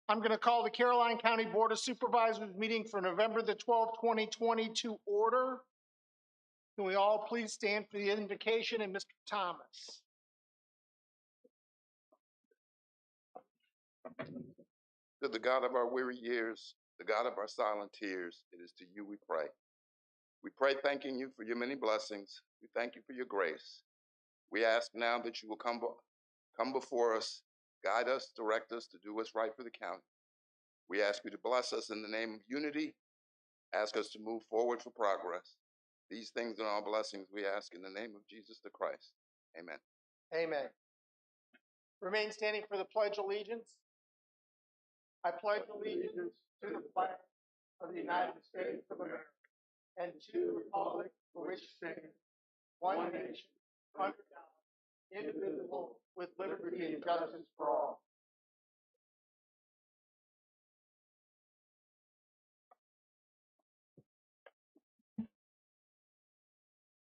I'm going to call the Caroline County Board of Supervisors meeting for November the 12th, 2020 to order. Can we all please stand for the invocation, and Mr. Thomas? To the God of our weary years, the God of our silent tears, it is to you we pray. We pray thanking you for your many blessings. We thank you for your grace. We ask now that you will come before us, guide us, direct us to do what's right for the county. We ask you to bless us in the name of unity. Ask us to move forward for progress. These things and all blessings we ask in the name of Jesus the Christ. Amen. Amen. Remain standing for the Pledge of Allegiance. I pledge allegiance to the flag of the United States of America and to the republic for which it stands, one nation, under God, indivisible, with liberty and justice for all.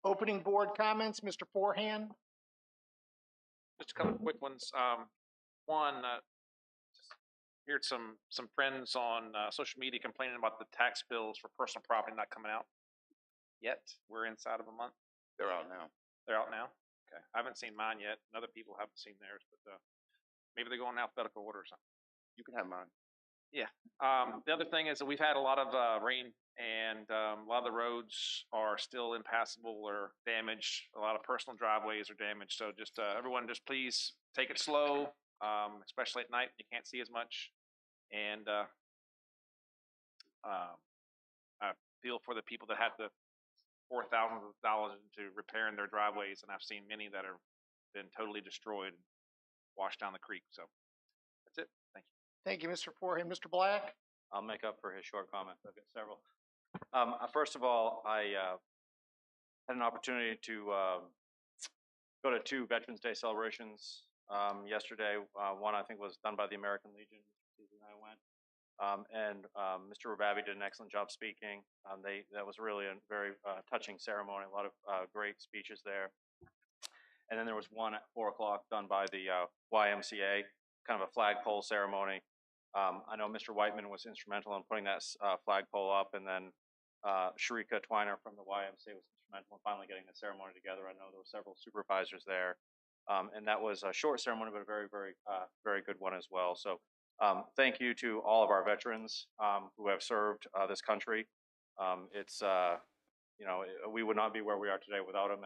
Opening board comments, Mr. Forehand. Just a couple of quick ones. One, just heard some friends on social media complaining about the tax bills for personal property not coming out yet. We're inside of a month. They're out now. They're out now. Okay, I haven't seen mine yet, and other people haven't seen theirs, but maybe they go in alphabetical order or something. You can have mine. Yeah. The other thing is that we've had a lot of rain, and a lot of the roads are still impassable or damaged. A lot of personal driveways are damaged. So just everyone, just please take it slow, especially at night. You can't see as much. And I feel for the people that had to pour thousands of dollars into repairing their driveways, and I've seen many that have been totally destroyed, washed down the creek. So that's it. Thank you. Thank you, Mr. Forehand. Mr. Black. I'll make up for his short comment. I've got several. First of all, I had an opportunity to go to 2 Veterans Day celebrations yesterday. One I think was done by the American Legion. Susan and I went, and Mr. Rababi did an excellent job speaking. That was really a very touching ceremony. A lot of great speeches there. And then there was one at 4 o'clock done by the YMCA, kind of a flagpole ceremony. I know Mr. Whiteman was instrumental in putting that flagpole up, and then Sharika Twiner from the YMCA was instrumental in finally getting the ceremony together. I know there were several supervisors there, and that was a short ceremony, but a very, very good one as well. So thank you to all of our veterans who have served this country. We would not be where we are today without them.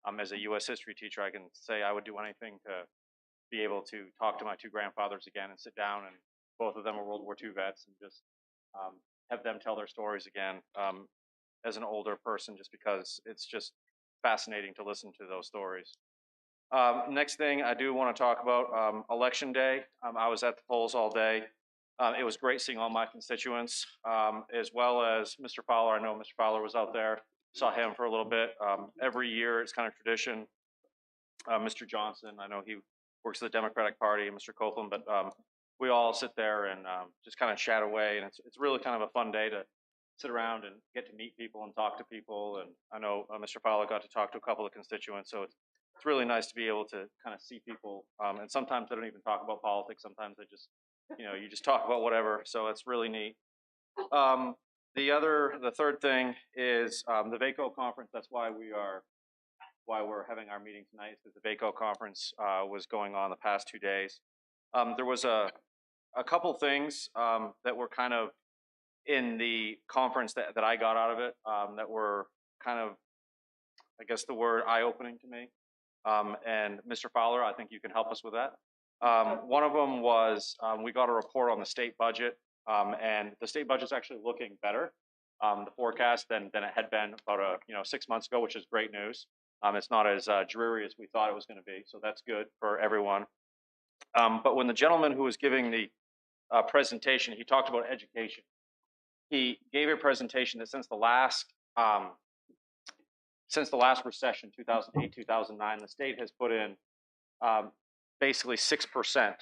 And as a U.S. history teacher, I can say I would do anything to be able to talk to my 2 grandfathers again and sit down, and both of them are World War II vets, and just have them tell their stories again as an older person, just because it's just fascinating to listen to those stories. Next thing I do want to talk about, Election Day. I was at the polls all day. It was great seeing all my constituents, as well as Mr. Fowler. I know Mr. Fowler was out there, saw him for a little bit. Every year it's kind of tradition. Mr. Johnson, I know he works for the Democratic Party, Mr. Copeland, but we all sit there and just kind of chat away, and it's really kind of a fun day to sit around and get to meet people and talk to people. And I know Mr. Fowler got to talk to a couple of constituents, so it's really nice to be able to kind of see people. And sometimes they don't even talk about politics. Sometimes they just, you just talk about whatever. So it's really neat. The third thing is the VACO conference. That's why we're having our meeting tonight, because the VACO conference was going on the past 2 days. There was a couple things that were kind of in the conference that I got out of it that were kind of, I guess the word, eye-opening to me. And Mr. Fowler, I think you can help us with that. One of them was we got a report on the state budget, and the state budget's actually looking better, the forecast, than it had been about 6 months ago, which is great news. It's not as dreary as we thought it was going to be, so that's good for everyone. But when the gentleman who was giving the presentation, he talked about education. He gave a presentation that since the last recession, 2008, 2009, the state has put in basically 6%,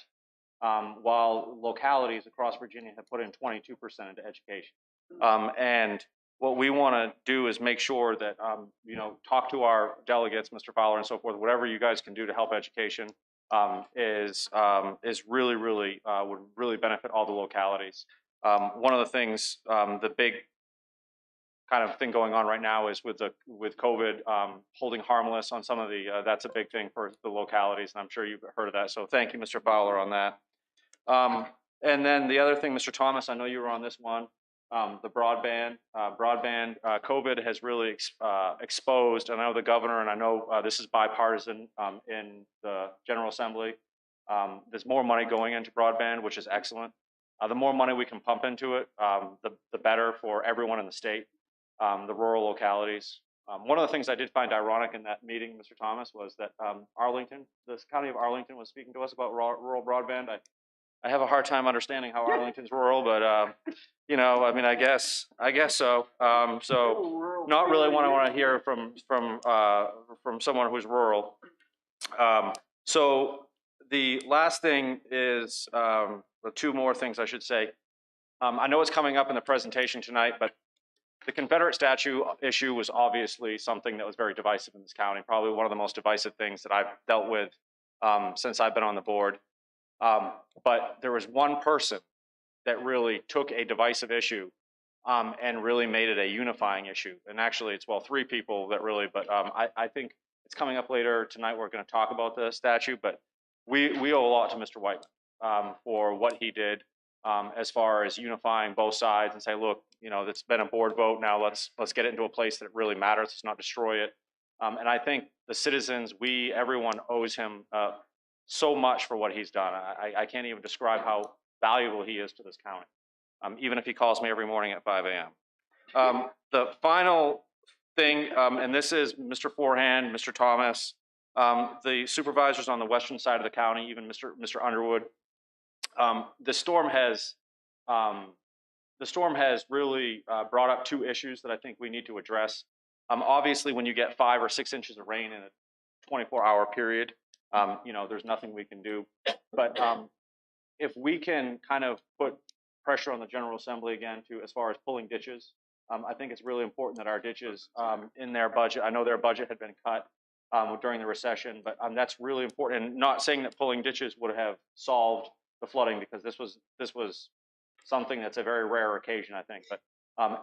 while localities across Virginia have put in 22% into education. And what we want to do is make sure that, talk to our delegates, Mr. Fowler and so forth, whatever you guys can do to help education is really, would really benefit all the localities. One of the things, the big kind of thing going on right now is with COVID, holding harmless on some of the, that's a big thing for the localities, and I'm sure you've heard of that. So thank you, Mr. Fowler, on that. And then the other thing, Mr. Thomas, I know you were on this one, the broadband. COVID has really exposed, and I know the governor, and I know this is bipartisan in the General Assembly. There's more money going into broadband, which is excellent. The more money we can pump into it, the better for everyone in the state, the rural localities. One of the things I did find ironic in that meeting, Mr. Thomas, was that Arlington, this county of Arlington, was speaking to us about rural broadband. I have a hard time understanding how Arlington's rural, but you know, I mean, I guess so. So not really what I want to hear from someone who's rural. So the last thing is two more things I should say. I know it's coming up in the presentation tonight, but the Confederate statue issue was obviously something that was very divisive in this county, probably one of the most divisive things that I've dealt with since I've been on the board. But there was one person that really took a divisive issue and really made it a unifying issue. And actually, it's, well, three people that really, but I think it's coming up later tonight. We're going to talk about the statue, but we owe a lot to Mr. Whiteman for what he did as far as unifying both sides and say, look, you know, it's been a board vote. Now let's get it into a place that it really matters. Let's not destroy it. And I think the citizens, everyone owes him so much for what he's done. I can't even describe how valuable he is to this county, even if he calls me every morning at 5 a.m. The final thing, and this is Mr. Forehand, Mr. Thomas, the supervisors on the western side of the county, even Mr. Underwood. The storm has really brought up two issues that I think we need to address. Obviously, when you get 5 or 6 inches of rain in a 24-hour period, you know, there's nothing we can do. But if we can kind of put pressure on the General Assembly again to, as far as pulling ditches, I think it's really important that our ditches in their budget, I know their budget had been cut during the recession, but that's really important. And not saying that pulling ditches would have solved the flooding, because this was something that's a very rare occasion, I think. But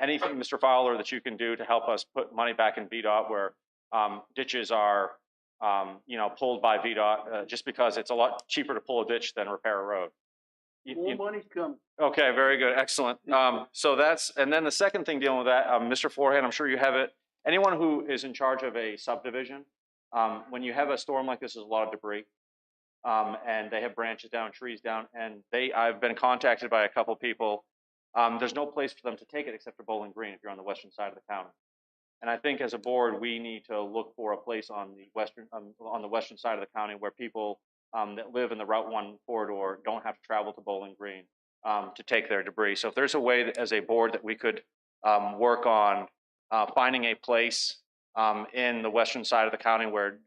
anything, Mr. Fowler, that you can do to help us put money back in VDOT where ditches are, you know, pulled by VDOT, just because it's a lot cheaper to pull a ditch than repair a road. More money's coming. Okay, very good, excellent. So that's, and then the second thing dealing with that, Mr. Forehand, I'm sure you have it. Anyone who is in charge of a subdivision, when you have a storm like this, there's a lot of debris. And they have branches down, trees down, and I've been contacted by a couple people. There's no place for them to take it except for Bowling Green if you're on the western side of the county. And I think as a board, we need to look for a place on the western side of the county where people that live in the Route 1 corridor don't have to travel to Bowling Green to take their debris. So if there's a way that, as a board, that we could work on finding a place in the western side of the county where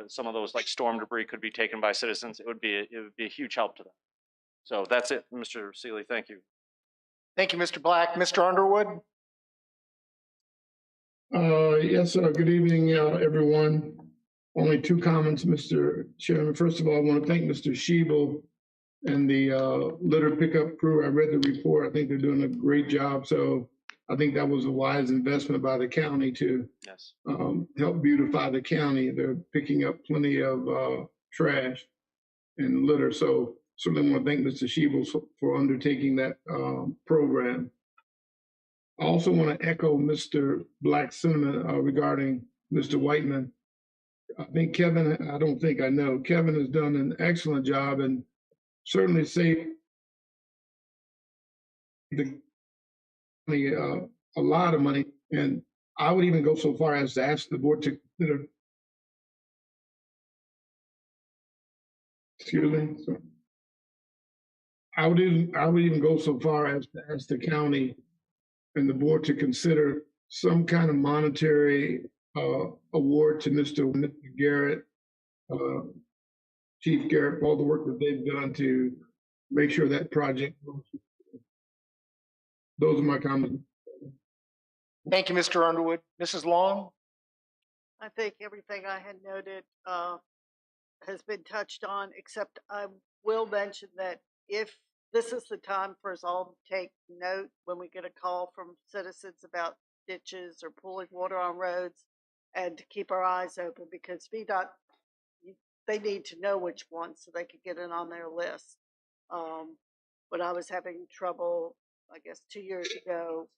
some of those storm debris could be taken by citizens, it would be a huge help to them. So that's it, Mr. Seeley. Thank you. Thank you, Mr. Black. Mr. Underwood? Yes, good evening, everyone. Only 2 comments, Mr. Chairman. First of all, I want to thank Mr. Schiebel and the litter pickup crew. I read the report. I think they're doing a great job. So I think that was a wise investment by the county to help beautify the county. They're picking up plenty of trash and litter. So certainly want to thank Mr. Schiebel for undertaking that program. I also want to echo Mr. Black's sentiment regarding Mr. Whiteman. I think Kevin, I don't think I know, Kevin has done an excellent job and certainly saved a lot of money. And I would even go so far as to ask the board to consider, excuse me, so I would even go so far as to ask the county and the board to consider some kind of monetary award to Mr. Garrett, Chief Garrett, for all the work that they've done to make sure that project goes. Those are my comments. Thank you, Mr. Underwood. Mrs. Long? I think everything I had noted has been touched on, except I will mention that if this is the time for us all to take note when we get a call from citizens about ditches or pooling water on roads, and to keep our eyes open, because VDOT, they need to know which ones so they can get it on their list. When I was having trouble, I guess 2 years ago,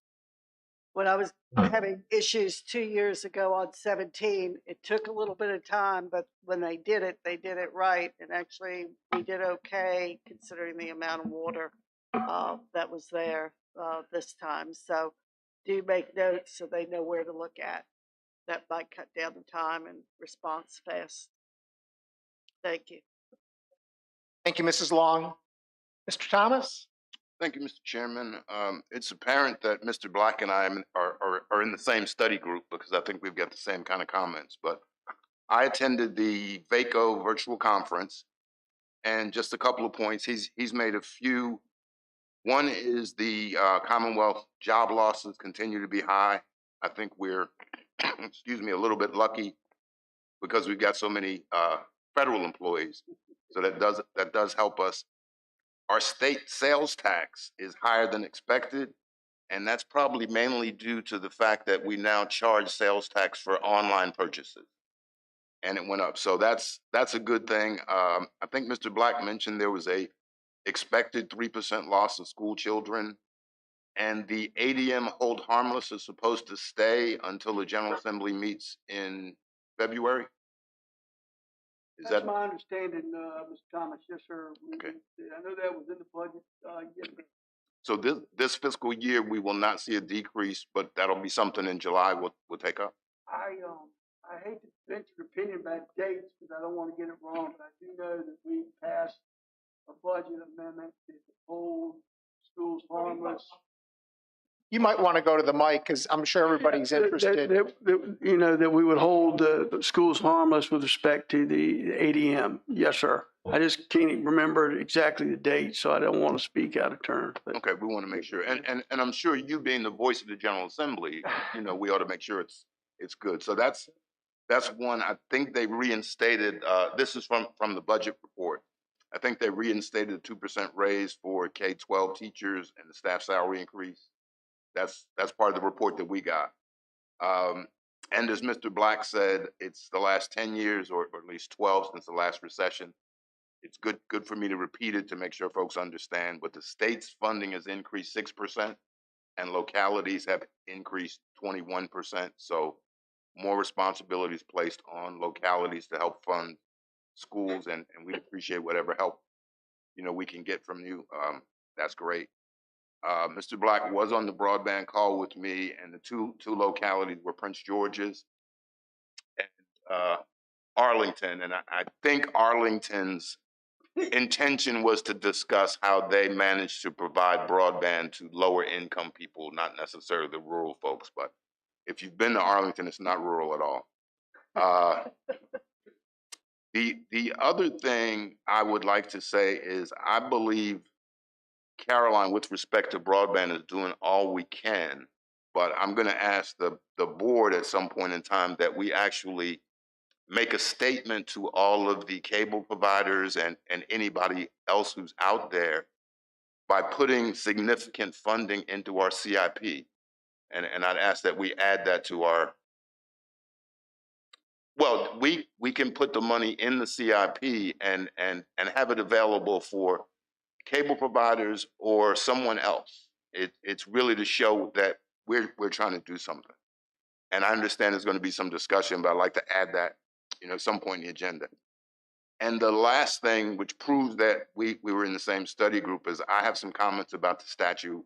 when I was having issues 2 years ago on 17, it took a little bit of time, but when they did it right. And actually, we did okay considering the amount of water that was there this time. So do make notes so they know where to look at. That might cut down the time and response fast. Thank you. Thank you, Mrs. Long. Mr. Thomas? Thank you, Mr. Chairman. It's apparent that Mr. Black and I are in the same study group because I think we've got the same kind of comments. But I attended the VACO virtual conference, and just a couple of points. He's made a few. One is the Commonwealth job losses continue to be high. I think we're, excuse me, a little bit lucky because we've got so many federal employees. So that does help us. Our state sales tax is higher than expected, and that's probably mainly due to the fact that we now charge sales tax for online purchases, and it went up. So that's a good thing. I think Mr. Black mentioned there was a expected 3% loss of school children, and the ADM hold harmless is supposed to stay until the General Assembly meets in February. That's my understanding, Mr. Thomas. Yes, sir. Okay. I know that was in the budget. Yes, sir. So this fiscal year, we will not see a decrease, but that'll be something in July we'll take up. I hate to venture an opinion about dates because I don't want to get it wrong, but I do know that we passed a budget amendment that hold schools harmless. You might want to go to the mic because I'm sure everybody's interested. You know, that we would hold the schools harmless with respect to the ADM. Yes, sir. I just can't remember exactly the date, so I don't want to speak out of turn. But. Okay, we want to make sure, and I'm sure you being the voice of the General Assembly, you know, we ought to make sure it's good. So that's one. I think they reinstated. This is from the budget report. I think they reinstated a 2% raise for K-12 teachers and the staff salary increase. That's part of the report that we got. And as Mr. Black said, it's the last 10 years or at least 12 since the last recession. It's good for me to repeat it to make sure folks understand, but the state's funding has increased 6% and localities have increased 21%. So more responsibilities placed on localities to help fund schools, and we appreciate whatever help, you know, we can get from you. That's great. Mr. Black was on the broadband call with me, and the two localities were Prince George's and Arlington. And I think Arlington's intention was to discuss how they managed to provide broadband to lower income people, not necessarily the rural folks. But if you've been to Arlington, it's not rural at all. The other thing I would like to say is I believe Caroline, with respect to broadband, is doing all we can, but I'm going to ask the board at some point in time that we actually make a statement to all of the cable providers and anybody else who's out there by putting significant funding into our CIP. And I'd ask that we add that to our, well, we can put the money in the CIP and have it available for cable providers or someone else. It's really to show that we're trying to do something. And I understand there's going to be some discussion, but I'd like to add that, you know, at some point in the agenda. And the last thing, which proves that we were in the same study group, is I have some comments about the statute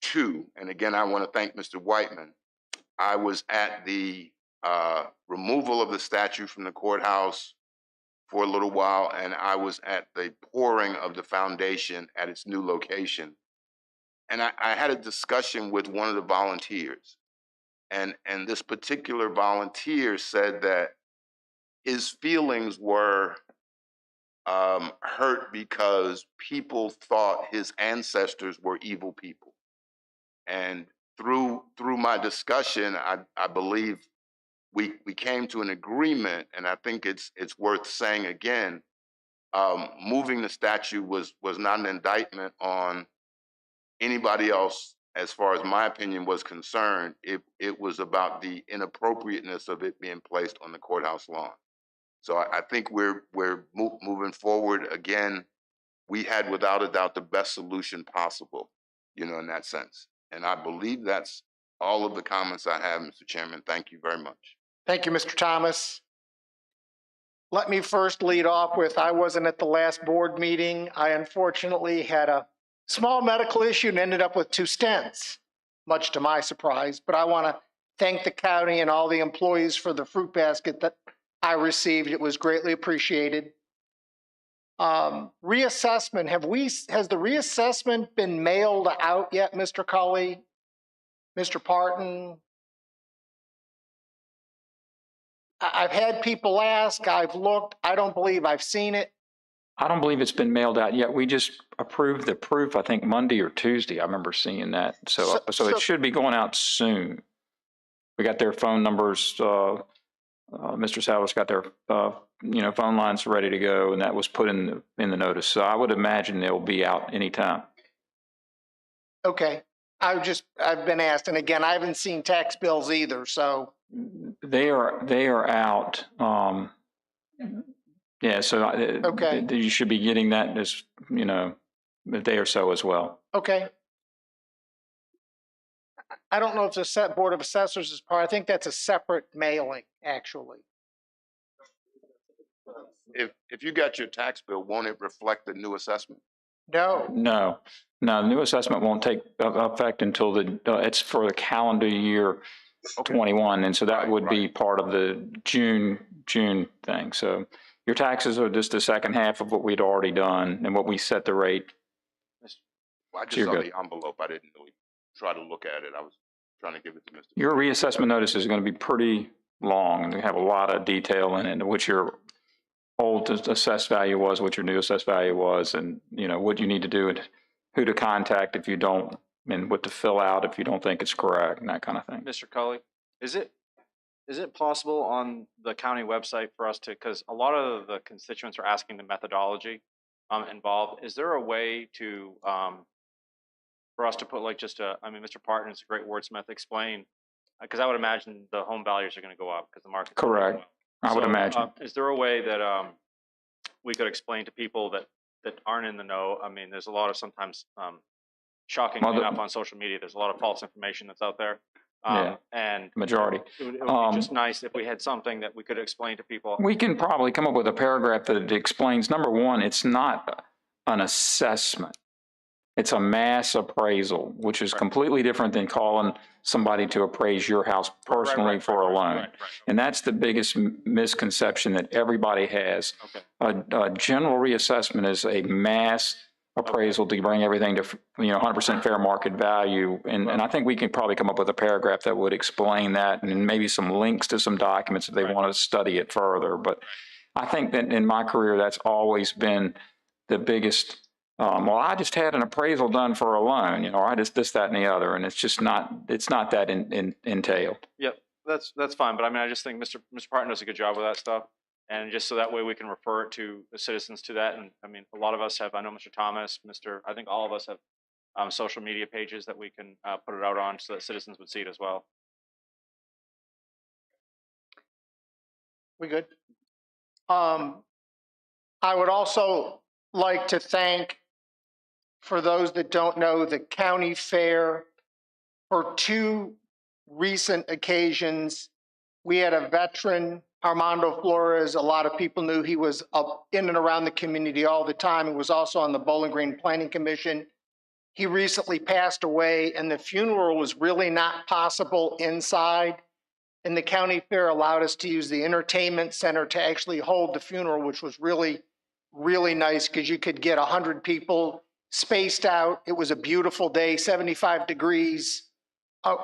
too. And again, I want to thank Mr. Whiteman. I was at the removal of the statue from the courthouse for a little while, and I was at the pouring of the foundation at its new location. And I had a discussion with one of the volunteers. And this particular volunteer said that his feelings were hurt because people thought his ancestors were evil people. And through my discussion, I believe we came to an agreement, and I think it's worth saying again, moving the statue was not an indictment on anybody else as far as my opinion was concerned. It was about the inappropriateness of it being placed on the courthouse lawn. So I think we're moving forward. Again, we had without a doubt the best solution possible, you know, in that sense. And I believe that's all of the comments I have, Mr. Chairman. Thank you very much. Thank you, Mr. Thomas. Let me first lead off with, I wasn't at the last board meeting. I unfortunately had a small medical issue and ended up with 2 stents, much to my surprise. But I want to thank the county and all the employees for the fruit basket that I received. It was greatly appreciated. Reassessment, has the reassessment been mailed out yet, Mr. Cully? Mr. Parton? I've had people ask, I've looked, I don't believe I've seen it. I don't believe it's been mailed out yet. We just approved the proof, I think Monday or Tuesday. I remember seeing that. So it should be going out soon. We got their phone numbers. Mr. Salvas got their, phone lines ready to go, and that was put in the notice. So I would imagine they'll be out anytime. Okay. I've been asked, and again, I haven't seen tax bills either, so. They are out. Yeah, so Okay. You should be getting that as, a day or so as well. Okay. I don't know if the Board of Assessors is part, I think that's a separate mailing, actually. If you got your tax bill, won't it reflect the new assessment? No. No, the new assessment won't take effect until it's for the calendar year 21. And so that would be part of the June thing. So your taxes are just the second half of what we'd already done and what we set the rate. Well, I just You're saw good. the envelope. I didn't really try to look at it. I was trying to give it to Mr. Your reassessment notice is going to be pretty long and we have a lot of detail in it, what your old assessed value was, what your new assessed value was, and what you need to do and who to contact if you don't, and what to fill out if you don't think it's correct and that kind of thing. Mr. Cully, is it possible on the county website for us to, because a lot of the constituents are asking the methodology involved, is there a way to, for us to put like Mr. Parton is a great wordsmith, explain, because I would imagine the home values are going to go up because the market. Correct. I would imagine. Is there a way that we could explain to people that aren't in the know? I mean, there's a lot of sometimes shockingly enough on social media, there's a lot of false information that's out there. And majority. It would be just nice if we had something that we could explain to people. We can probably come up with a paragraph that explains, number one, it's not an assessment. It's a mass appraisal, which is completely different than calling somebody to appraise your house personally for a loan. And that's the biggest misconception that everybody has. Okay. A general reassessment is a mass appraisal to bring everything to 100% fair market value. And I think we can probably come up with a paragraph that would explain that and maybe some links to some documents if they want to study it further. But I think that in my career, that's always been the biggest. Well, I just had an appraisal done for a loan, or I just this, that, and the other, and it's not that entailed. Yep, that's fine. But I mean, I just think Mr. Parton does a good job with that stuff, and just so that way we can refer it to the citizens to that. And I mean, a lot of us have. I know Mr. Thomas, I think all of us have social media pages that we can put it out on so that citizens would see it as well. We good? I would also like to thank, for those that don't know, the county fair. For two recent occasions, we had a veteran, Armando Flores. A lot of people knew he was up in and around the community all the time. He was also on the Bowling Green Planning Commission. He recently passed away, and the funeral was really not possible inside. And the county fair allowed us to use the entertainment center to actually hold the funeral, which was really, really nice because you could get 100 people spaced out. It was a beautiful day, 75 degrees.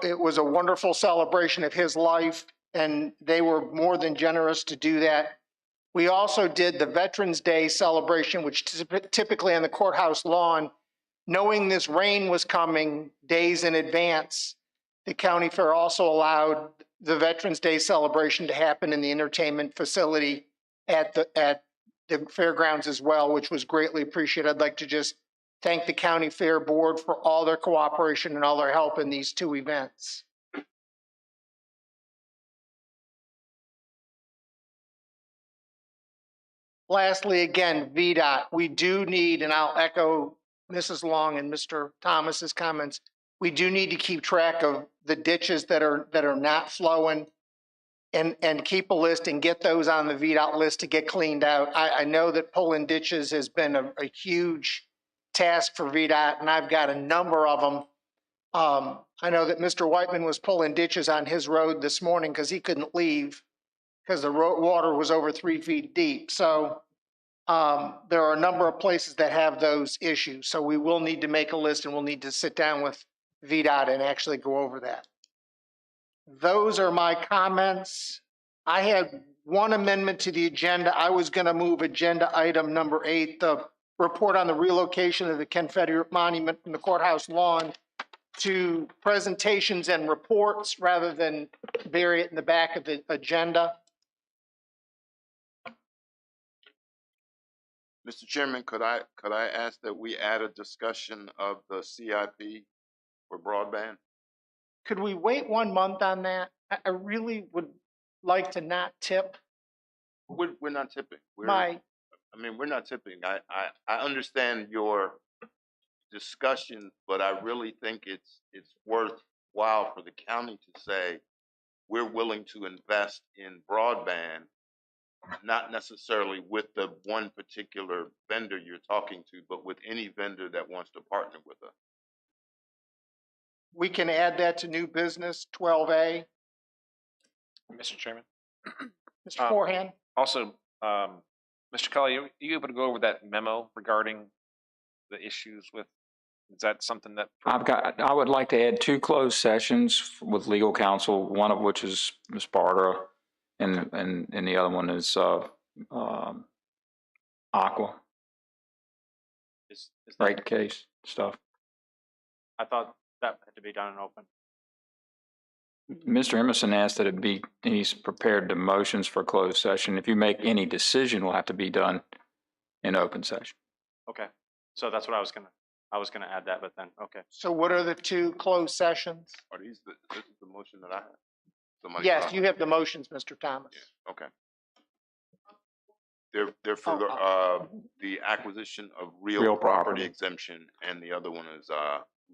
It was a wonderful celebration of his life, and they were more than generous to do that. We also did the Veterans Day celebration, which typically on the courthouse lawn, knowing this rain was coming days in advance. The county fair also allowed the Veterans Day celebration to happen in the entertainment facility at the fairgrounds as well, which was greatly appreciated. I'd like to just thank the county fair board for all their cooperation and all their help in these two events. Lastly, again, VDOT, we do need, and I'll echo Mrs. Long and Mr. Thomas's comments, we do need to keep track of the ditches that are not flowing and keep a list and get those on the VDOT list to get cleaned out. I know that pulling ditches has been a huge task for VDOT, and I've got a number of them. I know that Mr. Whiteman was pulling ditches on his road this morning because he couldn't leave because the water was over 3 feet deep. So There are a number of places that have those issues, so we will need to make a list and we'll need to sit down with VDOT and actually go over that. Those are my comments. I had one amendment to the agenda. I was going to move agenda item number 8, the report on the relocation of the Confederate Monument from the courthouse lawn, to presentations and reports rather than bury it in the back of the agenda. Mr. Chairman, could I ask that we add a discussion of the CIP for broadband? Could we wait 1 month on that? I really would like to not tip We're not tipping. We're not tipping. I understand your discussion, but I really think it's worthwhile for the county to say we're willing to invest in broadband, not necessarily with the one particular vendor you're talking to, but with any vendor that wants to partner with us. We can add that to new business 12A. Mr. Chairman. Mr. Forehand? Also, Mr. Kelly, are you able to go over that memo regarding the issues with, is that something that? I would like to add 2 closed sessions with legal counsel, one of which is Ms. Barter, and the other one is Aqua, Is that- right case stuff. I thought that had to be done in open. Mr. Emerson asked that he's prepared the motions for closed session. If you make any decision, will have to be done in open session. Okay, so that's what I was gonna add that, but then, okay. So what are the 2 closed sessions? Are these this is the motion that I have? Somebody Yes, call? you have the motions, Mr. Thomas. Yeah, okay. They're for the acquisition of real Real property property. exemption, and the other one is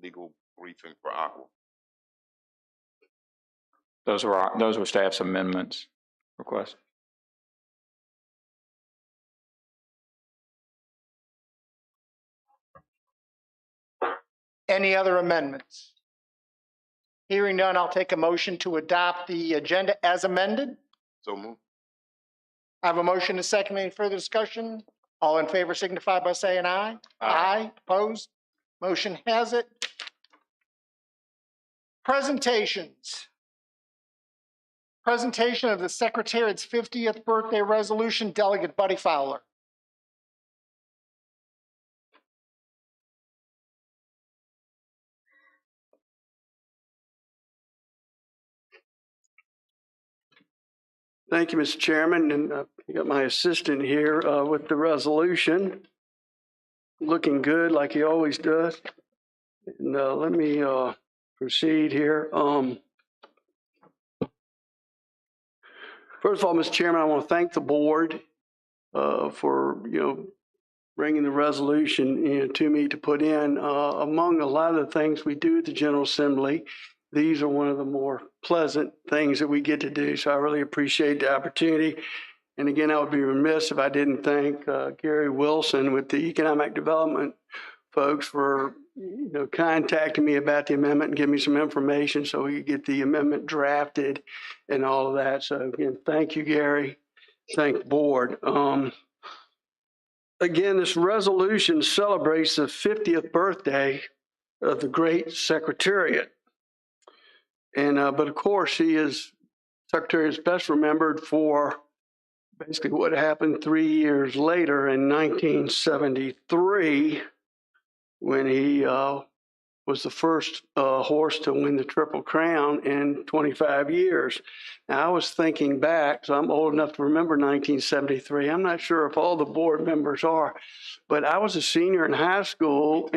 legal briefing for Aqua. Those were staff's amendments requests. Any other amendments? Hearing none, I'll take a motion to adopt the agenda as amended. So move. I have a motion to second. Any further discussion? All in favor signify by saying aye. Aye. Opposed? Motion has it. Presentations. Presentation of the Secretariat's 50th birthday resolution, Delegate Buddy Fowler. Thank you, Mr. Chairman, and you got my assistant here with the resolution. Looking good like he always does. And let me proceed here. First of all, Mr. Chairman, I want to thank the board for, bringing the resolution to me to put in. Among a lot of the things we do at the General Assembly, these are one of the more pleasant things that we get to do. So I really appreciate the opportunity. And again, I would be remiss if I didn't thank Gary Wilson with the Economic Development folks for contacting me about the amendment and giving me some information so we could get the amendment drafted and all of that. So again, thank you, Gary. Thank the board. Again, this resolution celebrates the 50th birthday of the great Secretariat. And but of course, Secretary is best remembered for basically what happened 3 years later in 1973, when he was the first horse to win the Triple Crown in 25 years. Now, I was thinking back, so I'm old enough to remember 1973. I'm not sure if all the board members are, but I was a senior in high school,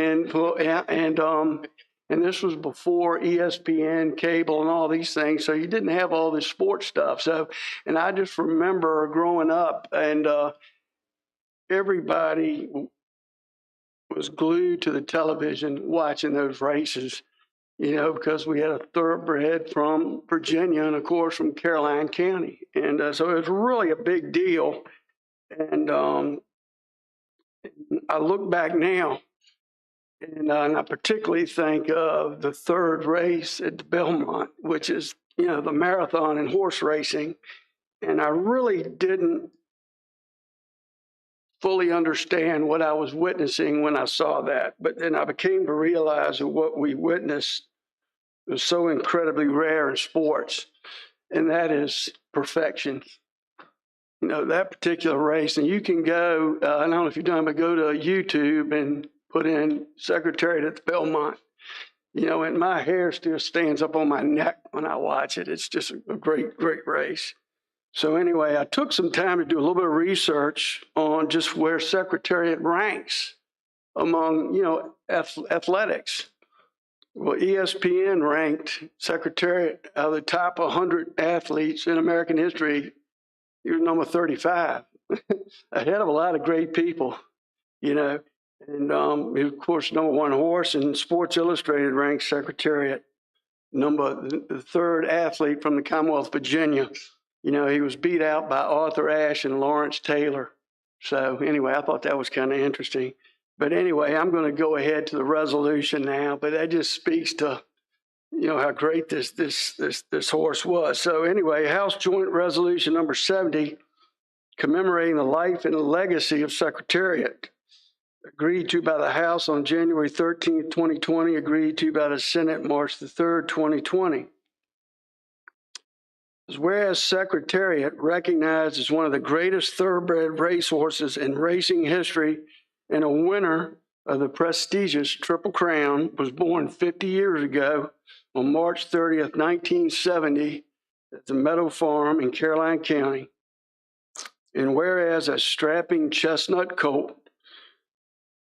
and this was before ESPN, cable, and all these things. So you didn't have all this sports stuff. So, and I just remember growing up, and everybody was glued to the television watching those races, because we had a thoroughbred from Virginia and, of course, from Caroline County. And so it was really a big deal. And I look back now, and I particularly think of the third race at the Belmont, which is, the marathon and horse racing. And I really didn't fully understand what I was witnessing when I saw that. But then I became to realize that what we witnessed was so incredibly rare in sports, and that is perfection. You know, that particular race, and you can go, I don't know if you've done, but go to YouTube and put in Secretariat at the Belmont. You know, and my hair still stands up on my neck when I watch it. It's just a great, great race. So anyway, I took some time to do a little bit of research on just where Secretariat ranks among, you know, athletics. Well, ESPN ranked Secretariat of the top 100 athletes in American history. He was number 35, ahead of a lot of great people, you know. And of course, number one horse, and Sports Illustrated ranked Secretariat the third athlete from the Commonwealth of Virginia. You know, he was beat out by Arthur Ashe and Lawrence Taylor. So anyway, I thought that was kind of interesting. But anyway, I'm going to go ahead to the resolution now, but that just speaks to, you know, how great this horse was. So anyway, House Joint Resolution number 70, commemorating the life and legacy of Secretariat, agreed to by the House on January 13th, 2020, agreed to by the Senate March the 3rd, 2020. Whereas Secretariat, recognized as one of the greatest thoroughbred racehorses in racing history and a winner of the prestigious Triple Crown, was born 50 years ago on March 30th, 1970 at the Meadow Farm in Caroline County. And whereas a strapping chestnut colt,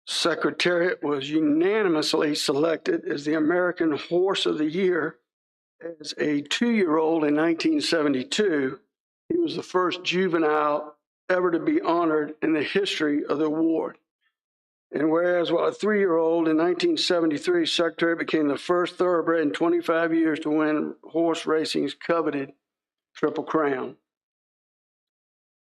Secretariat was unanimously selected as the American Horse of the Year as a 2-year-old in 1972. He was the first juvenile ever to be honored in the history of the award. And whereas while a 3-year-old in 1973, Secretariat became the first thoroughbred in 25 years to win horse racing's coveted Triple Crown.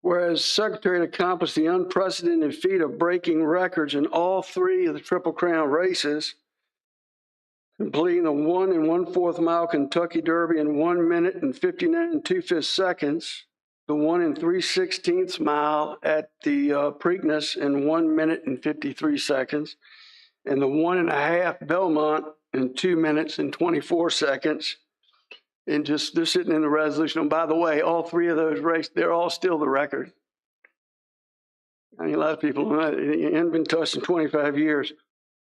Whereas Secretariat accomplished the unprecedented feat of breaking records in all 3 of the Triple Crown races, completing the 1 1/4 mile Kentucky Derby in 1 minute and 59 2/5 seconds, the 1 3/16 mile at the Preakness in 1 minute and 53 seconds, and the 1 1/2 Belmont in 2 minutes and 24 seconds. And just they're sitting in the resolution. And by the way, all 3 of those races, they're all still the record. I mean, a lot of people, it hadn't been touched in 25 years.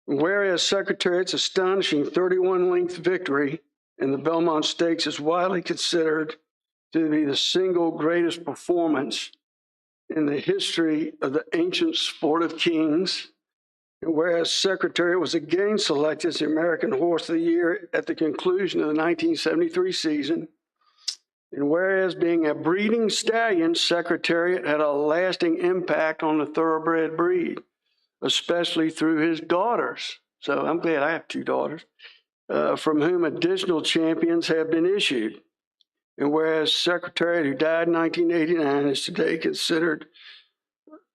Whereas Secretariat's astonishing 31-length victory in the Belmont Stakes is widely considered to be the single greatest performance in the history of the ancient sport of kings. And whereas Secretariat was again selected as the American Horse of the Year at the conclusion of the 1973 season, and whereas being a breeding stallion, Secretariat had a lasting impact on the thoroughbred breed, especially through his daughters. So I'm glad I have 2 daughters, from whom additional champions have been issued. And whereas Secretariat, who died in 1989, is today considered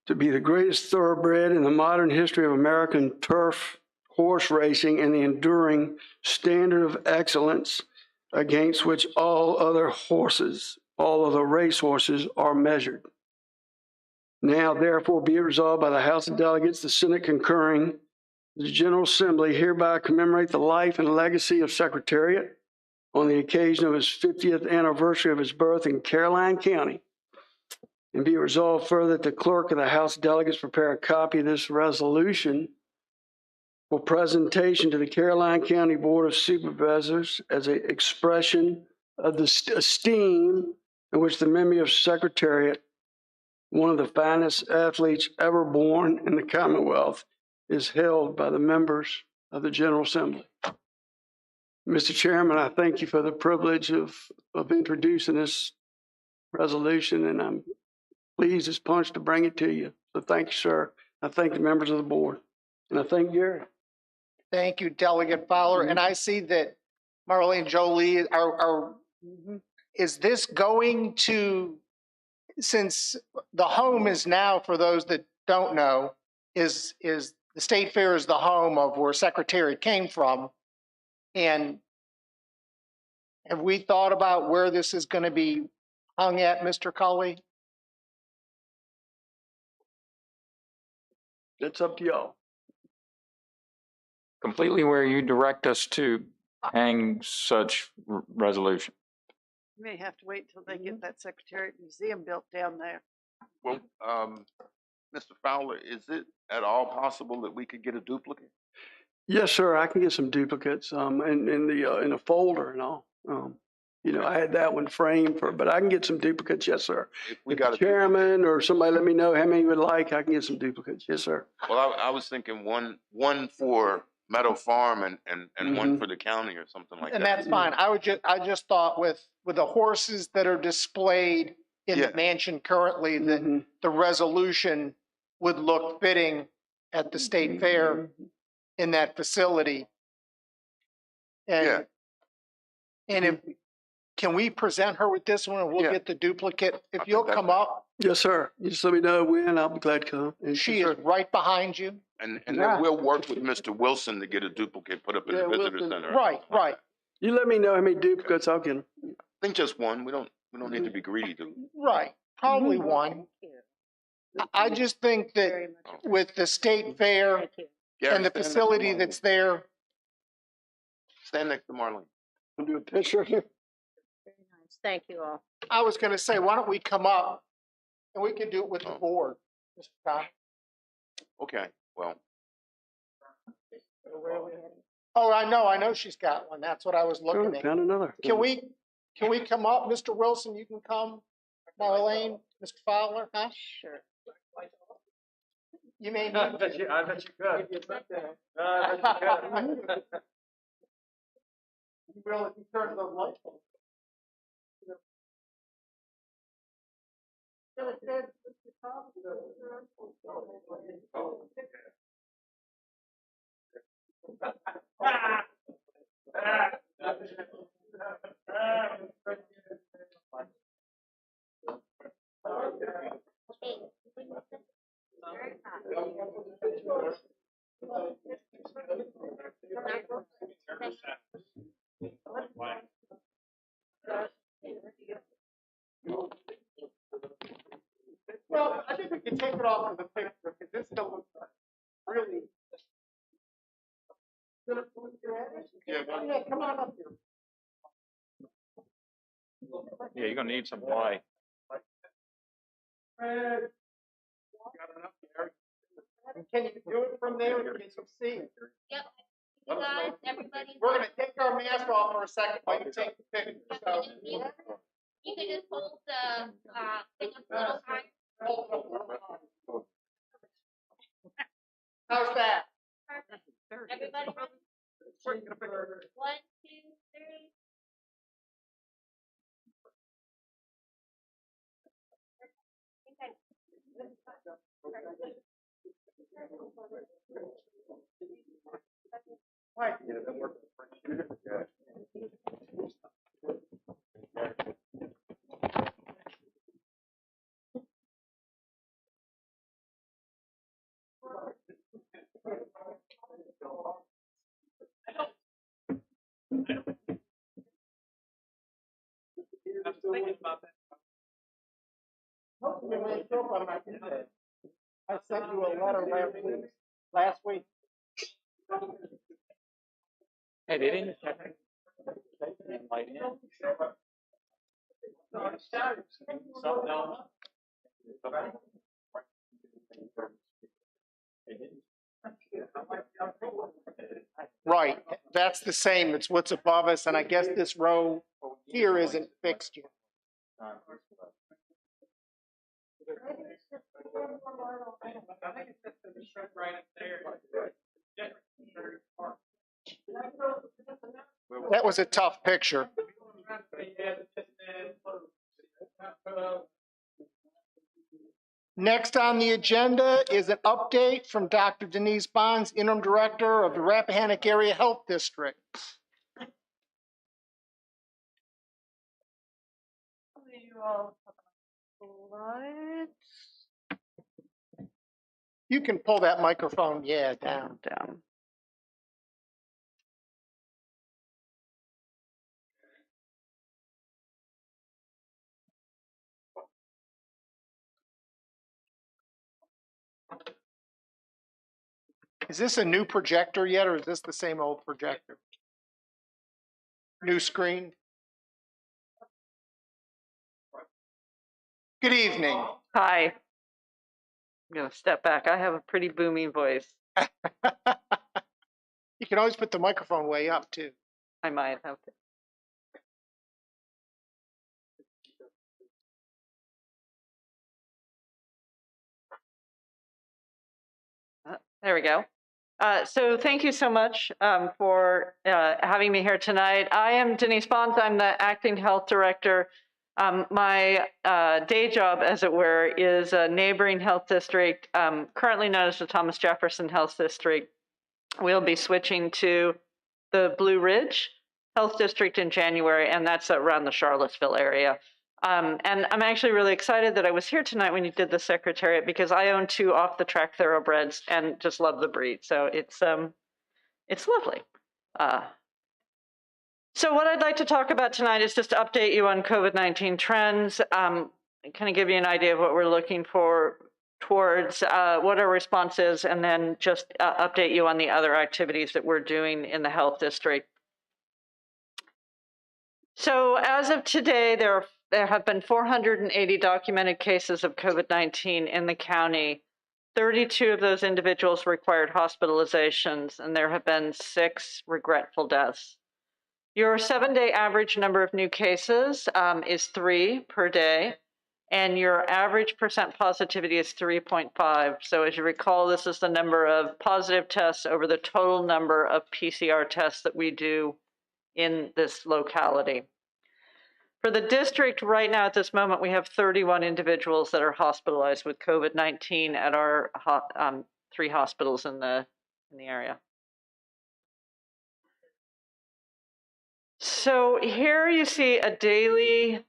to be the greatest thoroughbred in the modern history of American turf horse racing and the enduring standard of excellence against which all other racehorses are measured. Now, therefore, be it resolved by the House of Delegates, the Senate concurring, the General Assembly hereby commemorate the life and legacy of Secretariat on the occasion of his 50th anniversary of his birth in Caroline County. And be resolved further that the clerk of the House of Delegates prepare a copy of this resolution for presentation to the Caroline County Board of Supervisors as an expression of the esteem in which the memory of Secretariat, one of the finest athletes ever born in the Commonwealth, is held by the members of the General Assembly. Mr. Chairman, I thank you for the privilege of introducing this resolution, and I'm pleased as punch to bring it to you. So thank you, sir. I thank the members of the board, and I thank Gary. Thank you, Delegate Fowler. And I see that Marlene Jolie, is this going to, since the home is now, for those that don't know, is the State Fair is the home of where Secretariat came from. And have we thought about where this is going to be hung at, Mr. Cully? That's up to y'all. Completely where you direct us to hang such resolution. You may have to wait till they get that Secretariat Museum built down there. Well, Mr. Fowler, is it at all possible that we could get a duplicate? Yes, sir. I can get some duplicates, in a folder and all. I had that one framed but I can get some duplicates. Yes, sir. If we If got the a duplicate- chairman or somebody let me know how many would like, I can get some duplicates. Yes, sir. Well, I was thinking one for Meadow Farm and one Mhm. for the county or something like that. And that's fine. I just thought with the horses that are displayed in the Yeah. mansion currently, that Mhm. the resolution would look fitting at the state fair in that facility. Yeah. And if, can we present her with this one and we'll Yeah. get the duplicate? I If think you'll that's come it. up, Yes, sir. You just let me know when. I'll be glad to come. And she yes, is sir. right behind you. And Yeah. then we'll work with Mr. Wilson to get a duplicate put up in Yeah, the visitor Wilson. center. Right, right, You let me know how many duplicates, I'll get them. I think just one. We don't need to be greedy to. right. Probably one. I just think that with the state fair Gary, and the stand next to facility Marlene. that's there, Stand next to Marlene. I'll do a picture here. Very nice. Thank you all. I was gonna say, why don't we come up and we could do it with the Oh. board, Mr. Tom? Okay, well, Oh, I know she's got one. That's what I was looking at. Found another. Can we come up? Mr. Wilson, you can come. Marlene, Mr. Fowler, huh? Sure. You may. I bet you could. I bet you could. You will if you turn the light on. So it says, Mr. Tom, Well, I think we can take it off of the picture because this still looks really. Yeah. Yeah, come on up here. Yeah, you're gonna need some light. Can you do it from there? Can you see? Yep. You guys, everybody. We're gonna take our mask off for a second while you take the picture. So. You can just hold the, thing up a little higher. How's that? Perfect. Everybody. 1, 2, 3. I was thinking about that. I sent you a letter last week. Hey, they didn't. Right, that's the same. It's what's above us, and I guess this row here isn't fixed yet. That was a tough picture. Next on the agenda is an update from Dr. Denise Bonds, Interim Director of the Rappahannock Area Health District. You can pull that microphone, yeah, down. Down. Is this a new projector yet, or is this the same old projector? New screen? Good evening. Hi. I'm going to step back. I have a pretty booming voice. You can always put the microphone way up, too. I might have to. There we go. So thank you so much for having me here tonight. I am Denise Bonds. I'm the acting health director. My day job, as it were, is a neighboring health district, currently known as the Thomas Jefferson Health District. We'll be switching to the Blue Ridge Health District in January, and that's around the Charlottesville area. And I'm actually really excited that I was here tonight when you did the Secretariat, because I own 2 off-the-track thoroughbreds and just love the breed. So it's lovely. So what I'd like to talk about tonight is just to update you on COVID-19 trends, kind of give you an idea of what we're looking for towards, what our response is, and then just update you on the other activities that we're doing in the health district. So as of today, there have been 480 documented cases of COVID-19 in the county. 32 of those individuals required hospitalizations, and there have been 6 regretful deaths. Your 7-day average number of new cases is 3 per day, and your average percent positivity is 3.5. So as you recall, this is the number of positive tests over the total number of PCR tests that we do in this locality. For the district right now at this moment, we have 31 individuals that are hospitalized with COVID-19 at our 3 hospitals in the area. So here you see a daily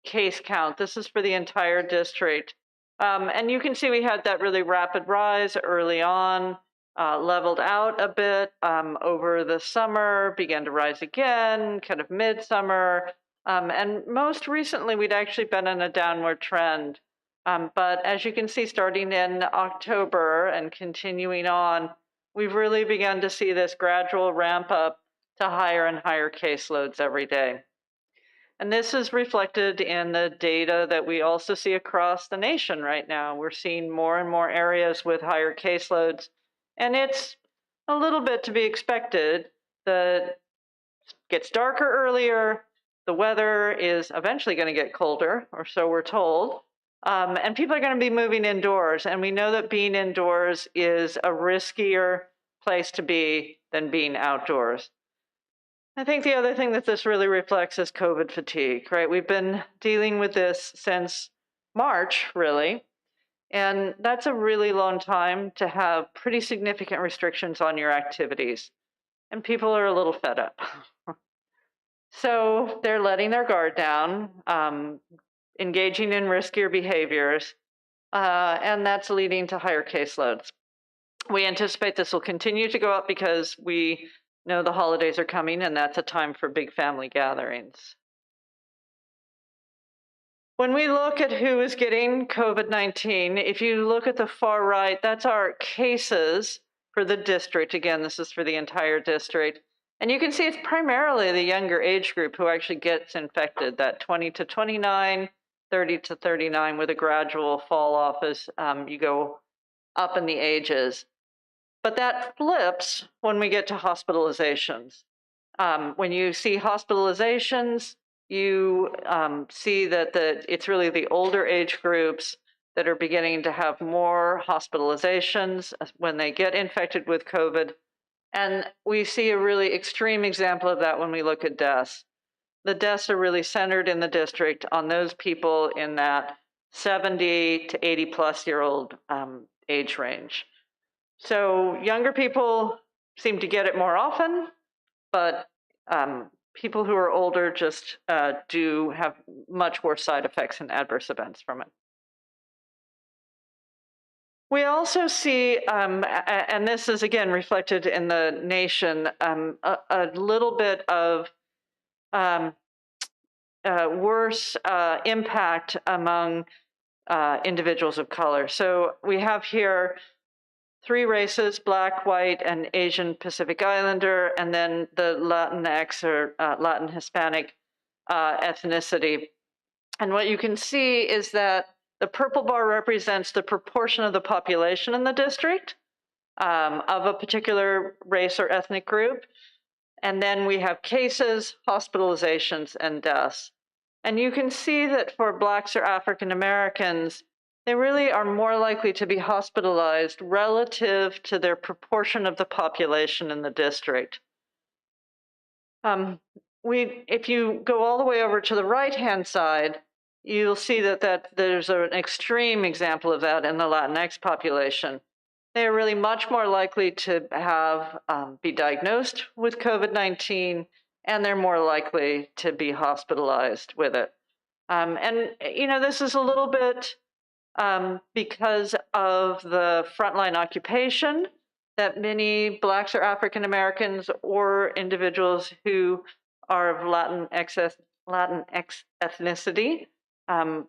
case count. This is for the entire district. And you can see we had that really rapid rise early on, leveled out a bit over the summer, began to rise again, kind of midsummer. And most recently, we'd actually been in a downward trend. But as you can see, starting in October and continuing on, we've really begun to see this gradual ramp up to higher and higher caseloads every day. And this is reflected in the data that we also see across the nation right now. We're seeing more and more areas with higher caseloads, and it's a little bit to be expected. It gets darker earlier, the weather is eventually going to get colder, or so we're told, and people are going to be moving indoors, and we know that being indoors is a riskier place to be than being outdoors. I think the other thing that this really reflects is COVID fatigue, right? We've been dealing with this since March, really, and that's a really long time to have pretty significant restrictions on your activities, and people are a little fed up. So they're letting their guard down, engaging in riskier behaviors, and that's leading to higher caseloads. We anticipate this will continue to go up because we know the holidays are coming, and that's a time for big family gatherings. When we look at who is getting COVID-19, if you look at the far right, that's our cases for the district. Again, this is for the entire district. And you can see it's primarily the younger age group who actually gets infected, that 20 to 29, 30 to 39, with a gradual fall off as you go up in the ages. But that flips when we get to hospitalizations. When you see hospitalizations, you see that it's really the older age groups that are beginning to have more hospitalizations when they get infected with COVID. And we see a really extreme example of that when we look at deaths. The deaths are really centered in the district on those people in that 70 to 80 plus year old age range. So younger people seem to get it more often, but people who are older just do have much worse side effects and adverse events from it. We also see, and this is again reflected in the nation, a little bit of worse impact among individuals of color. So we have here three races, Black, White, and Asian Pacific Islander, and then the Latinx or Latin Hispanic ethnicity. And what you can see is that the purple bar represents the proportion of the population in the district of a particular race or ethnic group. And then we have cases, hospitalizations, and deaths. And you can see that for Blacks or African Americans, they really are more likely to be hospitalized relative to their proportion of the population in the district. If you go all the way over to the right-hand side, you'll see that there's an extreme example of that in the Latinx population. They're really much more likely to have be diagnosed with COVID-19, and they're more likely to be hospitalized with it. And this is a little bit because of the frontline occupation that many Blacks or African Americans or individuals who are of Latinx ethnicity,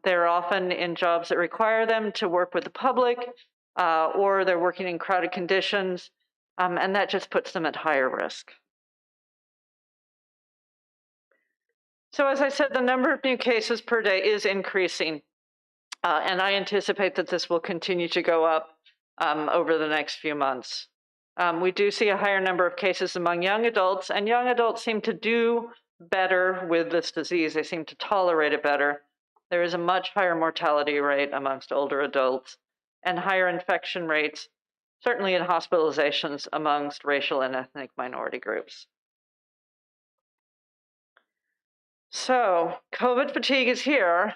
they're often in jobs that require them to work with the public, or they're working in crowded conditions, and that just puts them at higher risk. So as I said, the number of new cases per day is increasing, and I anticipate that this will continue to go up over the next few months. We do see a higher number of cases among young adults, and young adults seem to do better with this disease. They seem to tolerate it better. There is a much higher mortality rate amongst older adults and higher infection rates, certainly in hospitalizations amongst racial and ethnic minority groups. So COVID fatigue is here.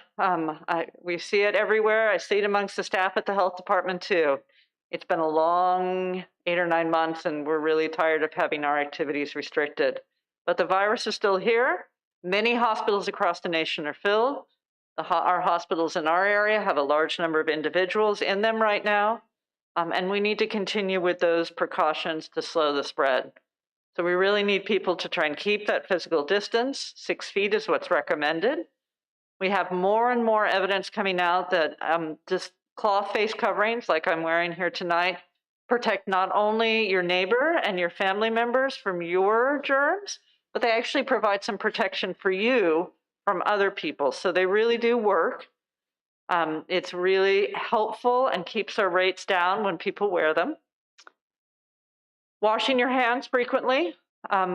We see it everywhere. I see it amongst the staff at the health department too. It's been a long 8 or 9 months, and we're really tired of having our activities restricted. But the virus is still here. Many hospitals across the nation are filled. Our hospitals in our area have a large number of individuals in them right now, and we need to continue with those precautions to slow the spread. So we really need people to try and keep that physical distance. 6 feet is what's recommended. We have more and more evidence coming out that just cloth face coverings, like I'm wearing here tonight, protect not only your neighbor and your family members from your germs, but they actually provide some protection for you from other people. So they really do work. It's really helpful and keeps our rates down when people wear them. Washing your hands frequently.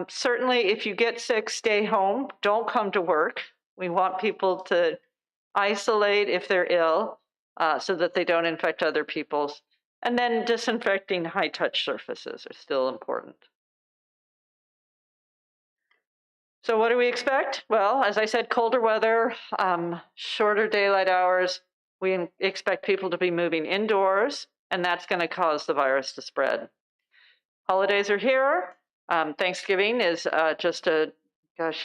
Certainly, if you get sick, stay home. Don't come to work. We want people to isolate if they're ill so that they don't infect other people. And then disinfecting high-touch surfaces are still important. So what do we expect? Well, as I said, colder weather, shorter daylight hours. We expect people to be moving indoors, and that's going to cause the virus to spread. Holidays are here. Thanksgiving is just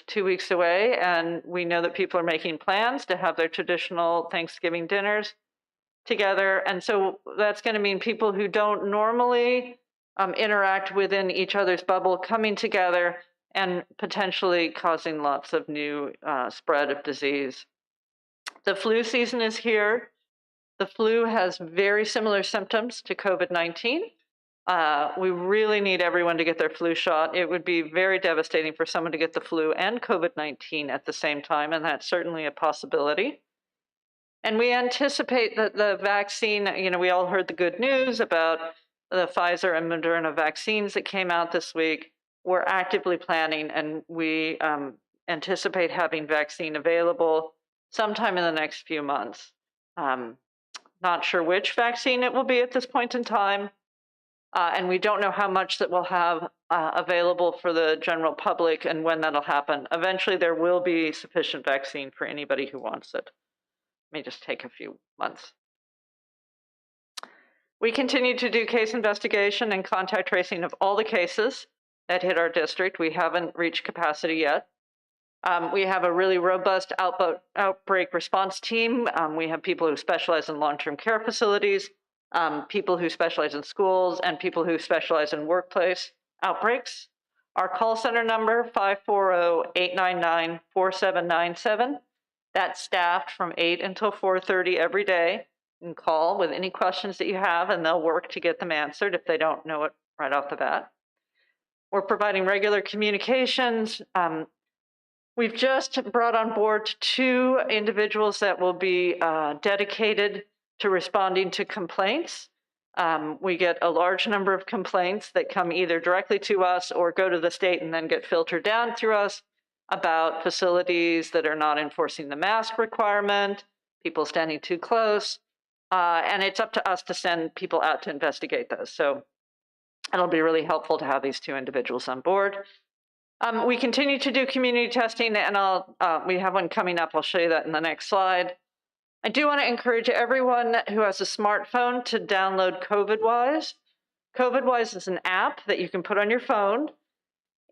2 weeks away, and we know that people are making plans to have their traditional Thanksgiving dinners together. And so that's going to mean people who don't normally interact within each other's bubble coming together and potentially causing lots of new spread of disease. The flu season is here. The flu has very similar symptoms to COVID-19. We really need everyone to get their flu shot. It would be very devastating for someone to get the flu and COVID-19 at the same time, and that's certainly a possibility. And we anticipate that the vaccine, we all heard the good news about the Pfizer and Moderna vaccines that came out this week. We're actively planning, and we anticipate having vaccine available sometime in the next few months. Not sure which vaccine it will be at this point in time. And we don't know how much that we'll have available for the general public and when that'll happen. Eventually, there will be sufficient vaccine for anybody who wants it. It may just take a few months. We continue to do case investigation and contact tracing of all the cases that hit our district. We haven't reached capacity yet. We have a really robust outbreak response team. We have people who specialize in long-term care facilities, people who specialize in schools, and people who specialize in workplace outbreaks. Our call center number, 540-899-4797. That's staffed from 8 until 4:30 every day. can call with any questions that you have, and they'll work to get them answered if they don't know it right off the bat. We're providing regular communications. We've just brought on board 2 individuals that will be dedicated to responding to complaints. We get a large number of complaints that come either directly to us or go to the state and then get filtered down through us about facilities that are not enforcing the mask requirement, people standing too close, and it's up to us to send people out to investigate those. So it'll be really helpful to have these 2 individuals on board. We continue to do community testing, and we have one coming up. I'll show you that in the next slide. I do want to encourage everyone who has a smartphone to download COVIDwise. COVIDwise is an app that you can put on your phone.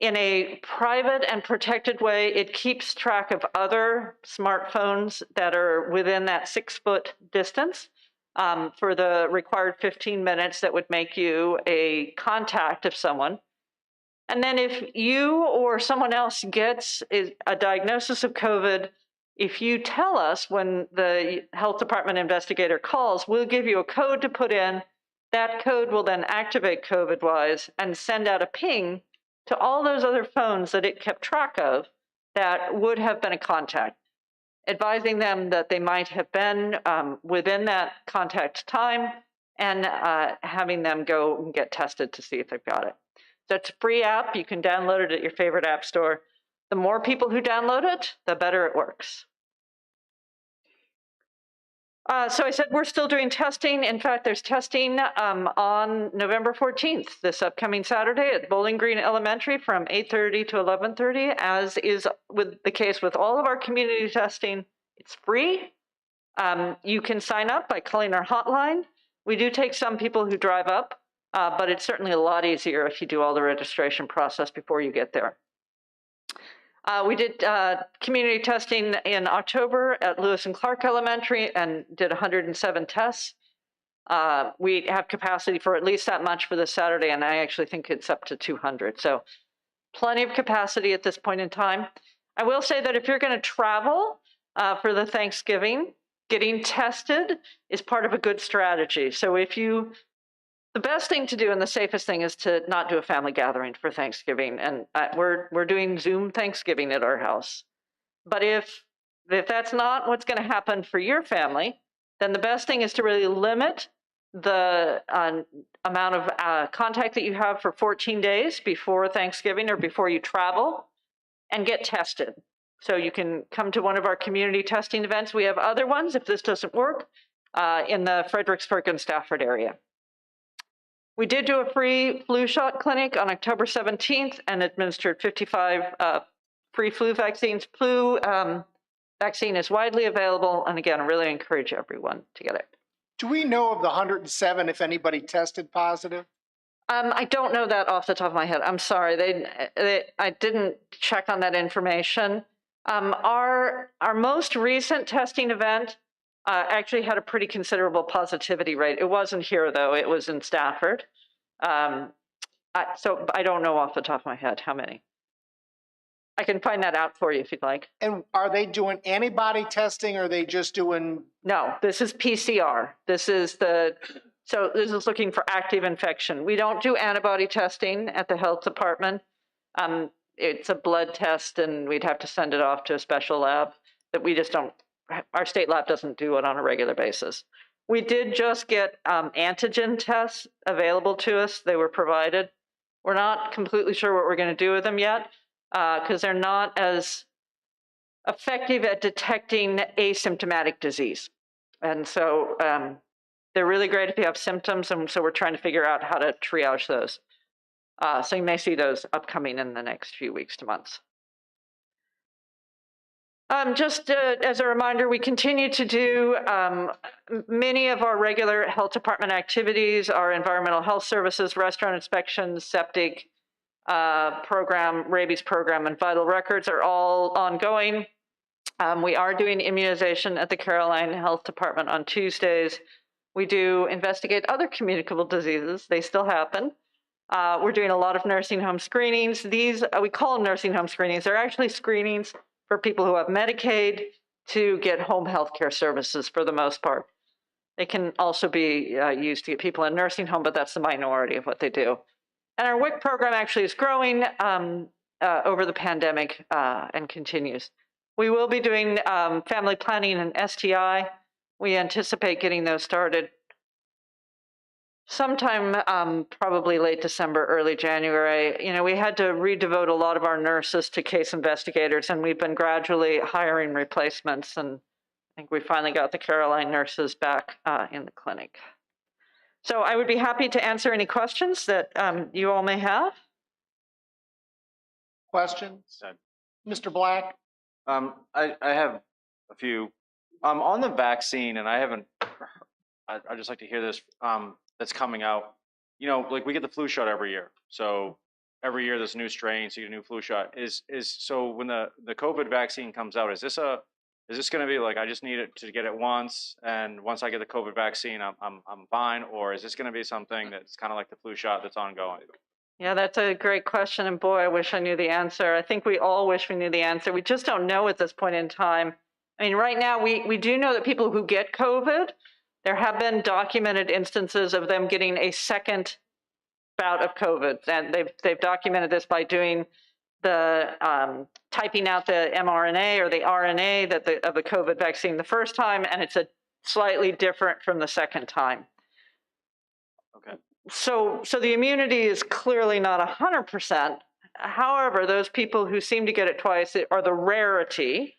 In a private and protected way, it keeps track of other smartphones that are within that 6-foot distance for the required 15 minutes that would make you a contact of someone. And then if you or someone else gets a diagnosis of COVID, if you tell us when the health department investigator calls, we'll give you a code to put in. That code will then activate COVIDwise and send out a ping to all those other phones that it kept track of that would have been a contact, advising them that they might have been within that contact time and having them go and get tested to see if they've got it. So it's a free app. You can download it at your favorite app store. The more people who download it, the better it works. So I said we're still doing testing. In fact, there's testing on November 14th, this upcoming Saturday at Bowling Green Elementary from 8:30 to 11:30, as is with the case with all of our community testing. It's free. You can sign up by calling our hotline. We do take some people who drive up, but it's certainly a lot easier if you do all the registration process before you get there. We did community testing in October at Lewis and Clark Elementary and did 107 tests. We have capacity for at least that much for this Saturday, and I actually think it's up to 200. So plenty of capacity at this point in time. I will say that if you're going to travel for the Thanksgiving, getting tested is part of a good strategy. So the best thing to do and the safest thing is to not do a family gathering for Thanksgiving. And we're doing Zoom Thanksgiving at our house. But if that's not what's going to happen for your family, then the best thing is to really limit the amount of contact that you have for 14 days before Thanksgiving or before you travel, and get tested. So you can come to one of our community testing events. We have other ones, if this doesn't work, in the Fredericksburg and Stafford area. We did do a free flu shot clinic on October 17th and administered 55 free flu vaccines. Flu vaccine is widely available, and again, I really encourage everyone to get it. Do we know of the 107 if anybody tested positive? I don't know that off the top of my head. I'm sorry. I didn't check on that information. Our most recent testing event actually had a pretty considerable positivity rate. It wasn't here, though. It was in Stafford. So I don't know off the top of my head how many. I can find that out for you if you'd like. And are they doing antibody testing, or are they just doing? No, this is PCR. This is looking for active infection. We don't do antibody testing at the health department. It's a blood test, and we'd have to send it off to a special lab that we just don't. Our state lab doesn't do it on a regular basis. We did just get antigen tests available to us. They were provided. We're not completely sure what we're going to do with them yet because they're not as effective at detecting asymptomatic disease. And so they're really great if you have symptoms, and so we're trying to figure out how to triage those. So you may see those upcoming in the next few weeks to months. Just as a reminder, we continue to do many of our regular health department activities, our environmental health services, restaurant inspections, septic program, rabies program, and vital records are all ongoing. We are doing immunization at the Caroline Health Department on Tuesdays. We do investigate other communicable diseases. They still happen. We're doing a lot of nursing home screenings. These, we call them nursing home screenings. They're actually screenings for people who have Medicaid to get home health care services for the most part. They can also be used to get people in nursing home, but that's the minority of what they do. And our WIC program actually is growing over the pandemic and continues. We will be doing family planning and STI. We anticipate getting those started sometime probably late December, early January. You know, we had to redevote a lot of our nurses to case investigators, and we've been gradually hiring replacements. And I think we finally got the Caroline nurses back in the clinic. So I would be happy to answer any questions that you all may have. Questions? Mr. Black? I have a few. On the vaccine, and I'd just like to hear this, that's coming out. You know, like we get the flu shot every year. So every year there's a new strain, so you get a new flu shot. So when the COVID vaccine comes out, is this going to be like, I just need it to get it once, and once I get the COVID vaccine, I'm fine? Or is this going to be something that's kind of like the flu shot that's ongoing? Yeah, that's a great question. And boy, I wish I knew the answer. I think we all wish we knew the answer. We just don't know at this point in time. I mean, right now, we do know that people who get COVID, there have been documented instances of them getting a second bout of COVID. And they've documented this by doing the typing out the mRNA or the RNA of the COVID vaccine the first time, and it's a slightly different from the second time. Okay. So the immunity is clearly not 100%. However, those people who seem to get it twice are the rarity.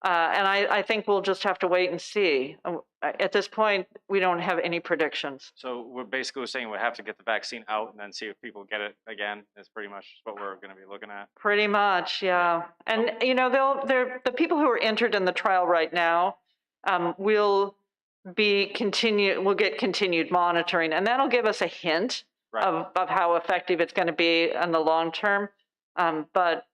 And I think we'll just have to wait and see. At this point, we don't have any predictions. So we're basically saying we have to get the vaccine out and then see if people get it again. That's pretty much what we're going to be looking at. Pretty much, yeah. And, you know, the people who are entered in the trial right now will get continued monitoring, and that'll give us a hint of how effective it's going to be in the long term. But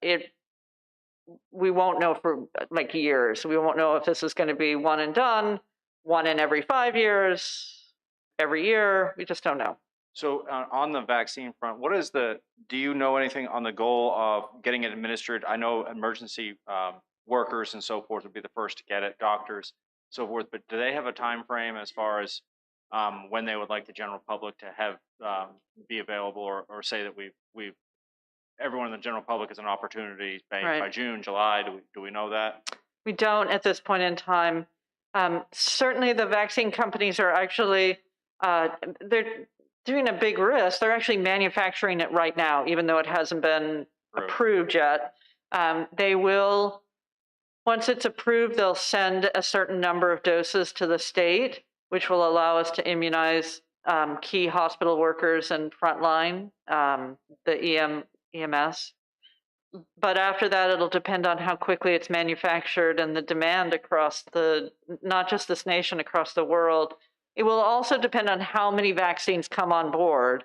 we won't know for like years. We won't know if this is going to be one and done, one in every 5 years, every year. We just don't know. So on the vaccine front, do you know anything on the goal of getting it administered? I know emergency workers and so forth would be the first to get it, doctors, so forth, but do they have a time frame as far as when they would like the general public to have be available, or say that everyone in the general public has an opportunity by June, July? Do we know that? We don't at this point in time. Certainly the vaccine companies are actually, they're doing a big risk. They're actually manufacturing it right now, even though it hasn't been approved yet. They will, once it's approved, they'll send a certain number of doses to the state, which will allow us to immunize key hospital workers and frontline, the EMS. But after that, it'll depend on how quickly it's manufactured and the demand across not just this nation, across the world. It will also depend on how many vaccines come on board.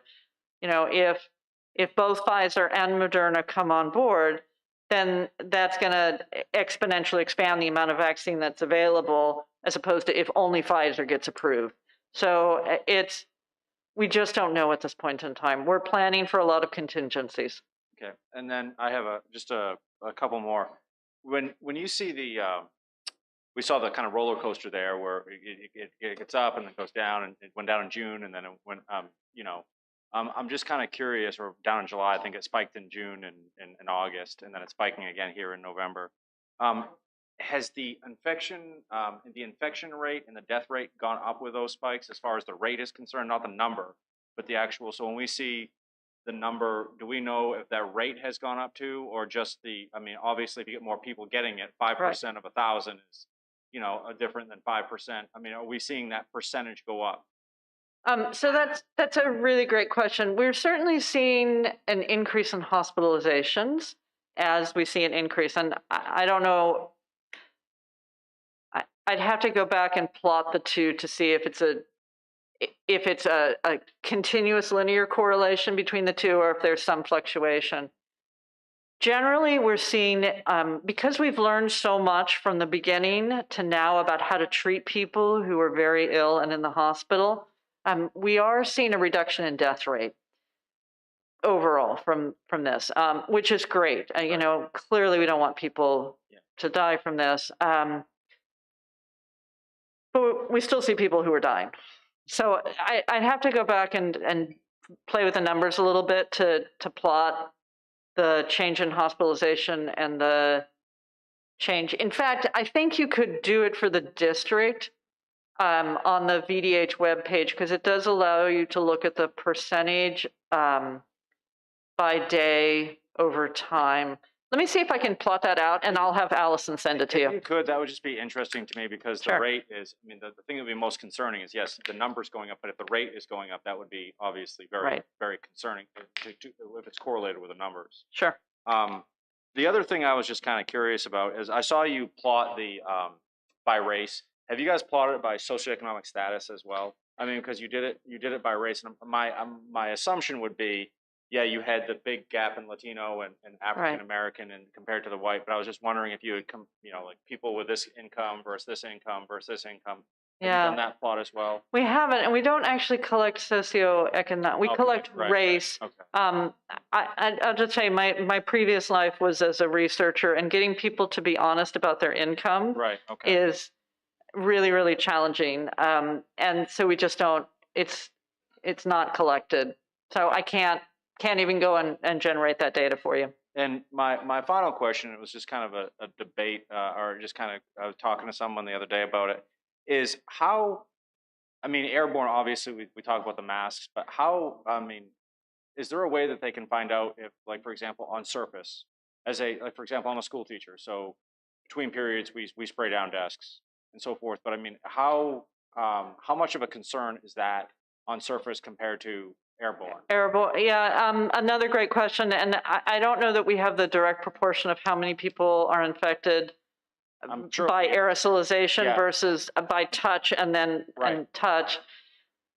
You know, if both Pfizer and Moderna come on board, then that's going to exponentially expand the amount of vaccine that's available, as opposed to if only Pfizer gets approved. So we just don't know at this point in time. We're planning for a lot of contingencies. Okay, and then I have just a couple more. When you see we saw the kind of roller coaster there where it gets up and then goes down, and it went down in June, and then it went, I'm just kind of curious, or down in July, I think it spiked in June and August, and then it's spiking again here in November. Has the infection rate and the death rate gone up with those spikes as far as the rate is concerned, not the number, but the actual? So when we see the number, do we know if that rate has gone up too, or just obviously if you get more people getting it, 5% of 1,000 is, different than 5%. I mean, are we seeing that percentage go up? So that's a really great question. We're certainly seeing an increase in hospitalizations as we see an increase. And I don't know, I'd have to go back and plot the two to see if it's a continuous linear correlation between the two, or if there's some fluctuation. Generally, we're seeing, because we've learned so much from the beginning to now about how to treat people who are very ill and in the hospital, we are seeing a reduction in death rate overall from this, which is great. Clearly we don't want people to die from this. But we still see people who are dying. So I'd have to go back and play with the numbers a little bit to plot the change in hospitalization and the change. In fact, I think you could do it for the district on the VDH webpage, because it does allow you to look at the percentage by day over time. Let me see if I can plot that out, and I'll have Allison send it to If you. you could, that would just be interesting to me, because the Sure. rate is, I mean, the thing that would be most concerning is, yes, the number's going up, but if the rate is going up, that would be obviously very, Right. very concerning if it's correlated with the numbers. Sure. The other thing I was just kind of curious about is I saw you plot the by race. Have you guys plotted it by socioeconomic status as well? I mean, because you did it by race, and my assumption would be, yeah, you had the big gap in Latino and African American and compared to the white, but I was just wondering if you had like people with this income versus this income versus this income. Have you done that plot as well? We haven't, and we don't actually collect socioeconomic. We collect race. Okay. I'll just say my previous life was as a researcher, and getting people to be honest about their income is really, really challenging. And so we just don't. It's not collected. So I can't even go and generate that data for you. And my final question, it was just kind of a debate, or just kind of, I was talking to someone the other day about it, is how, I mean, airborne, obviously we talk about the masks, but how, I mean, is there a way that they can find out if, like, for example, on surface, for example, I'm a school teacher, so between periods we spray down desks and so forth, but I mean, how much of a concern is that on surface compared to airborne? Airborne, yeah. Another great question, and I don't know that we have the direct proportion of how many people are infected by aerosolization versus by touch and then and touch.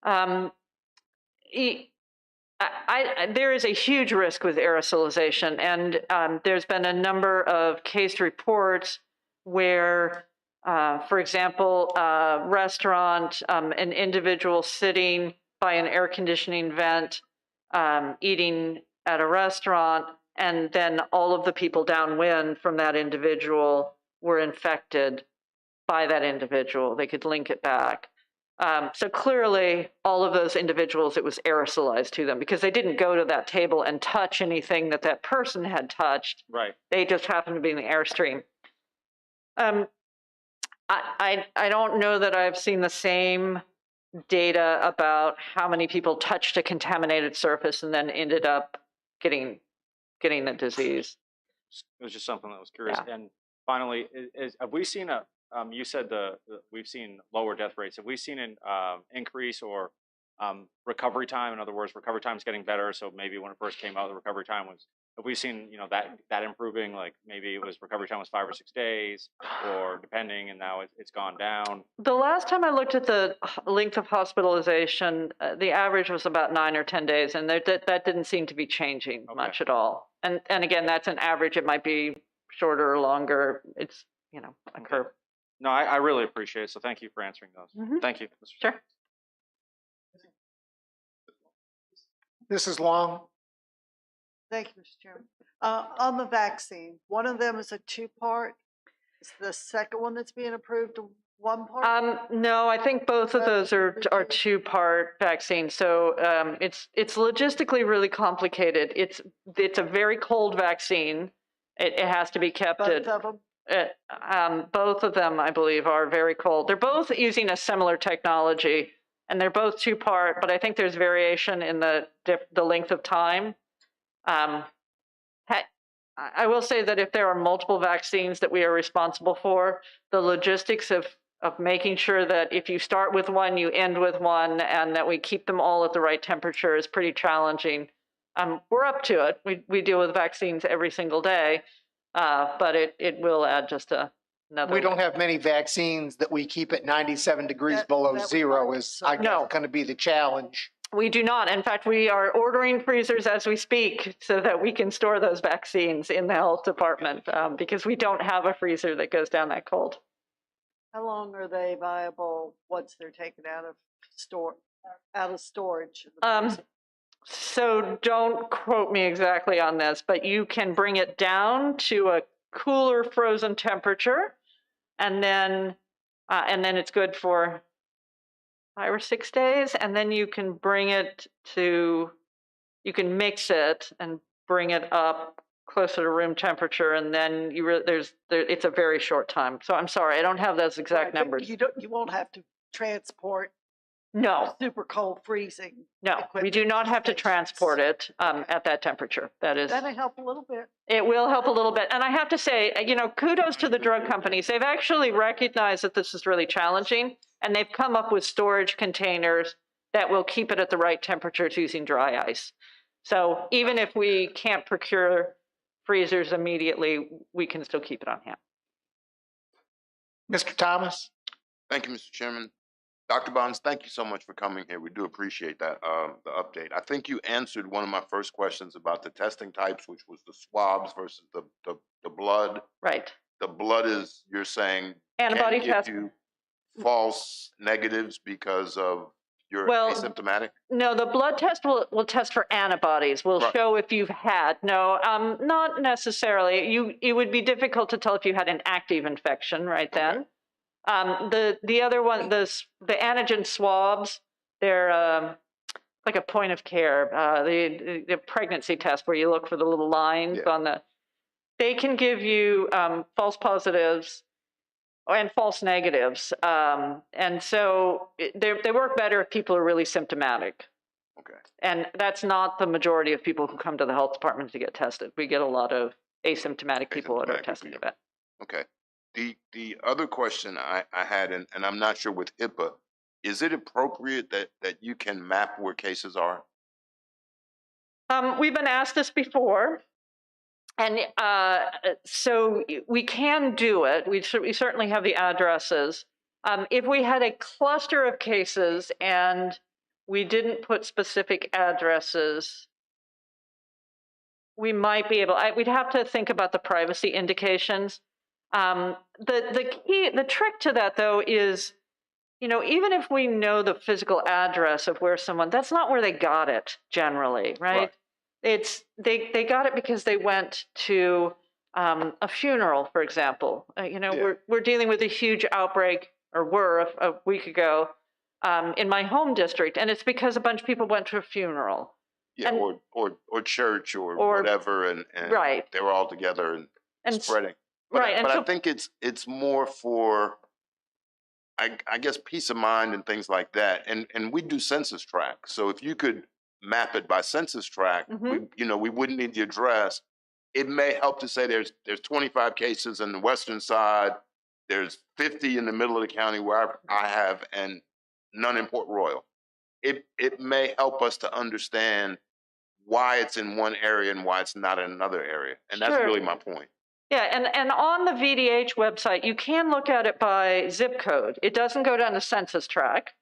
There is a huge risk with aerosolization, and there's been a number of case reports where, for example, a restaurant, an individual sitting by an air conditioning vent, eating at a restaurant, and then all of the people downwind from that individual were infected by that individual. They could link it back. So clearly, all of those individuals, it was aerosolized to them because they didn't go to that table and touch anything that person had touched. Right. They just happened to be in the airstream. I don't know that I've seen the same data about how many people touched a contaminated surface and then ended up getting the disease. It was just something that was curious. Yeah. And finally, have we seen you said we've seen lower death rates. Have we seen an increase or recovery time? In other words, recovery time is getting better. So maybe when it first came out, the recovery time was. Have we seen that improving? Like maybe it was recovery time was 5 or 6 days, or depending, and now it's gone down. The last time I looked at the length of hospitalization, the average was about 9 or 10 days, and that didn't seem to be changing much at all. And again, that's an average. It might be shorter or longer. It's a curve. No, I really appreciate it. So thank you for answering those. Mm-hmm. Thank you. Sure. This is Long. Thank you, Mr. Chairman. On the vaccine, one of them is a two-part. Is the second one that's being approved one part? No, I think both of those are two-part vaccines. So it's logistically really complicated. It's a very cold vaccine. It has to be kept both of them? Both of them, I believe, are very cold. They're both using a similar technology, and they're both two-part, but I think there's variation in the length of time. I will say that if there are multiple vaccines that we are responsible for, the logistics of making sure that if you start with one, you end with one, and that we keep them all at the right temperature is pretty challenging. We're up to it. We deal with vaccines every single day, but it will add just another. We don't have many vaccines that we keep at 97 degrees below zero is, I guess, going to be the challenge. We do not. In fact, we are ordering freezers as we speak so that we can store those vaccines in the health department because we don't have a freezer that goes down that cold. How long are they viable once they're taken out of storage? So don't quote me exactly on this, but you can bring it down to a cooler frozen temperature, and then it's good for 5 or 6 days, and then you can you can mix it and bring it up closer to room temperature, and then it's a very short time. So I'm sorry, I don't have those exact Right, but numbers. you won't have to transport No, super cold freezing. no, we equipment do not have to stations. transport it Okay. at that temperature. That'll help a little bit. It will help a little bit. And I have to say, kudos to the drug companies. They've actually recognized that this is really challenging, and they've come up with storage containers that will keep it at the right temperatures using dry ice. So even if we can't procure freezers immediately, we can still keep it on hand. Mr. Thomas? Thank you, Mr. Chairman. Dr. Bonds, thank you so much for coming here. We do appreciate that, the update. I think you answered one of my first questions about the testing types, which was the swabs versus the blood. Right. The blood is, you're saying, Antibody can give test. you false negatives because of you're Well, asymptomatic? No, the blood test will test for antibodies. Will Right. show if you've had. No, not necessarily. It would be difficult to tell if you had an active infection right then. The other one, the antigen swabs, they're like a point of care. The pregnancy test where you look for the little lines on the. They can give you false positives and false negatives, and so they work better if people are really symptomatic. Okay. And that's not the majority of people who come to the health department to get tested. We get a lot of asymptomatic people that are testing about. Okay. The other question I had, and I'm not sure with HIPAA, is it appropriate that you can map where cases are? We've been asked this before, and so we can do it. We certainly have the addresses. If we had a cluster of cases and we didn't put specific addresses, we might be able. We'd have to think about the privacy indications. The trick to that though is, even if we know the physical address of where someone, that's not where they got it generally, right? It's they got it because they went to a funeral, for example. We're dealing with a huge outbreak, or were a week ago, in my home district, and it's because a bunch of people went to a funeral. Yeah, or church or whatever, and right. They were all together and spreading. But, right, but I think it's more for, I guess, peace of mind and things like that. And we do census track. So if you could map it by census tract, we wouldn't need the address. It may help to say there's 25 cases in the western side, there's 50 in the middle of the county where I have, and none in Port Royal. It may help us to understand why it's in one area and why it's not in another area. And that's really my point. Yeah, and on the VDH website, you can look at it by zip code. It doesn't go down to census tract,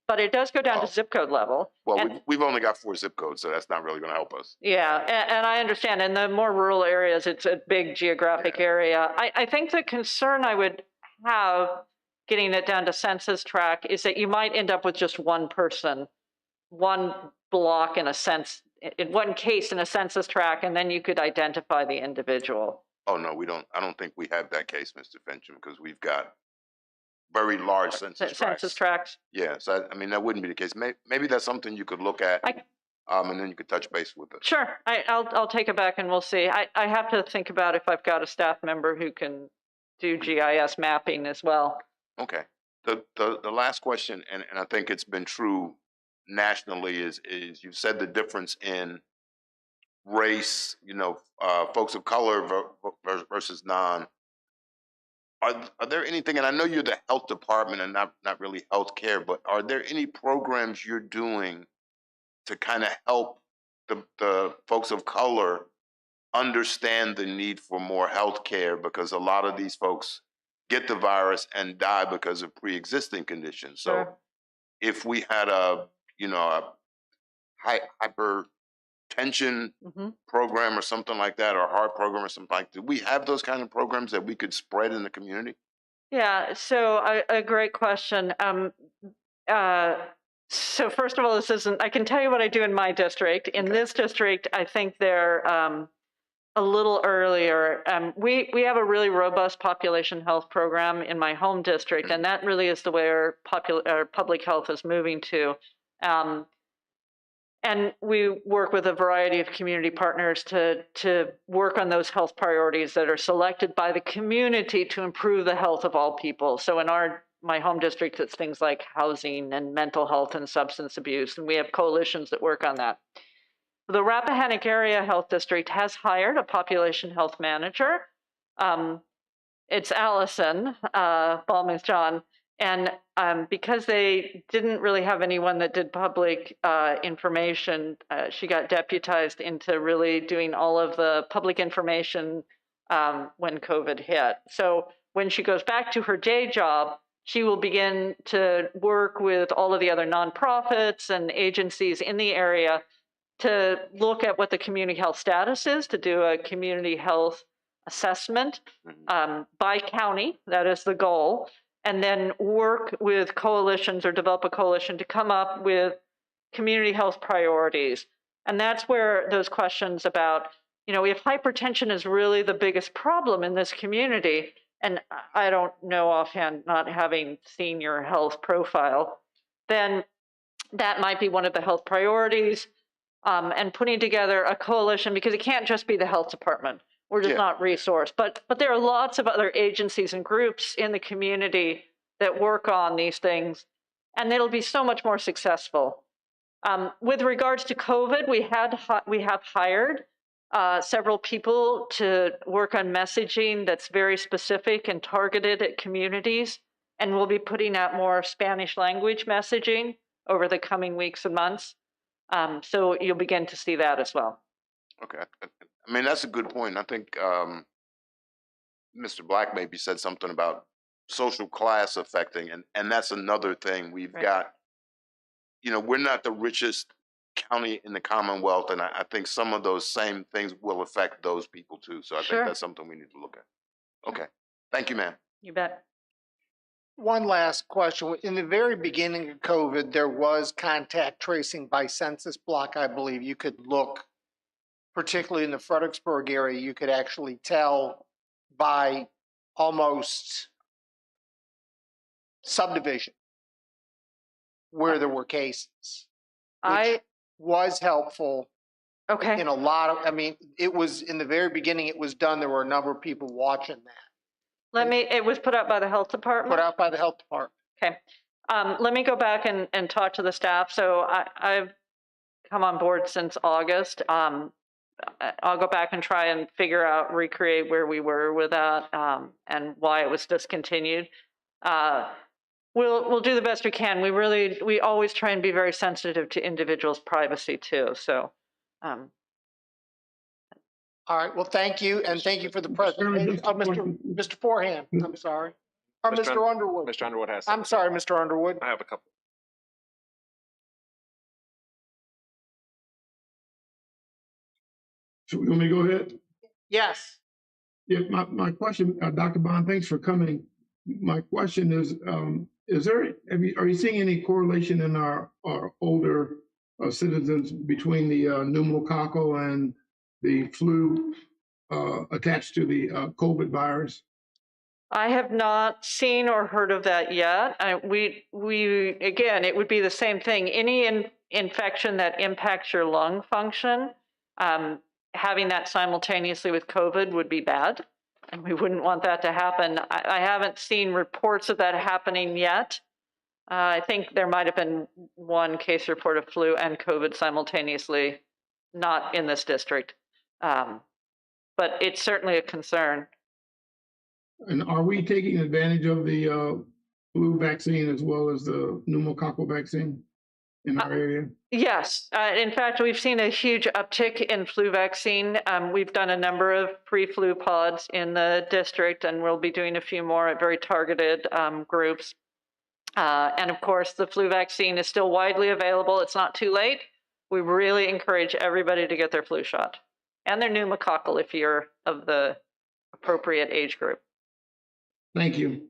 but it does go down to zip code level. Well, we've only got 4 zip codes, so that's not really going to help us. Yeah, and I understand. In the more rural areas, it's a big geographic area. I think the concern I would have getting it down to census tract is that you might end up with just one person, one block in one case in a census tract, and then you could identify the individual. Oh, no, we don't. I don't think we have that case, Mr. Fincham, because we've got very large census tracts. Yeah, so I mean, that wouldn't be the case. Maybe that's something you could look at, and then you could touch base with us. Sure, I'll take it back and we'll see. I have to think about if I've got a staff member who can do GIS mapping as well. Okay. The last question, and I think it's been true nationally, is you said the difference in race, folks of color versus non. Are there anything, and I know you're the health department and not really healthcare, but are there any programs you're doing to kind of help the folks of color understand the need for more healthcare? Because a lot of these folks get the virus and die because of pre-existing conditions. So if we had a hypertension program or something like that, or heart program or something like that, do we have those kind of programs that we could spread in the community? Yeah, so a great question. So first of all, I can tell you what I do in my district. In this district, I think they're a little earlier, we have a really robust population health program in my home district, and that really is the way our public health is moving to. And we work with a variety of community partners to work on those health priorities that are selected by the community to improve the health of all people. So in my home district, it's things like housing and mental health and substance abuse, and we have coalitions that work on that. The Rappahannock Area Health District has hired a population health manager. It's Allison Ballmuth-John. And because they didn't really have anyone that did public information, she got deputized into really doing all of the public information when COVID hit. So when she goes back to her day job, she will begin to work with all of the other nonprofits and agencies in the area to look at what the community health status is, to do a community health assessment by county. That is the goal. And then work with coalitions or develop a coalition to come up with community health priorities. And that's where those questions about, if hypertension is really the biggest problem in this community, and I don't know offhand, not having seen your health profile, then that might be one of the health priorities, and putting together a coalition, because it can't just be the health department. We're just not resourced. But there are lots of other agencies and groups in the community that work on these things, and it'll be so much more successful. With regards to COVID, we have hired several people to work on messaging that's very specific and targeted at communities, and we'll be putting out more Spanish language messaging over the coming weeks and months. So you'll begin to see that as well. Okay. I mean, that's a good point. I think Mr. Black maybe said something about social class affecting, and that's another thing. We've got, we're not the richest county in the Commonwealth, and I think some of those same things will affect those people too. So I think that's something we need to look at. Okay. Thank you, ma'am. You bet. One last question. In the very beginning of COVID, there was contact tracing by census block, I believe. You could look, particularly in the Fredericksburg area, you could actually tell by almost subdivision where there were cases. Which was helpful. Okay. In a lot of, it was in the very beginning, it was done. There were a number of people watching that. It was put out by the health department? Put out by the health department. Okay. Let me go back and talk to the staff. So I've come on board since August. I'll go back and try and recreate where we were with that and why it was discontinued. We'll do the best we can. We always try and be very sensitive to individuals' privacy too. So. All right. Well, thank you, and thank you for the presentation. Mr. Forehand, I'm sorry. Or Mr. Underwood. Mr. Underwood has. I'm sorry, Mr. Underwood. I have a couple. So you want me to go ahead? Yes. Yeah, my question, Dr. Bond, thanks for coming. My question is are you seeing any correlation in our older citizens between the pneumococcal and the flu attached to the COVID virus? I have not seen or heard of that yet. We again, it would be the same thing. Any infection that impacts your lung function, having that simultaneously with COVID would be bad, and we wouldn't want that to happen. I haven't seen reports of that happening yet. I think there might have been one case report of flu and COVID simultaneously, not in this district. But it's certainly a concern. And are we taking advantage of the flu vaccine as well as the pneumococcal vaccine in our area? Yes. In fact, we've seen a huge uptick in flu vaccine. We've done a number of pre-flu pods in the district, and we'll be doing a few more at very targeted groups. And of course, the flu vaccine is still widely available. It's not too late. We really encourage everybody to get their flu shot and their pneumococcal if you're of the appropriate age group. Thank you.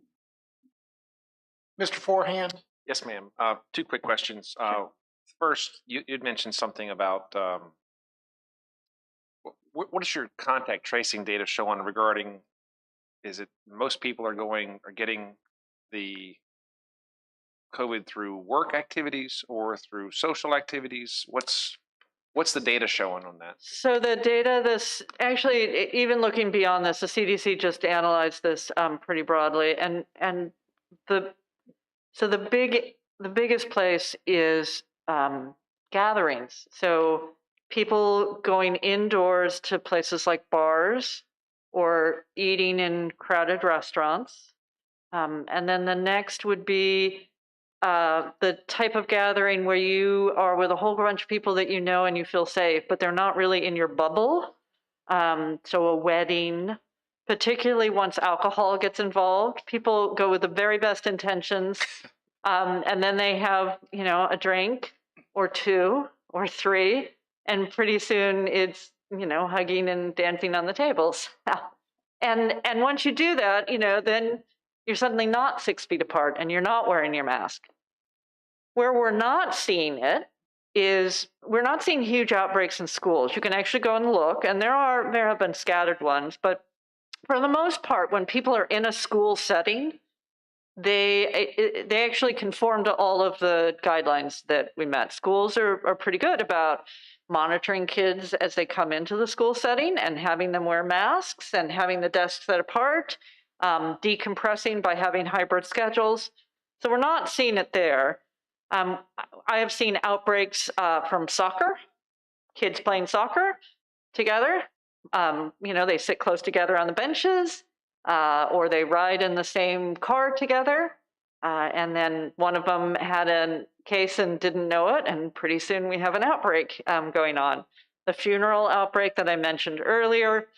Mr. Forehand? Yes, ma'am. Two quick questions. First, you'd mentioned something about what is your contact tracing data showing regarding, is it most people are getting the COVID through work activities or through social activities? What's the data showing on that? So the data, even looking beyond this, the CDC just analyzed this pretty broadly, and the biggest place is gatherings. So people going indoors to places like bars or eating in crowded restaurants, and then the next would be the type of gathering where you are with a whole bunch of people that you know and you feel safe, but they're not really in your bubble. So a wedding, particularly once alcohol gets involved, people go with the very best intentions, and then they have, a drink or two or three, and pretty soon it's, hugging and dancing on the tables. And once you do that, then you're suddenly not 6 feet apart and you're not wearing your mask. Where we're not seeing it is we're not seeing huge outbreaks in schools. You can actually go and look, and there have been scattered ones, but for the most part, when people are in a school setting, they actually conform to all of the guidelines that we met. Schools are pretty good about monitoring kids as they come into the school setting and having them wear masks and having the desks set apart, decompressing by having hybrid schedules. So we're not seeing it there. I have seen outbreaks from soccer, kids playing soccer together. They sit close together on the benches, or they ride in the same car together. And then one of them had a case and didn't know it, and pretty soon we have an outbreak going on. The funeral outbreak that I mentioned earlier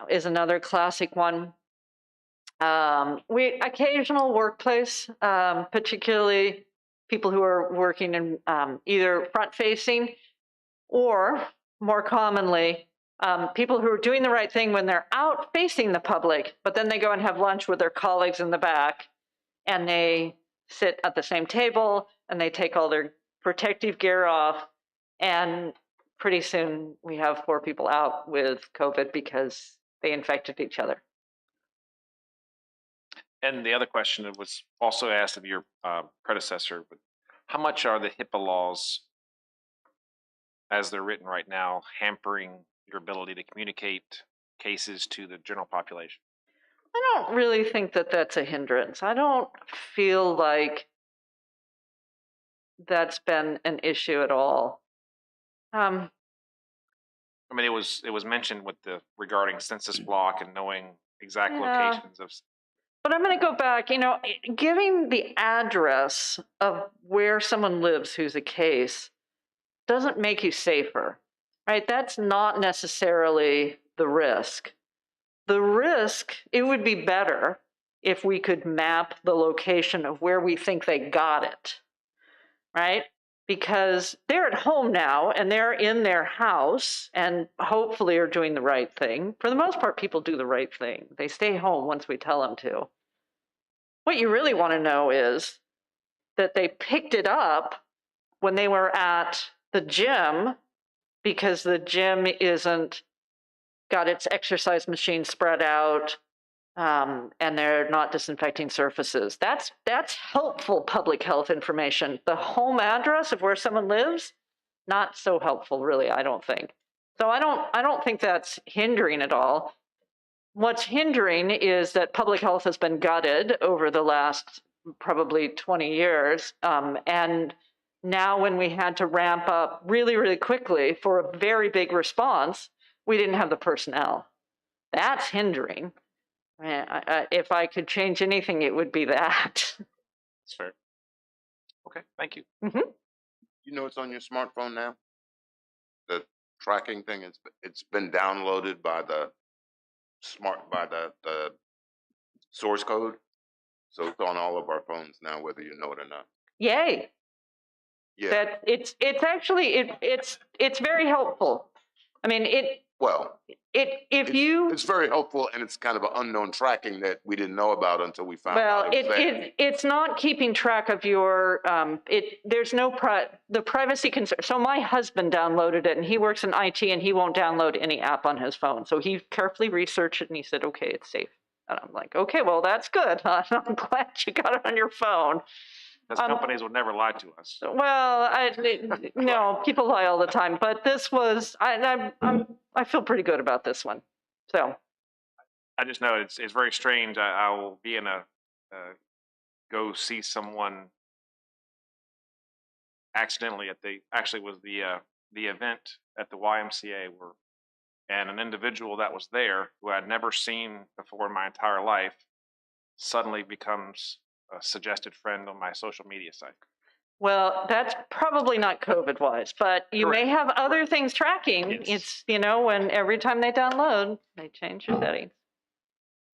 is another classic one. Occasional workplace, particularly people who are working in either front-facing or, more commonly, people who are doing the right thing when they're out facing the public, but then they go and have lunch with their colleagues in the back, and they sit at the same table, and they take all their protective gear off, and pretty soon we have 4 people out with COVID because they infected each other. And the other question that was also asked of your predecessor, but how much are the HIPAA laws, as they're written right now, hampering your ability to communicate cases to the general population? I don't really think that that's a hindrance. I don't feel like that's been an issue at all. I mean, it was mentioned with regarding census block and knowing exact locations of. But I'm going to go back, giving the address of where someone lives who's a case doesn't make you safer, right? That's not necessarily the risk. The risk, it would be better if we could map the location of where we think they got it, right? Because they're at home now and they're in their house and hopefully are doing the right thing. For the most part, people do the right thing. They stay home once we tell them to. What you really want to know is that they picked it up when they were at the gym, because the gym isn't got its exercise machine spread out, and they're not disinfecting surfaces. That's helpful public health information. The home address of where someone lives, not so helpful, really, I don't think. So I don't think that's hindering at all. What's hindering is that public health has been gutted over the last probably 20 years. And now when we had to ramp up really, really quickly for a very big response, we didn't have the personnel. That's hindering. If I could change anything, it would be that. That's fair. Okay, thank you. Mm-hmm. You know it's on your smartphone now? The tracking thing, it's been downloaded by the the source code. So it's on all of our phones now, whether you know it or not. Yay. Yeah. That it's actually it's very helpful. I mean, Well, It's it's very hopeful, and it's kind of an unknown tracking that we didn't know about until we found out it was there. it's not keeping track of your, there's no the privacy concern. So my husband downloaded it and he works in IT and he won't download any app on his phone. So he carefully researched it and he said, okay, it's safe. And I'm like, okay, well, that's good. I'm glad you got it on your phone. Because companies would never lie to us. Well, no, people lie all the time, but this was, I feel pretty good about this one. So. I just know it's very strange. I will be in go see someone accidentally actually was the event at the YMCA and an individual that was there who I'd never seen before in my entire life suddenly becomes a suggested friend on my social media site. Well, that's probably not COVID-wise, but you may have other things tracking. Yes. It's, when every time they download, they change your settings.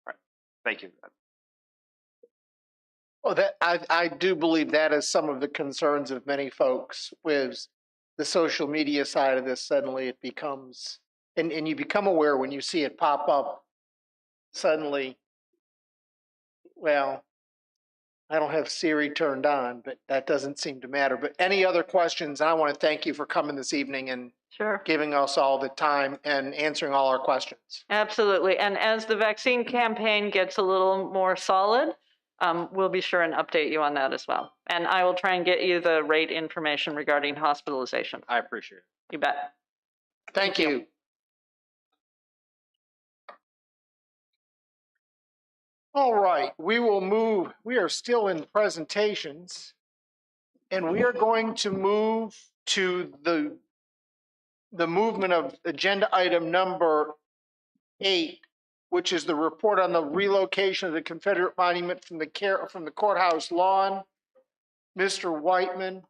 Right. Thank you. Well, I do believe that is some of the concerns of many folks with the social media side of this. Suddenly it becomes, and you become aware when you see it pop up suddenly, well, I don't have Siri turned on, but that doesn't seem to matter. But any other questions? I want to thank you for coming this evening and giving us all the time and answering all our questions. Absolutely. And as the vaccine campaign gets a little more solid, we'll be sure and update you on that as well. And I will try and get you the rate information regarding hospitalization. I appreciate it. You bet. Thank you. All right, we will move. We are still in presentations, and we are going to move to the movement of agenda item number 8, which is the report on the relocation of the Confederate monument from the courthouse lawn. Mr. Whiteman.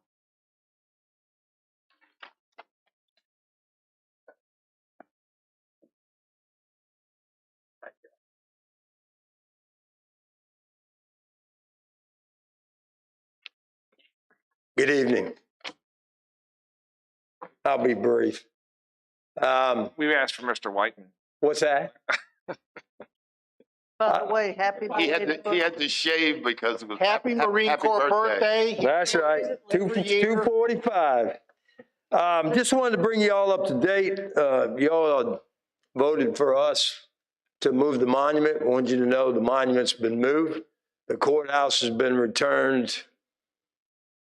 Good evening. I'll be brief. We asked for Mr. Whiteman. What's that? By the way, happy He birthday. had to shave because it was Happy Marine Corps birthday. That's right. 245. Just wanted to bring you all up to date. You all voted for us to move the monument. I want you to know the monument's been moved. The courthouse has been returned.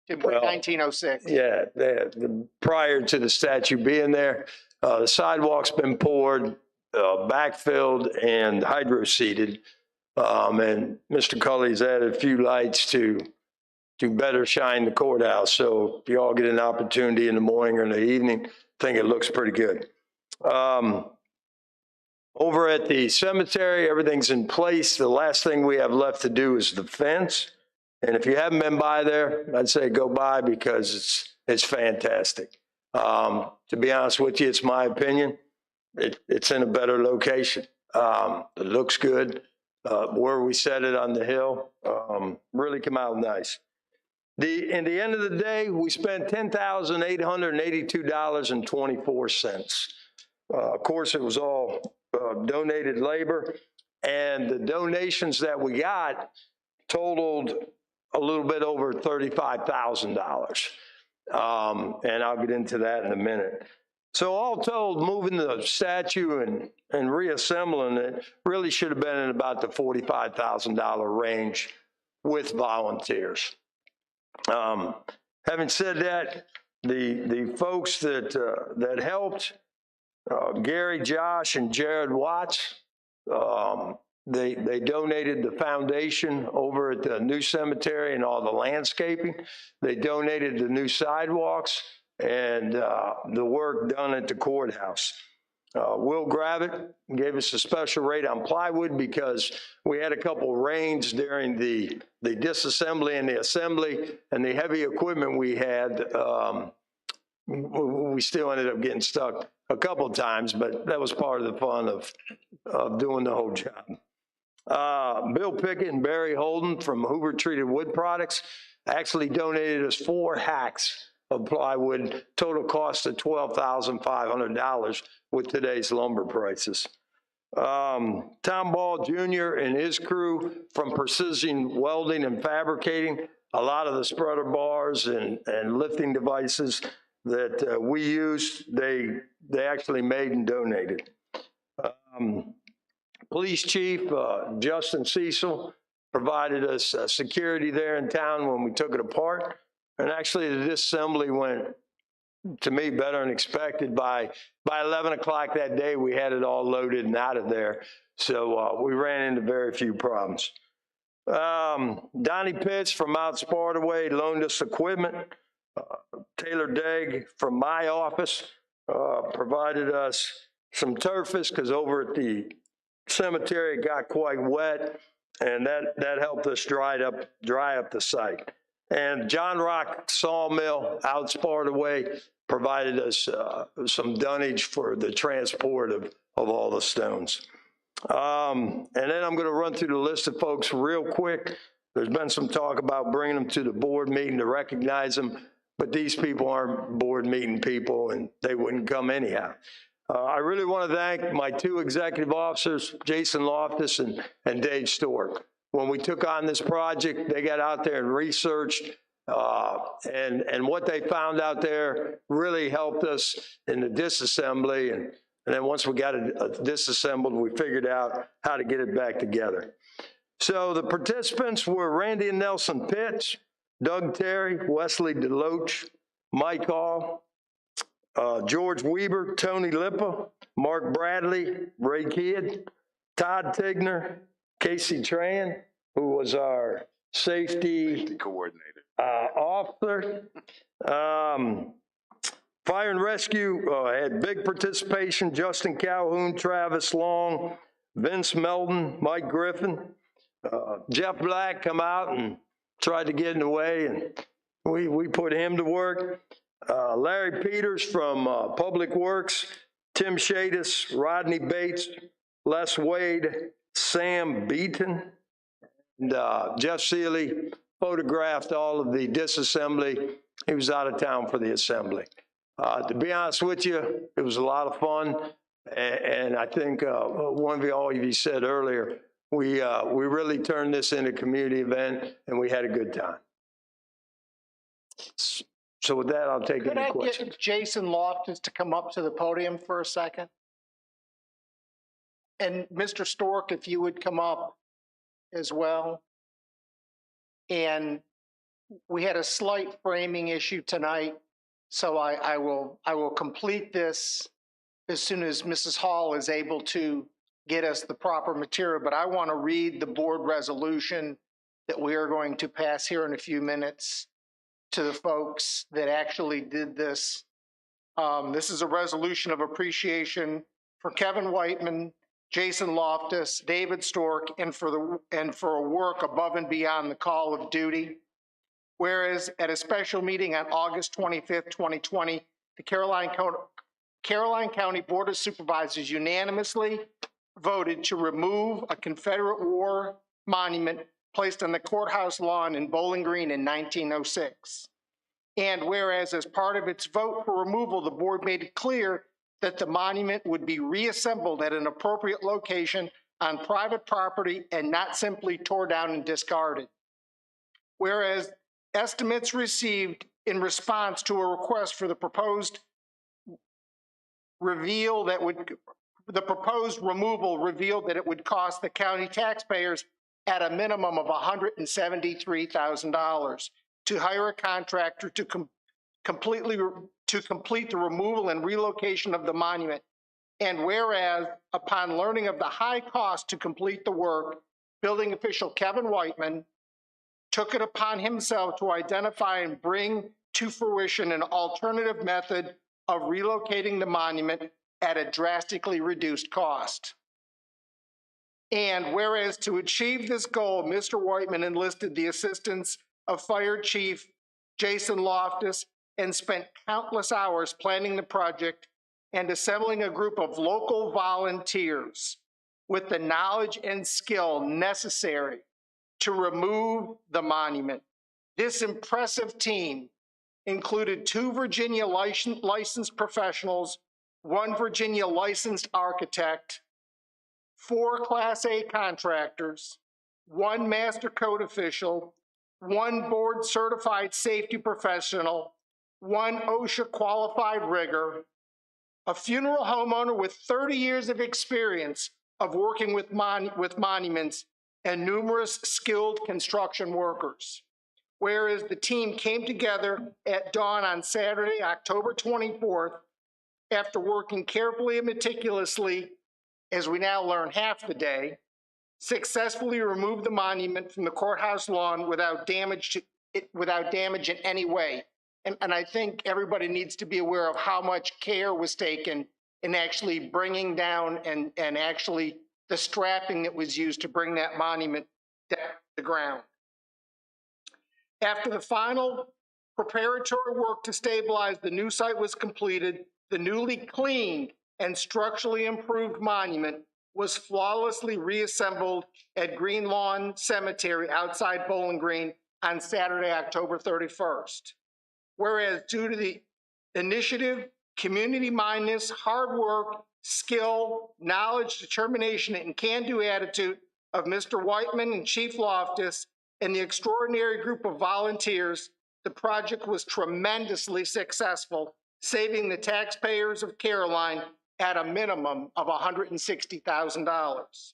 1906. Yeah, prior to the statue being there. The sidewalk's been poured, backfilled, and hydro-seeded. And Mr. Cully's added a few lights to better shine the courthouse. So if you all get an opportunity in the morning or in the evening, I think it looks pretty good. Over at the cemetery, everything's in place. The last thing we have left to do is the fence. And if you haven't been by there, I'd say go by because it's fantastic. To be honest with you, it's my opinion. It's in a better location. It looks good. Where we set it on the hill, really come out nice. In the end of the day, we spent $10,882.24. Of course, it was all donated labor, and the donations that we got totaled a little bit over $35,000. And I'll get into that in a minute. So all told, moving the statue and reassembling it really should have been in about the $45,000 range with volunteers. Having said that, the folks that helped, Gary, Josh, and Jared Watts, they donated the foundation over at the new cemetery and all the landscaping. They donated the new sidewalks and the work done at the courthouse. Will Gravitt gave us a special rate on plywood because we had a couple rains during the disassembly and the assembly, and the heavy equipment we had, we still ended up getting stuck a couple of times, but that was part of the fun of doing the whole job. Bill Pickett and Barry Holden from Hoover Treated Wood Products actually donated us 4 hacks of plywood, total cost of $12,500 with today's lumber prices. Tom Ball Jr. and his crew from Precision Welding and Fabricating, a lot of the spreader bars and lifting devices that we use, they actually made and donated. Police Chief Justin Cecil provided us security there in town when we took it apart. And actually the disassembly went, to me, better than expected. By 11 o'clock that day, we had it all loaded and out of there. So we ran into very few problems. Donnie Pitts from Mount Spartaway loaned us equipment. Taylor Degg from my office provided us some turfus, because over at the cemetery it got quite wet, and that helped us dry up the site. And John Rock Sawmill out Spartaway provided us some dunnage for the transport of all the stones. And then I'm going to run through the list of folks real quick. There's been some talk about bringing them to the board meeting to recognize them, but these people aren't board meeting people, and they wouldn't come anyhow. I really want to thank my two executive officers, Jason Loftus and Dave Stork. When we took on this project, they got out there and researched, and what they found out there really helped us in the disassembly. And then once we got it disassembled, we figured out how to get it back together. So the participants were Randy and Nelson Pitts, Doug Terry, Wesley DeLoach, Mike Hall, George Weber, Tony Lippa, Mark Bradley, Ray Kidd, Todd Tigner, Casey Tran, who was our safety coordinator, officer. Fire and Rescue had big participation: Justin Calhoun, Travis Long, Vince Melton, Mike Griffin. Jeff Black come out and tried to get in the way, and we put him to work. Larry Peters from Public Works, Tim Shadis, Rodney Bates, Les Wade, Sam Beaton, and Jeff Seeley photographed all of the disassembly. He was out of town for the assembly. To be honest with you, it was a lot of fun, and I think all of you said earlier, we really turned this into a community event, and we had a good time. So with that, I'll take any questions. Could I get Jason Loftus to come up to the podium for a second? And Mr. Stork, if you would come up as well. And we had a slight framing issue tonight, so I will complete this as soon as Mrs. Hall is able to get us the proper material. But I want to read the board resolution that we are going to pass here in a few minutes to the folks that actually did this. This is a resolution of appreciation for Kevin Whiteman, Jason Loftus, David Stork, and for a work above and beyond the call of duty. Whereas at a special meeting on August 25th, 2020, the Caroline County Board of Supervisors unanimously voted to remove a Confederate War monument placed on the courthouse lawn in Bowling Green in 1906. And whereas as part of its vote for removal, the board made it clear that the monument would be reassembled at an appropriate location on private property and not simply tore down and discarded. Whereas estimates received in response to a request for the proposed removal revealed that it would cost the county taxpayers at a minimum of $173,000 to hire a contractor to complete the removal and relocation of the monument. And whereas upon learning of the high cost to complete the work, building official Kevin Whiteman took it upon himself to identify and bring to fruition an alternative method of relocating the monument at a drastically reduced cost. And whereas to achieve this goal, Mr. Whiteman enlisted the assistance of Fire Chief Jason Loftus and spent countless hours planning the project and assembling a group of local volunteers with the knowledge and skill necessary to remove the monument. This impressive team included 2 Virginia licensed professionals, 1 Virginia licensed architect, 4 Class A contractors, 1 master code official, 1 board certified safety professional, 1 OSHA qualified rigger, a funeral homeowner with 30 years of experience of working with monuments, and numerous skilled construction workers. Whereas the team came together at dawn on Saturday, October 24th, after working carefully and meticulously, as we now learn half the day, successfully removed the monument from the courthouse lawn without damage in any way. And I think everybody needs to be aware of how much care was taken in actually bringing down and actually the strapping that was used to bring that monument down to the ground. After the final preparatory work to stabilize the new site was completed, the newly cleaned and structurally improved monument was flawlessly reassembled at Green Lawn Cemetery outside Bowling Green on Saturday, October 31st. Whereas due to the initiative, community mindedness, hard work, skill, knowledge, determination, and can-do attitude of Mr. Whiteman and Chief Loftus and the extraordinary group of volunteers, the project was tremendously successful, saving the taxpayers of Caroline at a minimum of $160,000.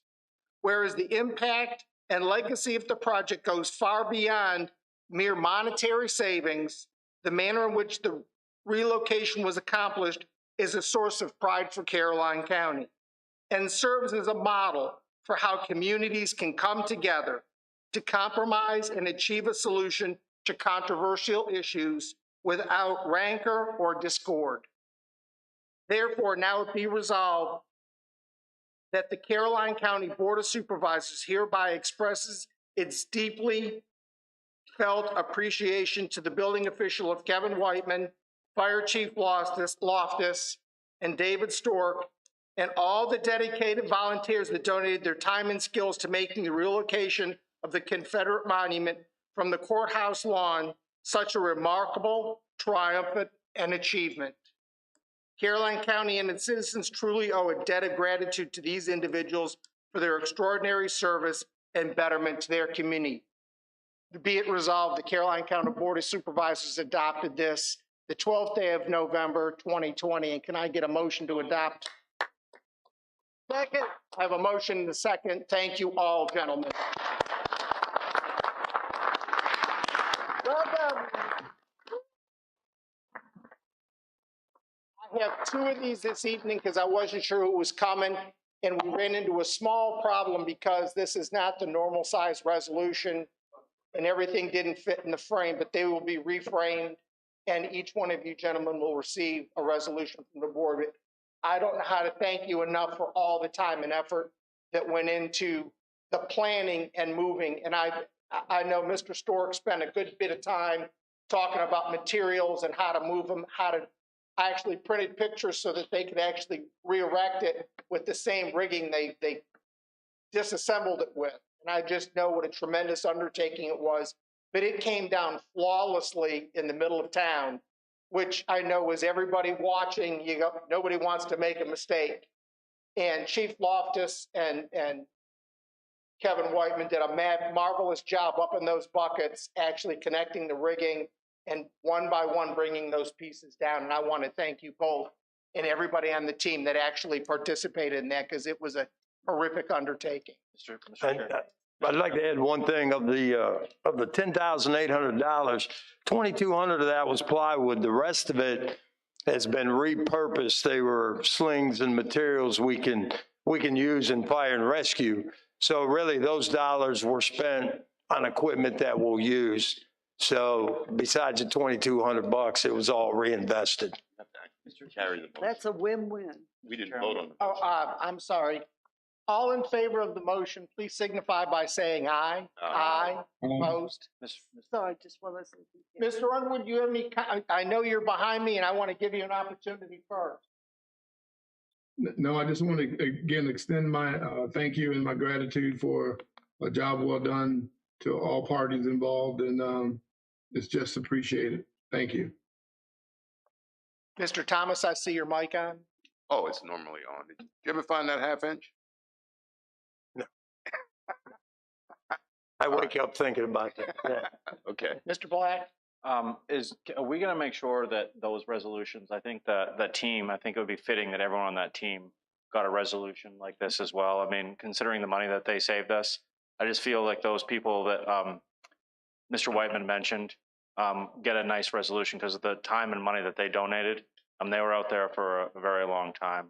Whereas the impact and legacy of the project goes far beyond mere monetary savings, the manner in which the relocation was accomplished is a source of pride for Caroline County and serves as a model for how communities can come together to compromise and achieve a solution to controversial issues without rancor or discord. Therefore, now it be resolved that the Caroline County Board of Supervisors hereby expresses its deeply felt appreciation to the building official of Kevin Whiteman, Fire Chief Loftus, and David Stork, and all the dedicated volunteers that donated their time and skills to making the relocation of the Confederate monument from the courthouse lawn such a remarkable, triumphant, and achievement. Caroline County and its citizens truly owe a debt of gratitude to these individuals for their extraordinary service and betterment to their community. Be it resolved, the Caroline County Board of Supervisors adopted this the 12th day of November, 2020. And can I get a motion to adopt? Second. I have a motion and a second. Thank you all, gentlemen. Well done. I have 2 of these this evening because I wasn't sure who was coming, and we ran into a small problem because this is not the normal size resolution and everything didn't fit in the frame, but they will be reframed, and each one of you gentlemen will receive a resolution from the board. I don't know how to thank you enough for all the time and effort that went into the planning and moving. And I know Mr. Stork spent a good bit of time talking about materials and how to move them, I actually printed pictures so that they could actually re-erect it with the same rigging they disassembled it with. And I just know what a tremendous undertaking it was. But it came down flawlessly in the middle of town, which I know was everybody watching. Nobody wants to make a mistake. And Chief Loftus and Kevin Whiteman did a marvelous job up in those buckets, actually connecting the rigging and one by one bringing those pieces down. And I want to thank you both and everybody on the team that actually participated in that, because it was a horrific undertaking. And I'd like to add one thing. Of the $10,800, $2,200 of that was plywood. The rest of it has been repurposed. They were slings and materials we can use in fire and rescue. So really, those dollars were spent on equipment that we'll use. So besides the $2,200, it was all reinvested. That's a win-win. We didn't vote on it. Oh, I'm sorry. All in favor of the motion, please signify by saying aye. Aye. Opposed? Sorry, just want to listen. Mr. Underwood, you have any, I know you're behind me and I want to give you an opportunity first. No, I just want to again extend my thank you and my gratitude for a job well done to all parties involved, and it's just appreciated. Thank you. Mr. Thomas, I see your mic on. Oh, it's normally on. Did you ever find that half inch? I wake up thinking about that. Yeah. Okay. Mr. Black? Are we gonna make sure that those resolutions, I think the team, I think it would be fitting that everyone on that team got a resolution like this as well. I mean, considering the money that they saved us, I just feel like those people that, Mr. Whiteman mentioned, get a nice resolution because of the time and money that they donated. They were out there for a very long time.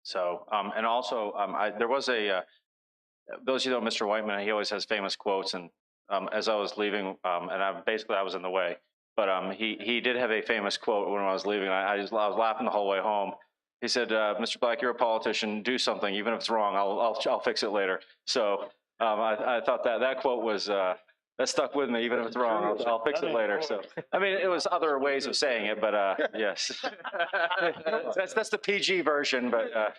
So, and also, there was those of you know Mr. Whiteman, he always has famous quotes, and as I was leaving, and I was in the way, but he did have a famous quote when I was leaving. I was laughing the whole way home. He said, "Mr. Black, you're a politician. Do something, even if it's wrong. I'll fix it later." So I thought that quote was that stuck with me, even if it's wrong. I'll fix it later. So I mean, it was other ways of saying it, but yes, that's the PG version, but.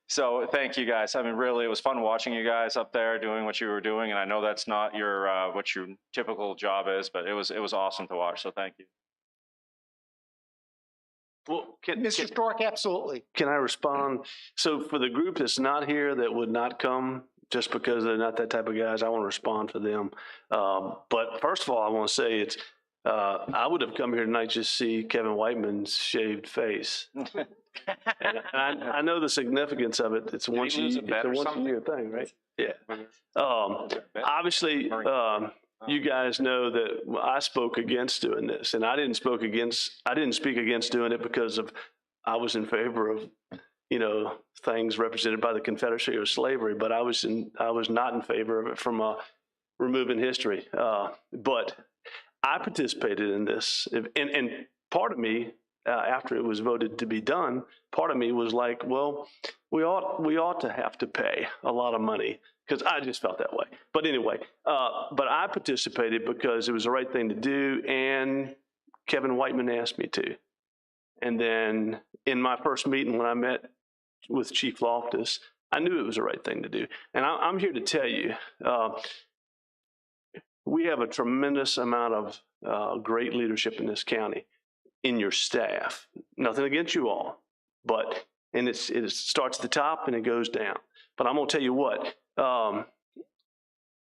So thank you guys. I mean, really, it was fun watching you guys up there doing what you were doing, and I know that's not your what your typical job is, but it was awesome to watch. So thank you. Well, Mr. Stork, absolutely. can I respond? So for the group that's not here that would not come just because they're not that type of guys, I want to respond for them. But first of all, I want to say I would have come here tonight just to see Kevin Whiteman's shaved face. And I know the significance of it. It's a once a year thing, right? Yeah. Obviously, you guys know that I spoke against doing this, and I didn't speak against doing it because I was in favor of, things represented by the Confederacy or slavery, but I was not in favor of it from removing history. But I participated in this, and part of me, after it was voted to be done, part of me was like, well, we ought to have to pay a lot of money, because I just felt that way. But anyway, but I participated because it was the right thing to do, and Kevin Whiteman asked me to. And then in my first meeting when I met with Chief Loftus, I knew it was the right thing to do. And I'm here to tell you, we have a tremendous amount of great leadership in this county, in your staff. Nothing against you all, and it starts at the top and it goes down. But I'm gonna tell you what,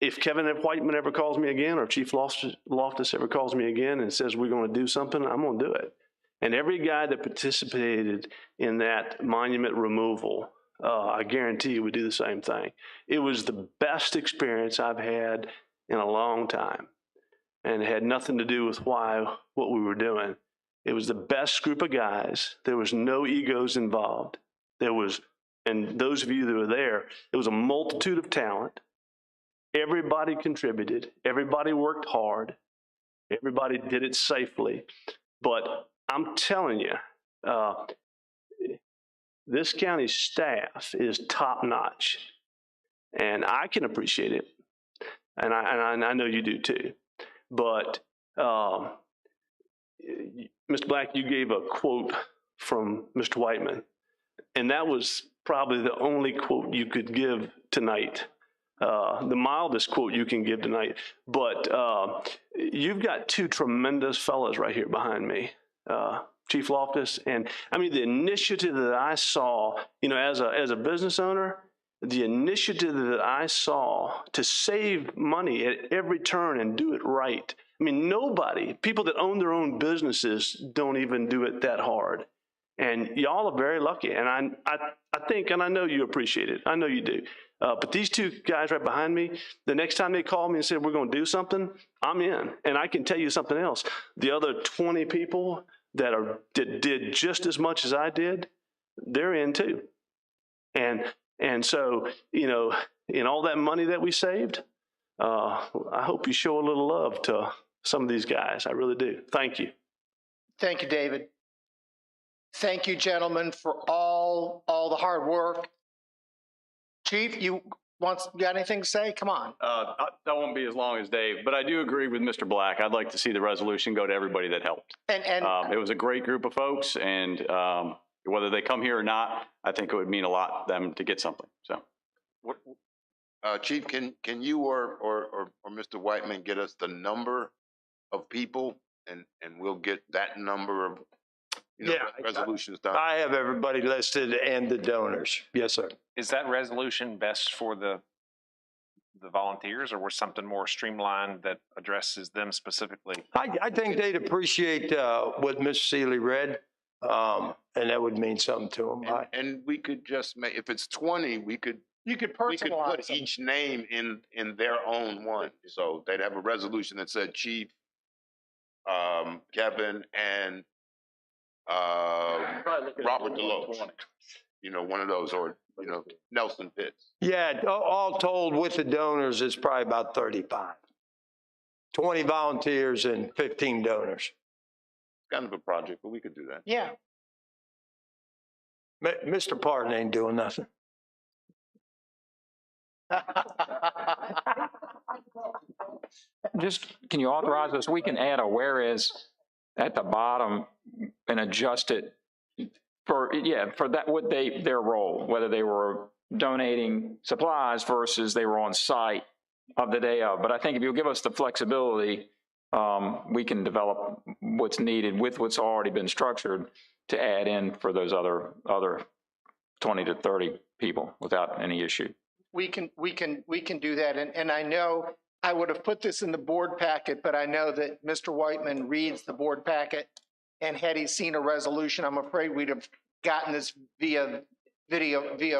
if Kevin Whiteman ever calls me again, or Chief Loftus ever calls me again and says we're gonna do something, I'm gonna do it. And every guy that participated in that monument removal, I guarantee you would do the same thing. It was the best experience I've had in a long time. And it had nothing to do with what we were doing. It was the best group of guys. There was no egos involved. And those of you that were there, it was a multitude of talent. Everybody contributed. Everybody worked hard. Everybody did it safely. But I'm telling you, this county staff is top notch. And I can appreciate it. And I know you do too. But Mr. Black, you gave a quote from Mr. Whiteman, and that was probably the only quote you could give tonight, the mildest quote you can give tonight. But you've got two tremendous fellows right here behind me, Chief Loftus, and I mean the initiative that I saw, as a business owner, the initiative that I saw to save money at every turn and do it right. I mean, people that own their own businesses don't even do it that hard. And y'all are very lucky. And I think, and I know you appreciate it. I know you do. But these two guys right behind me, the next time they call me and say, we're going to do something, I'm in. And I can tell you something else. The other 20 people that did just as much as I did, they're in too. And so, in all that money that we saved, I hope you show a little love to some of these guys. I really do. Thank you. Thank you, David. Thank you, gentlemen, for all the hard work. Chief, you got anything to say? Come on. That won't be as long as Dave, but I do agree with Mr. Black. I'd like to see the resolution go to everybody that helped. And it was a great group of folks, and whether they come here or not, I think it would mean a lot to them to get something. So, Chief, can you or Mr. Whiteman get us the number of people, and we'll get that number of you know, Yeah, resolution is done. I have everybody listed and the donors. Yes, sir. Is that resolution best for the volunteers, or was something more streamlined that addresses them specifically? I think they'd appreciate what Ms. Seeley read, and that would mean something to them. And we could just make, if it's 20, You could we could personalize put them. each name in their own one. So they'd have a resolution that said Chief, Kevin, and Robert Deloach. You know, one of those, or, you know, Nelson Pitts. Yeah, all told with the donors, it's probably about 35. 20 volunteers and 15 donors. Kind of a project, but we could do that. Yeah. Mr. Parton ain't doing nothing. Just, can you authorize us? We can add a whereas at the bottom and adjust it for that, what their role, whether they were donating supplies versus they were on site of the day of. But I think if you'll give us the flexibility, we can develop what's needed with what's already been structured to add in for those other 20 to 30 people without any issue. We can do that. And I know I would have put this in the board packet, but I know that Mr. Whiteman reads the board packet. And had he seen a resolution, I'm afraid we'd have gotten this via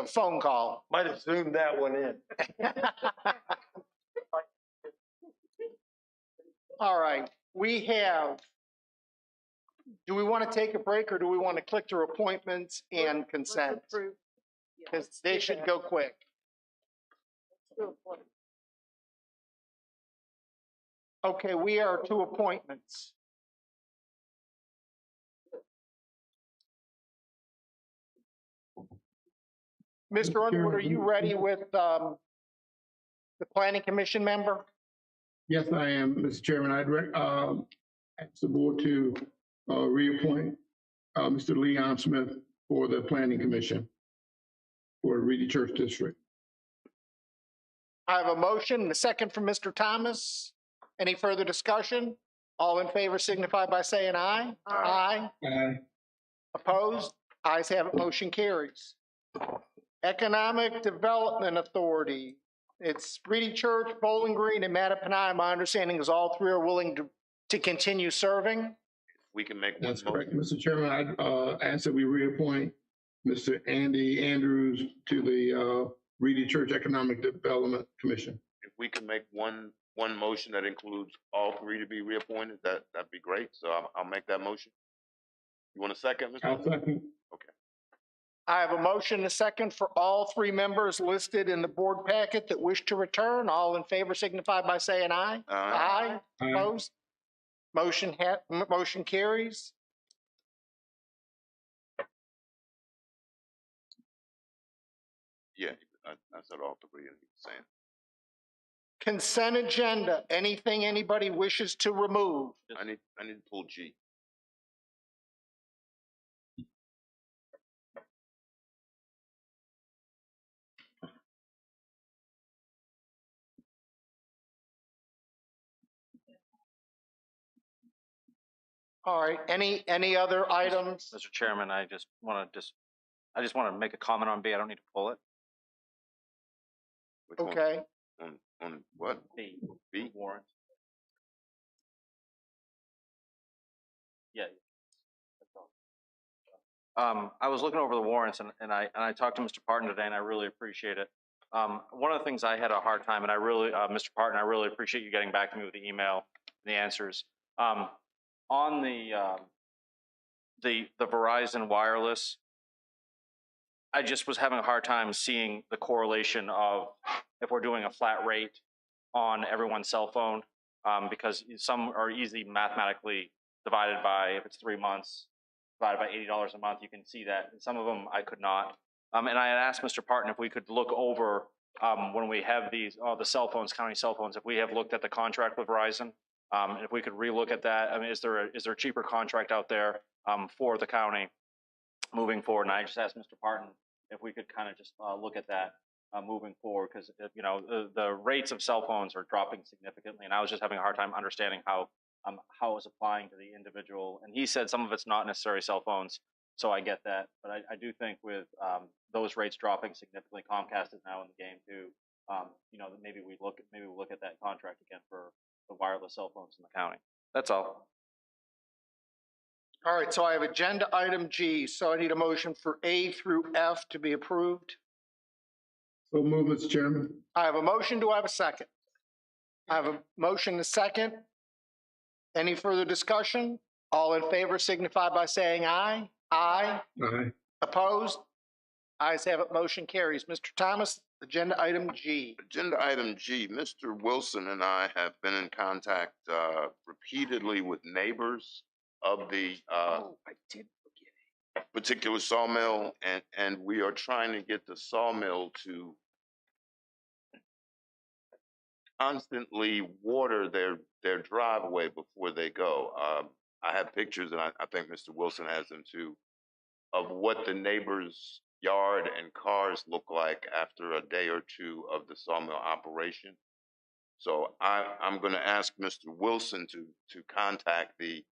phone call. Might have zoomed that one in. All right, do we want to take a break, or do we want to click through appointments and consent? Because they should go quick. Okay, we are to appointments. Mr. Underwood, are you ready with the planning commission member? Yes, I am, Mr. Chairman. I'd ask the board to reappoint Mr. Leon Smith for the planning commission for Reedy Church District. I have a motion and a second from Mr. Thomas. Any further discussion? All in favor signify by saying aye. Aye. Aye. Opposed? Ayes have it, motion carries. Economic Development Authority. It's Reedy Church, Bowling Green, and Mattapanai. My understanding is all three are willing to continue serving. We can make one That's correct. motion. Mr. Chairman, I'd ask that we reappoint Mr. Andy Andrews to the Reedy Church Economic Development Commission. If we can make one motion that includes all three to be reappointed, that'd be great. So I'll make that motion. You want a second, Mr. I'll second. Okay. I have a motion and a second for all three members listed in the board packet that wish to return. All in favor signify by saying aye. Aye. Aye. Opposed? Motion carries. Yeah, I said all three, and he was saying. Consent agenda. Anything anybody wishes to remove? I need to pull G. All right, any other items? Mr. Chairman, I just want to make a comment on B. I don't need to pull it. Which one? Okay, On what? B. B? Warrant. Yeah. I was looking over the warrants and I talked to Mr. Parton today and I really appreciate it. One of the things I had a hard time, and I really, Mr. Parton, I really appreciate you getting back to me with the email and the answers. On the Verizon wireless, I just was having a hard time seeing the correlation of if we're doing a flat rate on everyone's cell phone, because some are easily mathematically divided by, if it's 3 months, divided by $80 a month, you can see that. And some of them I could not. And I had asked Mr. Parton if we could look over when we have these, the cell phones, county cell phones, if we have looked at the contract with Verizon, and if we could relook at that. I mean, is there a cheaper contract out there for the county moving forward? And I just asked Mr. Parton if we could kind of just look at that moving forward, because the rates of cell phones are dropping significantly, and I was just having a hard time understanding how how it was applying to the individual. And he said some of it's not necessarily cell phones, so I get that. But I do think with those rates dropping significantly, Comcast is now in the game too. You know, maybe we look at that contract again for the wireless cell phones in the county. That's all. All right, so I have agenda item G, so I need a motion for A through F to be approved. So move, Mr. Chairman. I have a motion. Do I have a second? I have a motion and a second. Any further discussion? All in favor signify by saying aye. Aye. Aye. Opposed? Ayes have it, motion carries. Mr. Thomas, agenda item G. Agenda item G, Mr. Wilson and I have been in contact repeatedly with neighbors of the I did forget. particular sawmill, and we are trying to get the sawmill to constantly water their driveway before they go. I have pictures, and I think Mr. Wilson has them too, of what the neighbors' yard and cars look like after a day or two of the sawmill operation. So I'm going to ask Mr. Wilson to contact the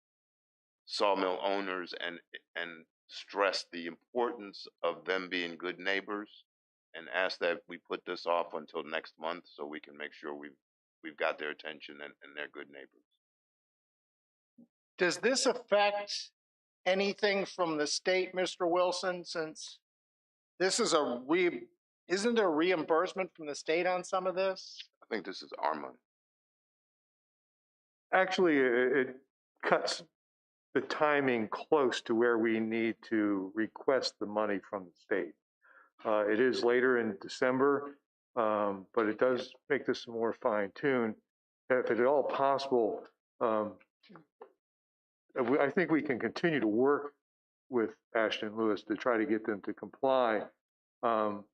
sawmill owners and stress the importance of them being good neighbors, and ask that we put this off until next month so we can make sure we've got their attention and they're good neighbors. Does this affect anything from the state, Mr. Wilson, since this is isn't there reimbursement from the state on some of this? I think this is our money. Actually, it cuts the timing close to where we need to request the money from the state. It is later in December, but it does make this more fine-tuned. If at all possible, I think we can continue to work with Ashton Lewis to try to get them to comply. I'm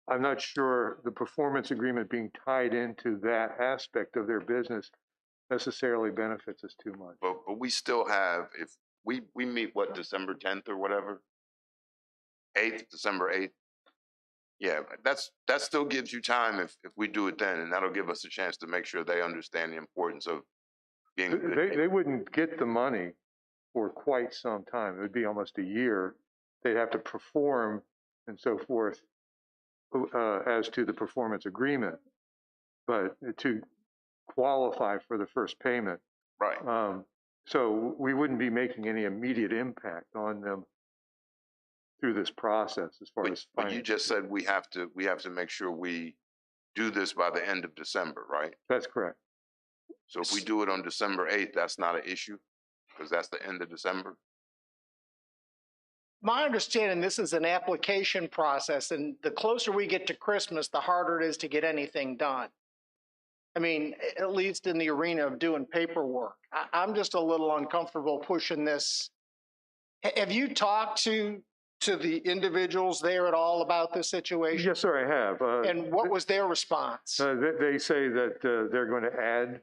not sure the performance agreement being tied into that aspect of their business necessarily benefits us too much. But we still have, if we meet, what, December 10th or whatever? 8th, December 8th? Yeah, that still gives you time if we do it then, and that'll give us a chance to make sure they understand the importance of being good. They wouldn't get the money for quite some time. It would be almost a year. They'd have to perform and so forth as to the performance agreement, but to qualify for the first payment. Right. So we wouldn't be making any immediate impact on them through this process as far as. But you just said we have to make sure we do this by the end of December, right? That's correct. So if we do it on December 8th, that's not an issue, because that's the end of December? My understanding, this is an application process, and the closer we get to Christmas, the harder it is to get anything done. I mean, at least in the arena of doing paperwork. I'm just a little uncomfortable pushing this. Have you talked to the individuals there at all about this situation? Yes, sir, I have. And what was their response? They say that they're going to add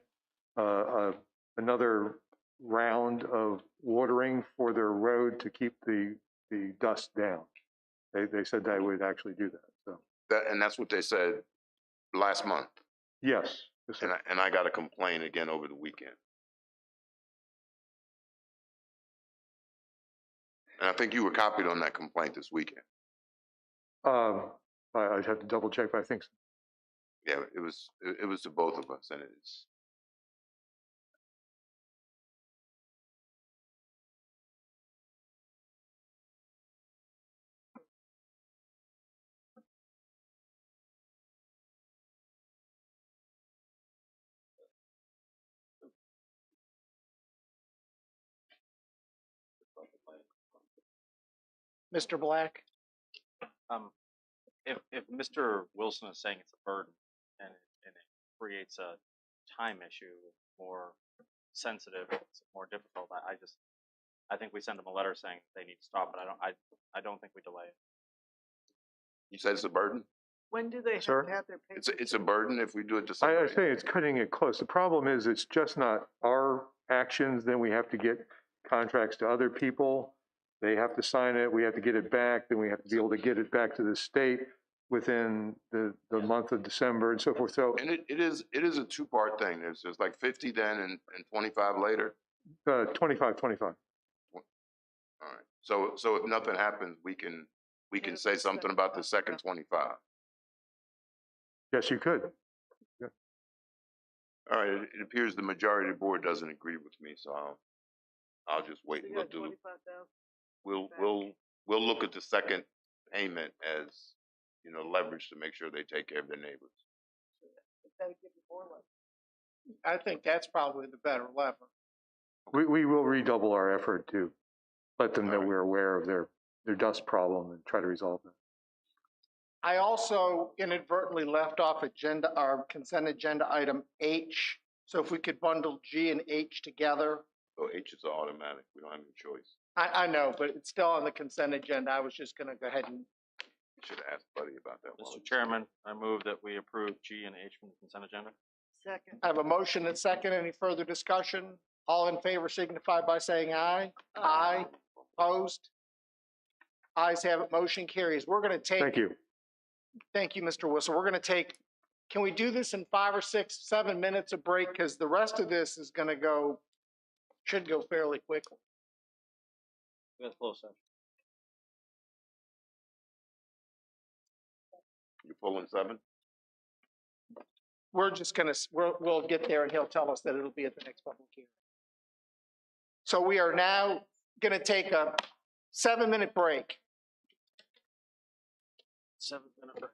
another round of watering for their road to keep the dust down. They said they would actually do that. So And that's what they said last month. Yes. And I got a complaint again over the weekend. And I think you were copied on that complaint this weekend. I'd have to double check, but I think so. Yeah, it was to both of us, and it's. Mr. Black? If Mr. Wilson is saying it's a burden and it creates a time issue, more sensitive, it's more difficult, I think we send them a letter saying they need to stop it. I don't think we delay it. You said it's a burden? When do they have Sir? to have their papers? It's a burden if we do it December. I say it's cutting it close. The problem is it's just not our actions. Then we have to get contracts to other people. They have to sign it. We have to get it back. Then we have to be able to get it back to the state. within the month of December and so forth. So And it is a two-part thing. There's like 50 then and 25 later. 25. All right. So if nothing happens, we can say something about the second 25. Yes, you could. All right. It appears the majority of the board doesn't agree with me, so I'll just wait and we'll look at the second payment as, you know, leverage to make sure they take care of their neighbors. I think that's probably the better lever. We will redouble our effort to let them know we're aware of their dust problem and try to resolve it. I also inadvertently left off our consent agenda item H. So if we could bundle G and H together. So H is automatic. We don't have any choice. I know, but it's still on the consent agenda. I was just gonna go ahead and. You should ask Buddy about that. Mr. Chairman, I move that we approve G and H from the consent agenda. Second. I have a motion and second. Any further discussion? All in favor signify by saying aye. Aye. Opposed? Ayes have it. Motion carries. We're gonna take. Thank you. Thank you, Mr. Whistle. We're gonna take, can we do this in 5 or 6, 7 minutes of break? Because the rest of this is gonna go, should go fairly quickly. We have closed session. You're pulling 7? We're just gonna, we'll get there and he'll tell us that it'll be at the next public hearing. So we are now gonna take a 7-minute break. 7-minute break.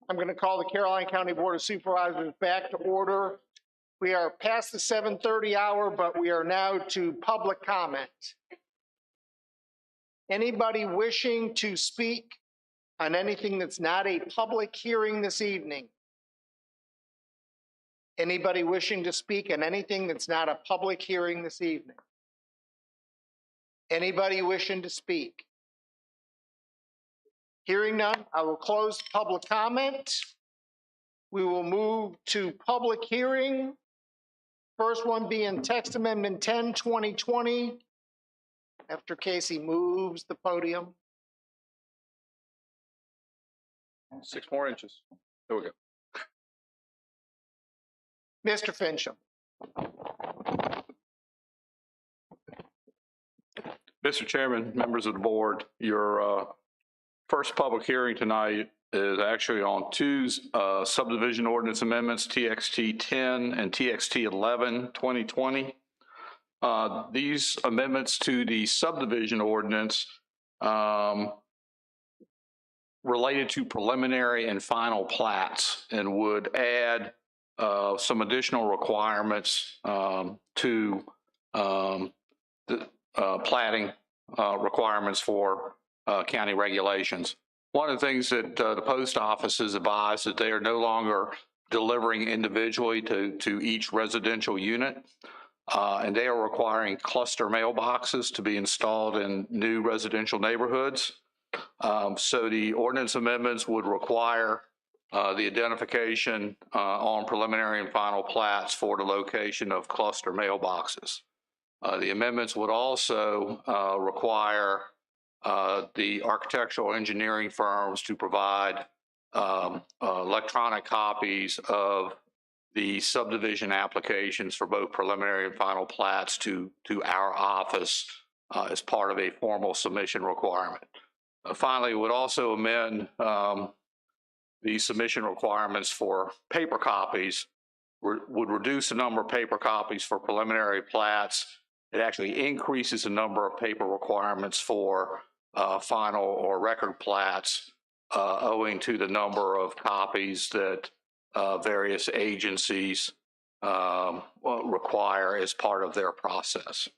I'm going to call the Caroline County Board of Supervisors back to order. We are past the 7:30 hour, but we are now to public comment. Anybody wishing to speak on anything that's not a public hearing this evening? Anybody wishing to speak on anything that's not a public hearing this evening? Anybody wishing to speak? Hearing none, I will close public comment. We will move to public hearing. First one being text amendment 10, 2020. After Casey moves the podium. 6 more inches. There we go. Mr. Fincham. Mr. Chairman, members of the board, your first public hearing tonight is actually on two subdivision ordinance amendments, TXT 10 and TXT 11, 2020. These amendments to the subdivision ordinance related to preliminary and final plats and would add some additional requirements to the platting requirements for county regulations. One of the things that the post office has advised that they are no longer delivering individually to each residential unit, and they are requiring cluster mailboxes to be installed in new residential neighborhoods. So the ordinance amendments would require the identification on preliminary and final plats for the location of cluster mailboxes. The amendments would also require the architectural engineering firms to provide electronic copies of the subdivision applications for both preliminary and final plats to our office as part of a formal submission requirement. Finally, it would also amend the submission requirements for paper copies, would reduce the number of paper copies for preliminary plats. It actually increases the number of paper requirements for final or record plats, owing to the number of copies that various agencies require as part of their process.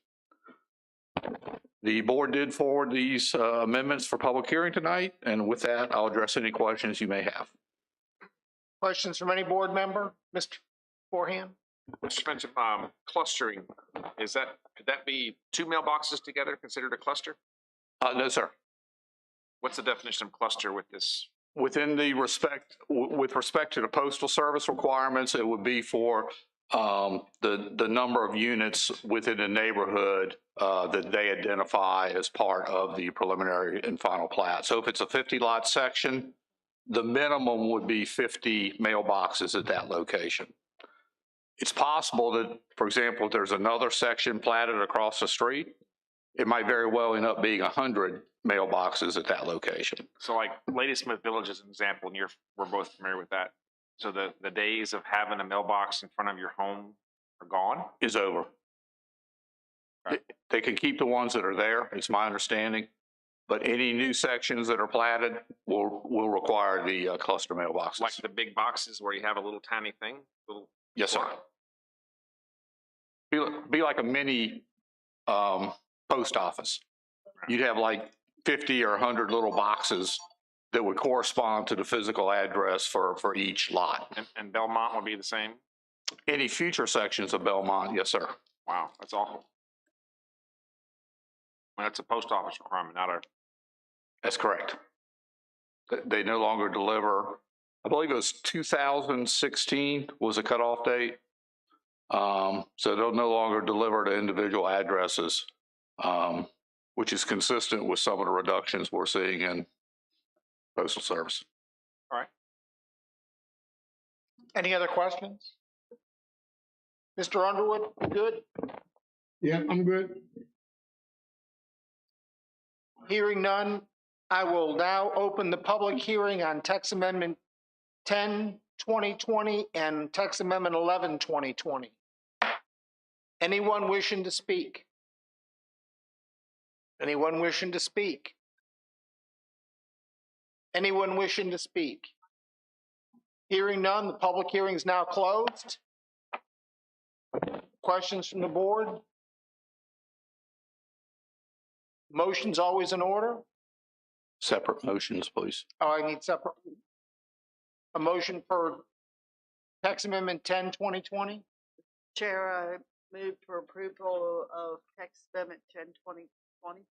The board did forward these amendments for public hearing tonight, and with that, I'll address any questions you may have. Questions from any board member? Mr. Forehand? Mr. Spencer, clustering, could that be 2 mailboxes together considered a cluster? No, sir. What's the definition of cluster with this? With respect to the postal service requirements, it would be for the number of units within a neighborhood that they identify as part of the preliminary and final plat. So if it's a 50-lot section, the minimum would be 50 mailboxes at that location. It's possible that, for example, if there's another section platted across the street, it might very well end up being 100 mailboxes at that location. So like Ladysmith Village is an example, and we're both familiar with that. So the days of having a mailbox in front of your home are gone? Is over. Okay. They can keep the ones that are there, it's my understanding, but any new sections that are platted will require the cluster mailboxes. Like the big boxes where you have a little tiny thing? Yes, sir. Be like a mini post office. You'd have like 50 or 100 little boxes that would correspond to the physical address for each lot. And Belmont would be the same? Any future sections of Belmont, yes, sir. Wow, that's awful. Well, that's a post office requirement, not a... That's correct. They no longer deliver, I believe it was 2016 was a cutoff date. So they'll no longer deliver to individual addresses, which is consistent with some of the reductions we're seeing in postal service. All right. Any other questions? Mr. Underwood, you good? Yeah, I'm good. Hearing none, I will now open the public hearing on text amendment 10, 2020 and text amendment 11, 2020. Anyone wishing to speak? Anyone wishing to speak? Anyone wishing to speak? Hearing none, the public hearing is now closed. Questions from the board? Motion's always in order? Separate motions, please. Oh, I need separate. A motion for text amendment 10, 2020? Chair, I move for approval of text amendment 10, 2020.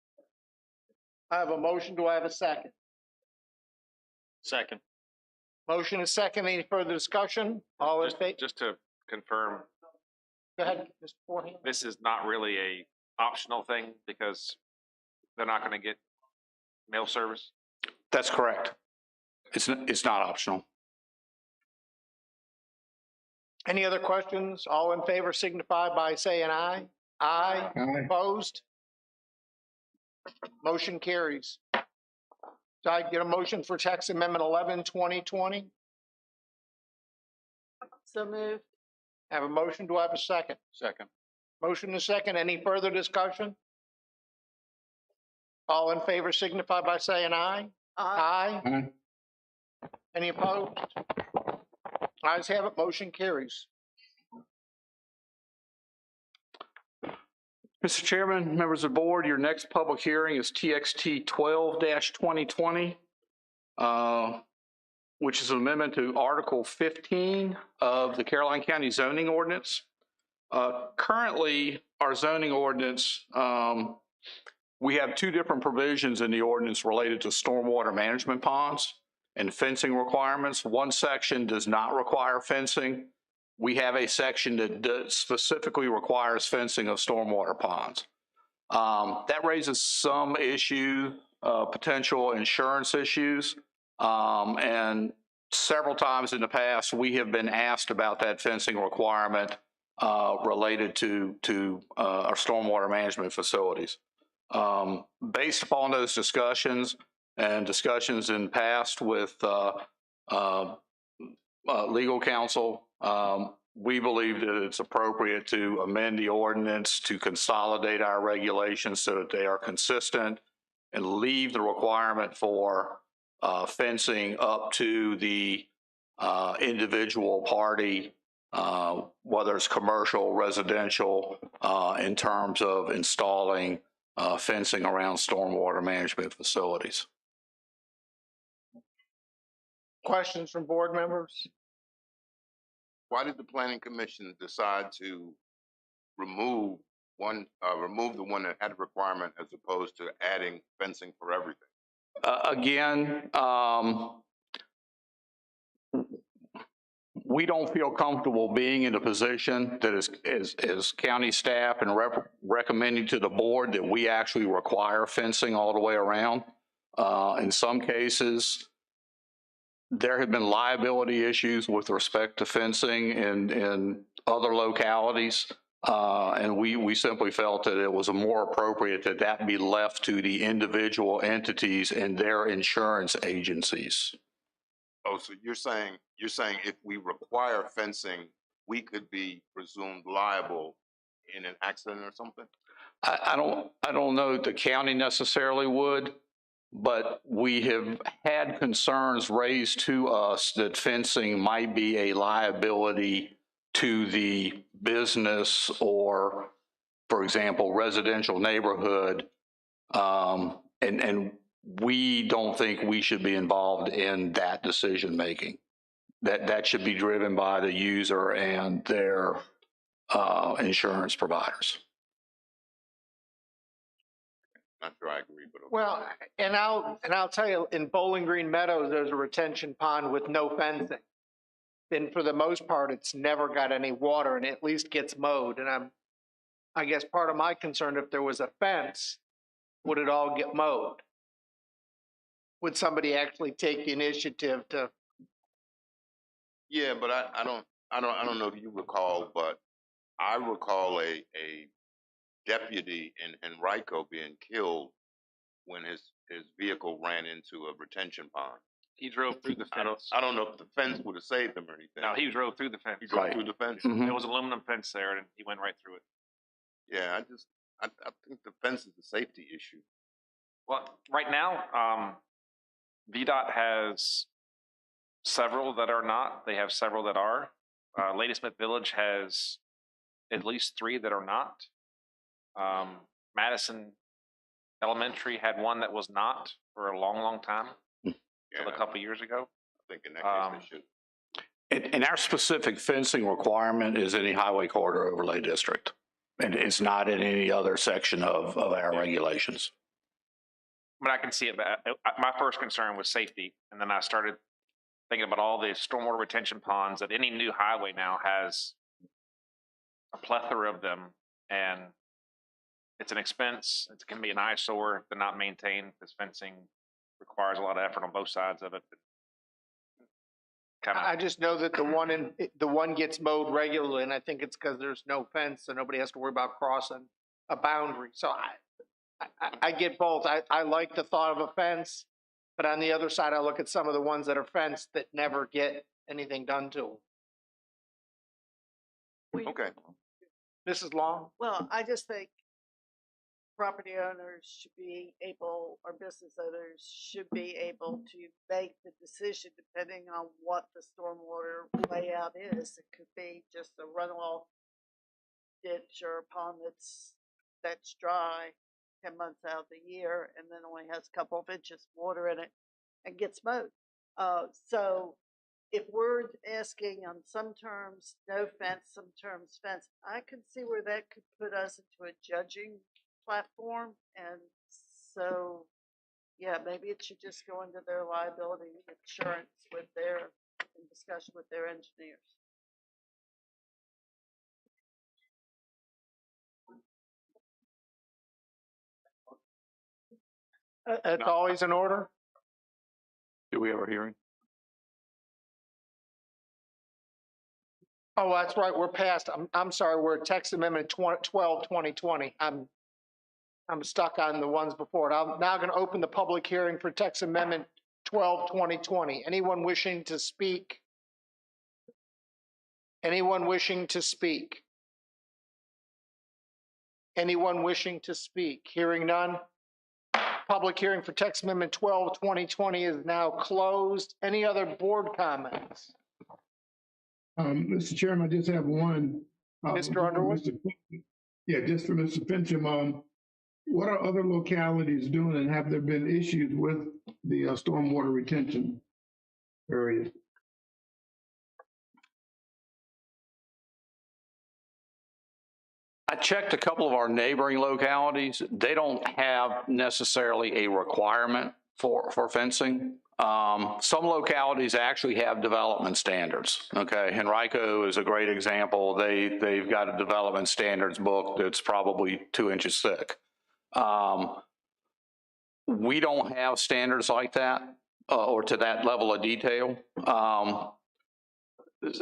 I have a motion. Do I have a second? Second. Motion is second. Any further discussion? All in favor? Just to confirm, Go ahead, Mr. Forehand. this is not really a optional thing because they're not going to get mail service. That's correct. It's not optional. Any other questions? All in favor signify by saying aye. Aye. Aye. Opposed? Motion carries. So I get a motion for text amendment 11, 2020? So moved. Have a motion. Do I have a second? Second. Motion is second. Any further discussion? All in favor signify by saying aye. Aye. Aye. Any opposed? Ayes have it. Motion carries. Mr. Chairman, members of the board, your next public hearing is TXT 12-2020, which is an amendment to Article 15 of the Caroline County zoning ordinance. Currently, our zoning ordinance, we have two different provisions in the ordinance related to stormwater management ponds and fencing requirements. One section does not require fencing. We have a section that specifically requires fencing of stormwater ponds. That raises some issue, potential insurance issues. And several times in the past, we have been asked about that fencing requirement related to our stormwater management facilities. Based upon those discussions and discussions in the past with legal counsel, we believe that it's appropriate to amend the ordinance to consolidate our regulations so that they are consistent and leave the requirement for fencing up to the individual party, whether it's commercial, residential, in terms of installing fencing around stormwater management facilities. Questions from board members? Why did the planning commission decide to remove the one that had a requirement as opposed to adding fencing for everything? Again, we don't feel comfortable being in a position that is county staff and recommending to the board that we actually require fencing all the way around. In some cases, there have been liability issues with respect to fencing in other localities. And we simply felt that it was more appropriate that that be left to the individual entities and their insurance agencies. Oh, so you're saying if we require fencing, we could be presumed liable in an accident or something? I don't know that the county necessarily would, but we have had concerns raised to us that fencing might be a liability to the business or, for example, residential neighborhood. And we don't think we should be involved in that decision making. That should be driven by the user and their insurance providers. Not sure I agree, but okay. Well, and I'll tell you, in Bowling Green Meadows, there's a retention pond with no fencing. And for the most part, it's never got any water and it at least gets mowed. And I guess part of my concern, if there was a fence, would it all get mowed? Would somebody actually take the initiative to? Yeah, but I don't know if you recall, but I recall a deputy in Henrico being killed when his vehicle ran into a retention pond. He drove through the fence. I don't know if the fence would have saved him or anything. No, he drove through the fence. He drove through the fence. Mm-hmm. There was an aluminum fence there, and he went right through it. Yeah, I think the fence is a safety issue. Well, right now, VDOT has several that are not. They have several that are. Ladysmith Village has at least 3 that are not. Madison Elementary had one that was not for a long, long time, until a couple years ago. I think in that case they should. And our specific fencing requirement is in the highway corridor overlay district. And it's not in any other section of our regulations. I mean, I can see it, but my first concern was safety. And then I started thinking about all the stormwater retention ponds that any new highway now has a plethora of them. And it's an expense. It can be an eyesore if they're not maintained, because fencing requires a lot of effort on both sides of it. I just know that the one gets mowed regularly, and I think it's because there's no fence, so nobody has to worry about crossing a boundary. So I get both. I like the thought of a fence, but on the other side, I look at some of the ones that are fenced that never get anything done to them. Okay. Mrs. Long? Well, I just think property owners should be able, or business owners should be able to make the decision depending on what the stormwater layout is. It could be just a runoff ditch or a pond that's dry 10 months out of the year and then only has a couple of inches of water in it and gets mowed. So if we're asking on some terms no fence, some terms fence, I can see where that could put us into a judging platform. And so, yeah, maybe it should just go into their liability insurance with their, in discussion with their engineers. It's always in order. Do we have a hearing? Oh, that's right. We're past. I'm sorry. We're at text amendment 12/2020. I'm stuck on the ones before it. I'm now going to open the public hearing for text amendment 12/2020. Anyone wishing to speak? Anyone wishing to speak? Anyone wishing to speak? Hearing none. Public hearing for text amendment 12/2020 is now closed. Any other board comments? Mr. Chairman, I just have one. Mr. Underwood? Yeah, just for Mr. Fincham. What are other localities doing, and have there been issues with the stormwater retention area? I checked a couple of our neighboring localities. They don't have necessarily a requirement for fencing. Some localities actually have development standards. Okay, Henrico is a great example. They've got a development standards book that's probably 2 inches thick. We don't have standards like that or to that level of detail.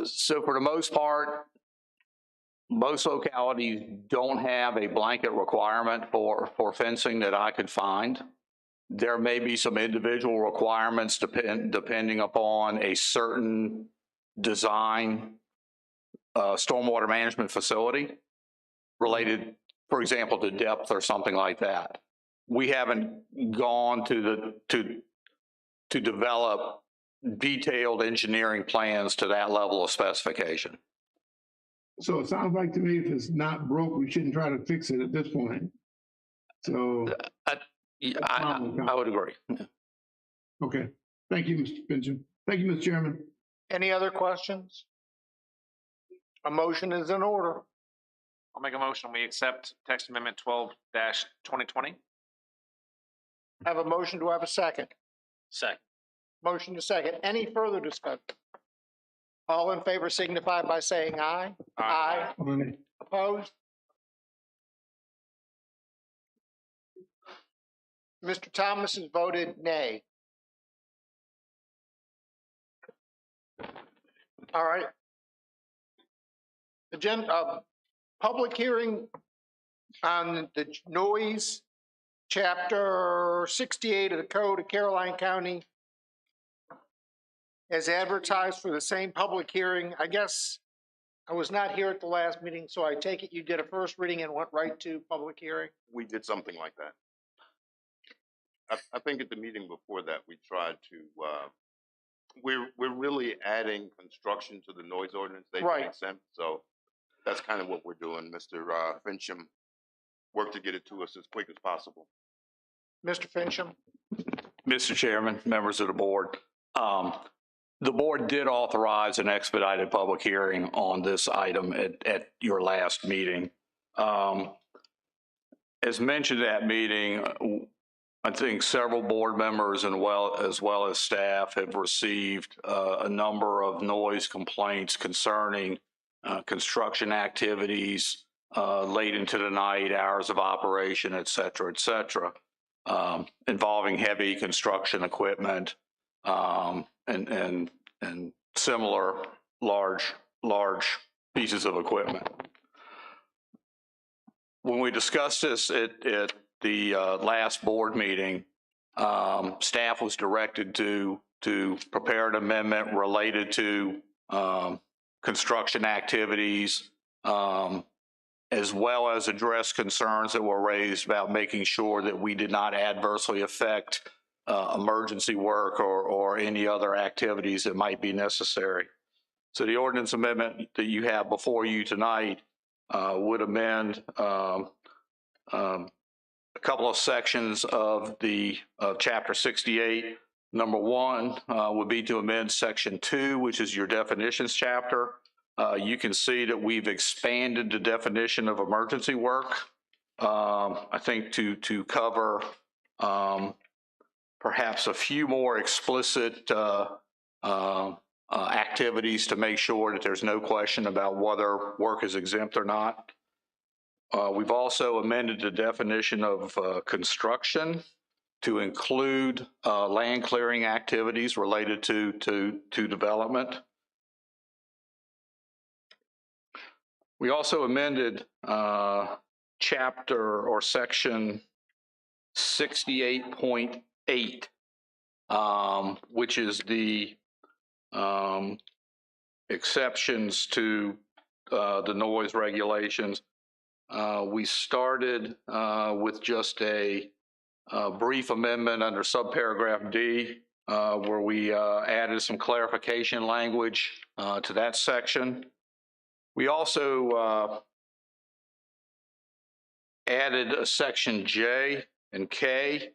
So for the most part, most localities don't have a blanket requirement for fencing that I could find. There may be some individual requirements depending upon a certain design stormwater management facility related, for example, to depth or something like that. We haven't gone to develop detailed engineering plans to that level of specification. So it sounds like to me, if it's not broke, we shouldn't try to fix it at this point. So I would agree. Okay. Thank you, Mr. Fincham. Thank you, Mr. Chairman. Any other questions? A motion is in order. I'll make a motion. We accept text amendment 12-2020. Have a motion. Do I have a second? Second. Motion to second. Any further discussion? All in favor signify by saying aye. Aye. Opposed? Mr. Thomas has voted nay. All right. Agenda, public hearing on the noise, chapter 68 of the Code of Caroline County, as advertised for the same public hearing. I guess I was not here at the last meeting, so I take it you did a first reading and went right to public hearing? We did something like that. I think at the meeting before that, we tried to we're really adding construction to the noise ordinance. They've been Right. exempt, so that's kind of what we're doing. Mr. Fincham worked to get it to us as quick as possible. Mr. Fincham? Mr. Chairman, members of the board, the board did authorize an expedited public hearing on this item at your last meeting. As mentioned at that meeting, I think several board members and as well as staff have received a number of noise complaints concerning construction activities late into the night, hours of operation, et cetera, involving heavy construction equipment and similar large pieces of equipment. When we discussed this at the last board meeting, staff was directed to prepare an amendment related to construction activities, as well as address concerns that were raised about making sure that we did not adversely affect emergency work or any other activities that might be necessary. So the ordinance amendment that you have before you tonight would amend a couple of sections of Chapter 68. Number 1 would be to amend Section 2, which is your definitions chapter. You can see that we've expanded the definition of emergency work, I think to cover perhaps a few more explicit activities to make sure that there's no question about whether work is exempt or not. We've also amended the definition of construction to include land clearing activities related to development. We also amended chapter or section 68.8, which is the exceptions to the noise regulations. We started with just a brief amendment under subparagraph D, where we added some clarification language to that section. We also added a section J and K,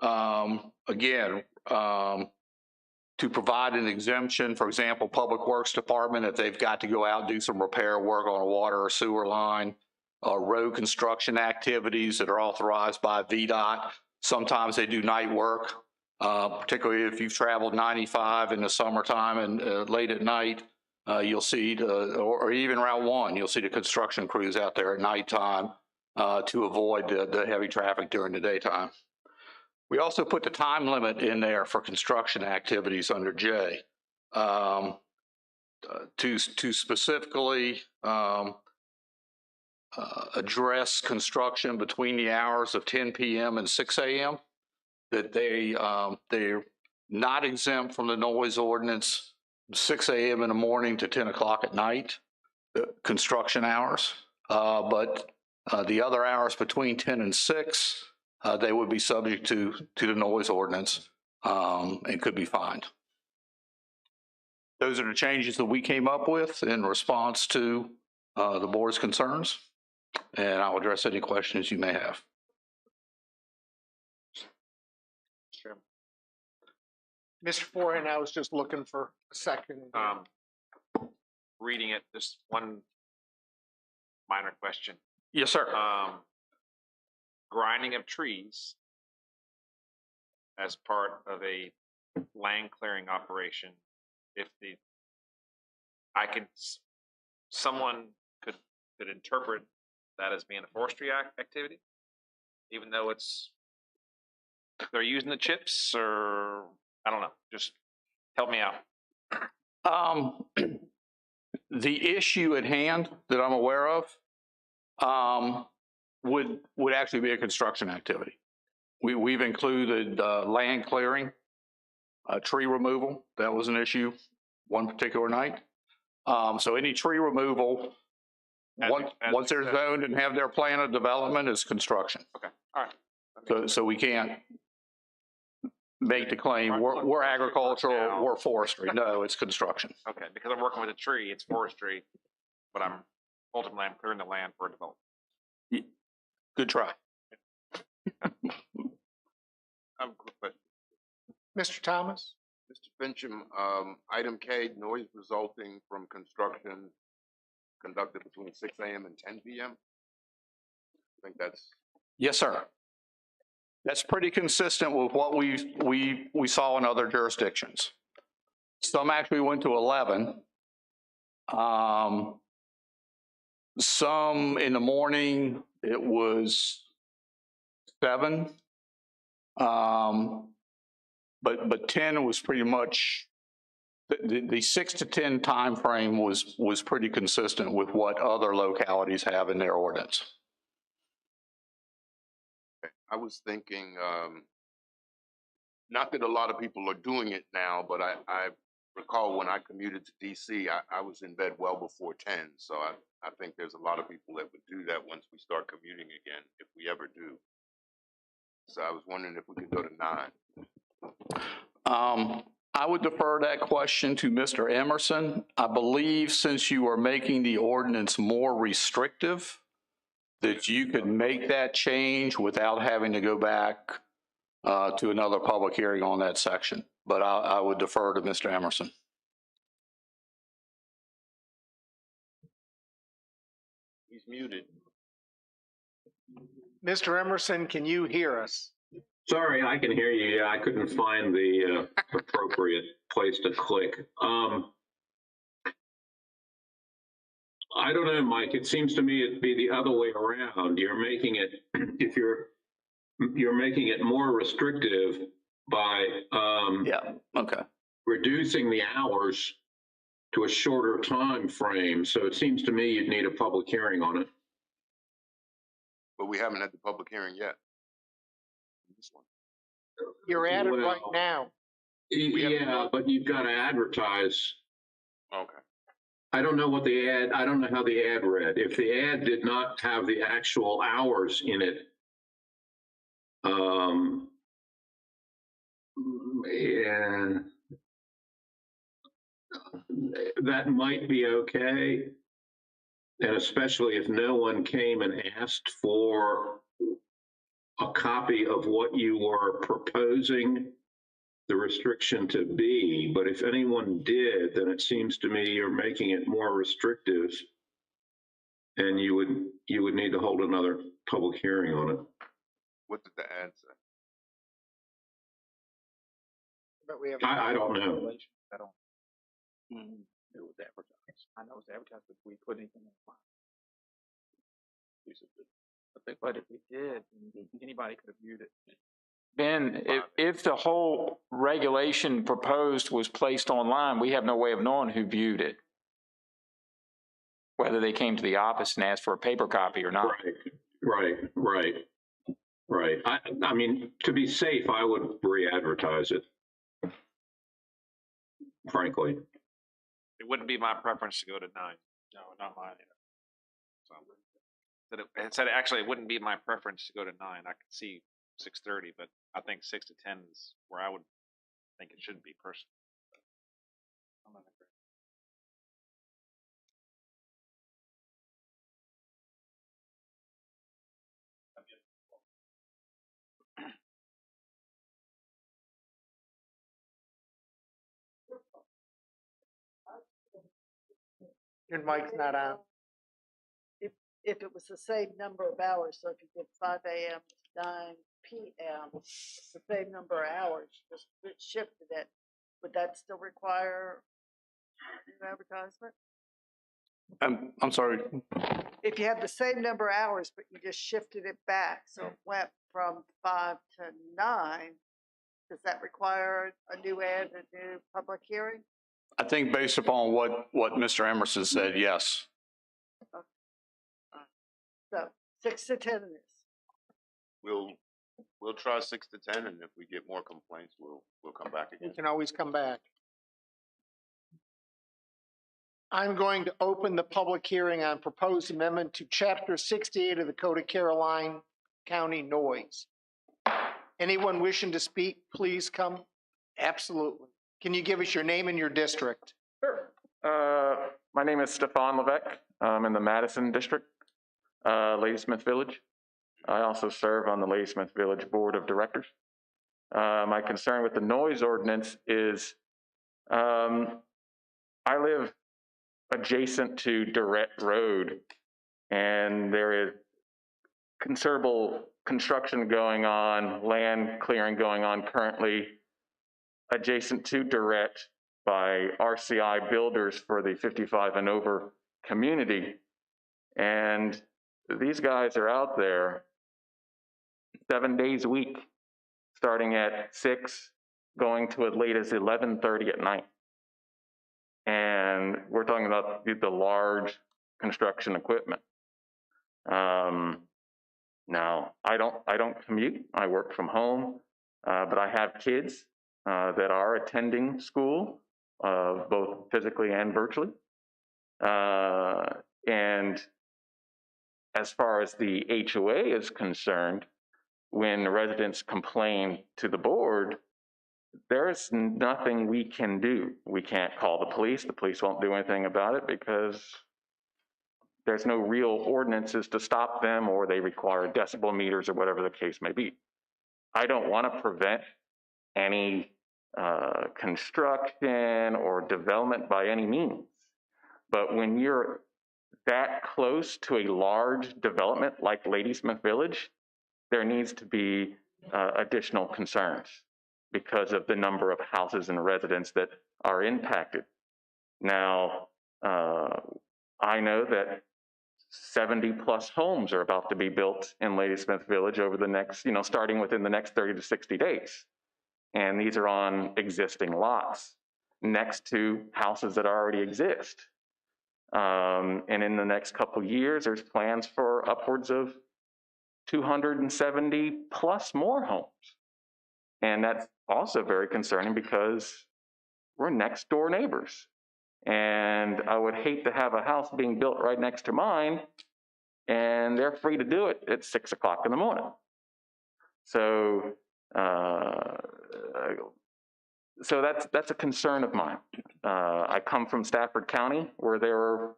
again, to provide an exemption, for example, Public Works Department, if they've got to go out and do some repair work on a water or sewer line, road construction activities that are authorized by VDOT. Sometimes they do night work, particularly if you've traveled 95 in the summertime and late at night. You'll see, or even Route 1, you'll see the construction crews out there at nighttime to avoid the heavy traffic during the daytime. We also put the time limit in there for construction activities under J to specifically address construction between the hours of 10 p.m. and 6 a.m. That they're not exempt from the noise ordinance 6 a.m. in the morning to 10 o'clock at night, construction hours. But the other hours between 10 and 6, they would be subject to the noise ordinance and could be fined. Those are the changes that we came up with in response to the board's concerns, and I'll address any questions you may have. Sure. Mr. Forehand, I was just looking for a second. Reading it, just one minor question. Yes, sir. Grinding of trees as part of a land clearing operation, someone could interpret that as being a forestry activity, even though they're using the chips, or I don't know, just help me out. The issue at hand that I'm aware of would actually be a construction activity. We've included land clearing, tree removal. That was an issue one particular night. So any tree removal, once they're zoned and have their plan of development, is construction. Okay, all right. So we can't make the claim, we're agricultural, we're forestry. No, it's construction. Okay, because I'm working with a tree, it's forestry, but ultimately I'm clearing the land for development. Good try. But Mr. Thomas? Mr. Fincham, item K, noise resulting from construction conducted between 6 a.m. and 10 p.m. I think that's. Yes, sir. That's pretty consistent with what we saw in other jurisdictions. Some actually went to 11. Some in the morning, it was 7. But 10 was pretty much, the 6 to 10 time frame was pretty consistent with what other localities have in their ordinance. I was thinking, not that a lot of people are doing it now, but I recall when I commuted to DC, I was in bed well before 10. So I think there's a lot of people that would do that once we start commuting again, if we ever do. So I was wondering if we could go to 9. I would defer that question to Mr. Emerson. I believe since you are making the ordinance more restrictive, that you could make that change without having to go back to another public hearing on that section. But I would defer to Mr. Emerson. He's muted. Mr. Emerson, can you hear us? Sorry, I can hear you. Yeah, I couldn't find the appropriate place to click. I don't know, Mike. It seems to me it'd be the other way around. You're making it, if you're making it more restrictive by reducing the hours to a shorter time frame. So it seems to me you'd need a public hearing on it. But we haven't had the public hearing yet. This one. You're at it right now. Yeah, but you've got to advertise. Okay. I don't know what the ad, I don't know how the ad read. If the ad did not have the actual hours in it, and that might be okay. And especially if no one came and asked for a copy of what you were proposing the restriction to be. But if anyone did, then it seems to me you're making it more restrictive, and you would need to hold another public hearing on it. What did the ad say? But we have. I don't know. I don't. It was advertised. I know it was advertised, but we put anything in the file. But if we did, anybody could have viewed it. Ben, if the whole regulation proposed was placed online, we have no way of knowing who viewed it. Whether they came to the office and asked for a paper copy or not. Right. I mean, to be safe, I would re-advertise it, frankly. It wouldn't be my preference to go to 9. No, not mine either. So, it wouldn't be my preference to go to 9. I could see 6:30, but I think 6 to 10 is where I would think it should be personally. I'm not agree. Your mic's not on. If it was the same number of hours, so if you did 5 a.m. to 9 p.m., it's the same number of hours, just shifted it, would that still require new advertisement? I'm sorry. If you had the same number of hours, but you just shifted it back, so it went from 5 to 9, does that require a new ad, a new public hearing? I think based upon what Mr. Emerson said, yes. Okay. So 6 to 10 is. We'll try 6 to 10, and if we get more complaints, we'll come back again. You can always come back. I'm going to open the public hearing on proposed amendment to Chapter 68 of the Code of Caroline County Noise. Anyone wishing to speak, please come. Absolutely. Can you give us your name and your district? Sure. My name is Stefan Levesque. I'm in the Madison District, Ladysmith Village. I also serve on the Ladysmith Village Board of Directors. My concern with the noise ordinance is I live adjacent to Durrett Road, and there is considerable construction going on, land clearing going on currently adjacent to Durrett by RCI builders for the 55 and over community. And these guys are out there 7 days a week, starting at 6, going to as late as 11:30 at night. And we're talking about the large construction equipment. Now, I don't commute. I work from home, but I have kids that are attending school, both physically and virtually. And as far as the HOA is concerned, when the residents complain to the board, there's nothing we can do. We can't call the police. The police won't do anything about it because there's no real ordinances to stop them, or they require decibel meters or whatever the case may be. I don't want to prevent any construction or development by any means. But when you're that close to a large development like Ladysmith Village, there needs to be additional concerns because of the number of houses and residents that are impacted. Now, I know that 70 plus homes are about to be built in Ladysmith Village over the next, starting within the next 30 to 60 days. And these are on existing lots next to houses that already exist. And in the next couple of years, there's plans for upwards of 270 plus more homes. And that's also very concerning because we're next door neighbors. And I would hate to have a house being built right next to mine, and they're free to do it at 6 o'clock in the morning. So, that's a concern of mine. I come from Stafford County, where they were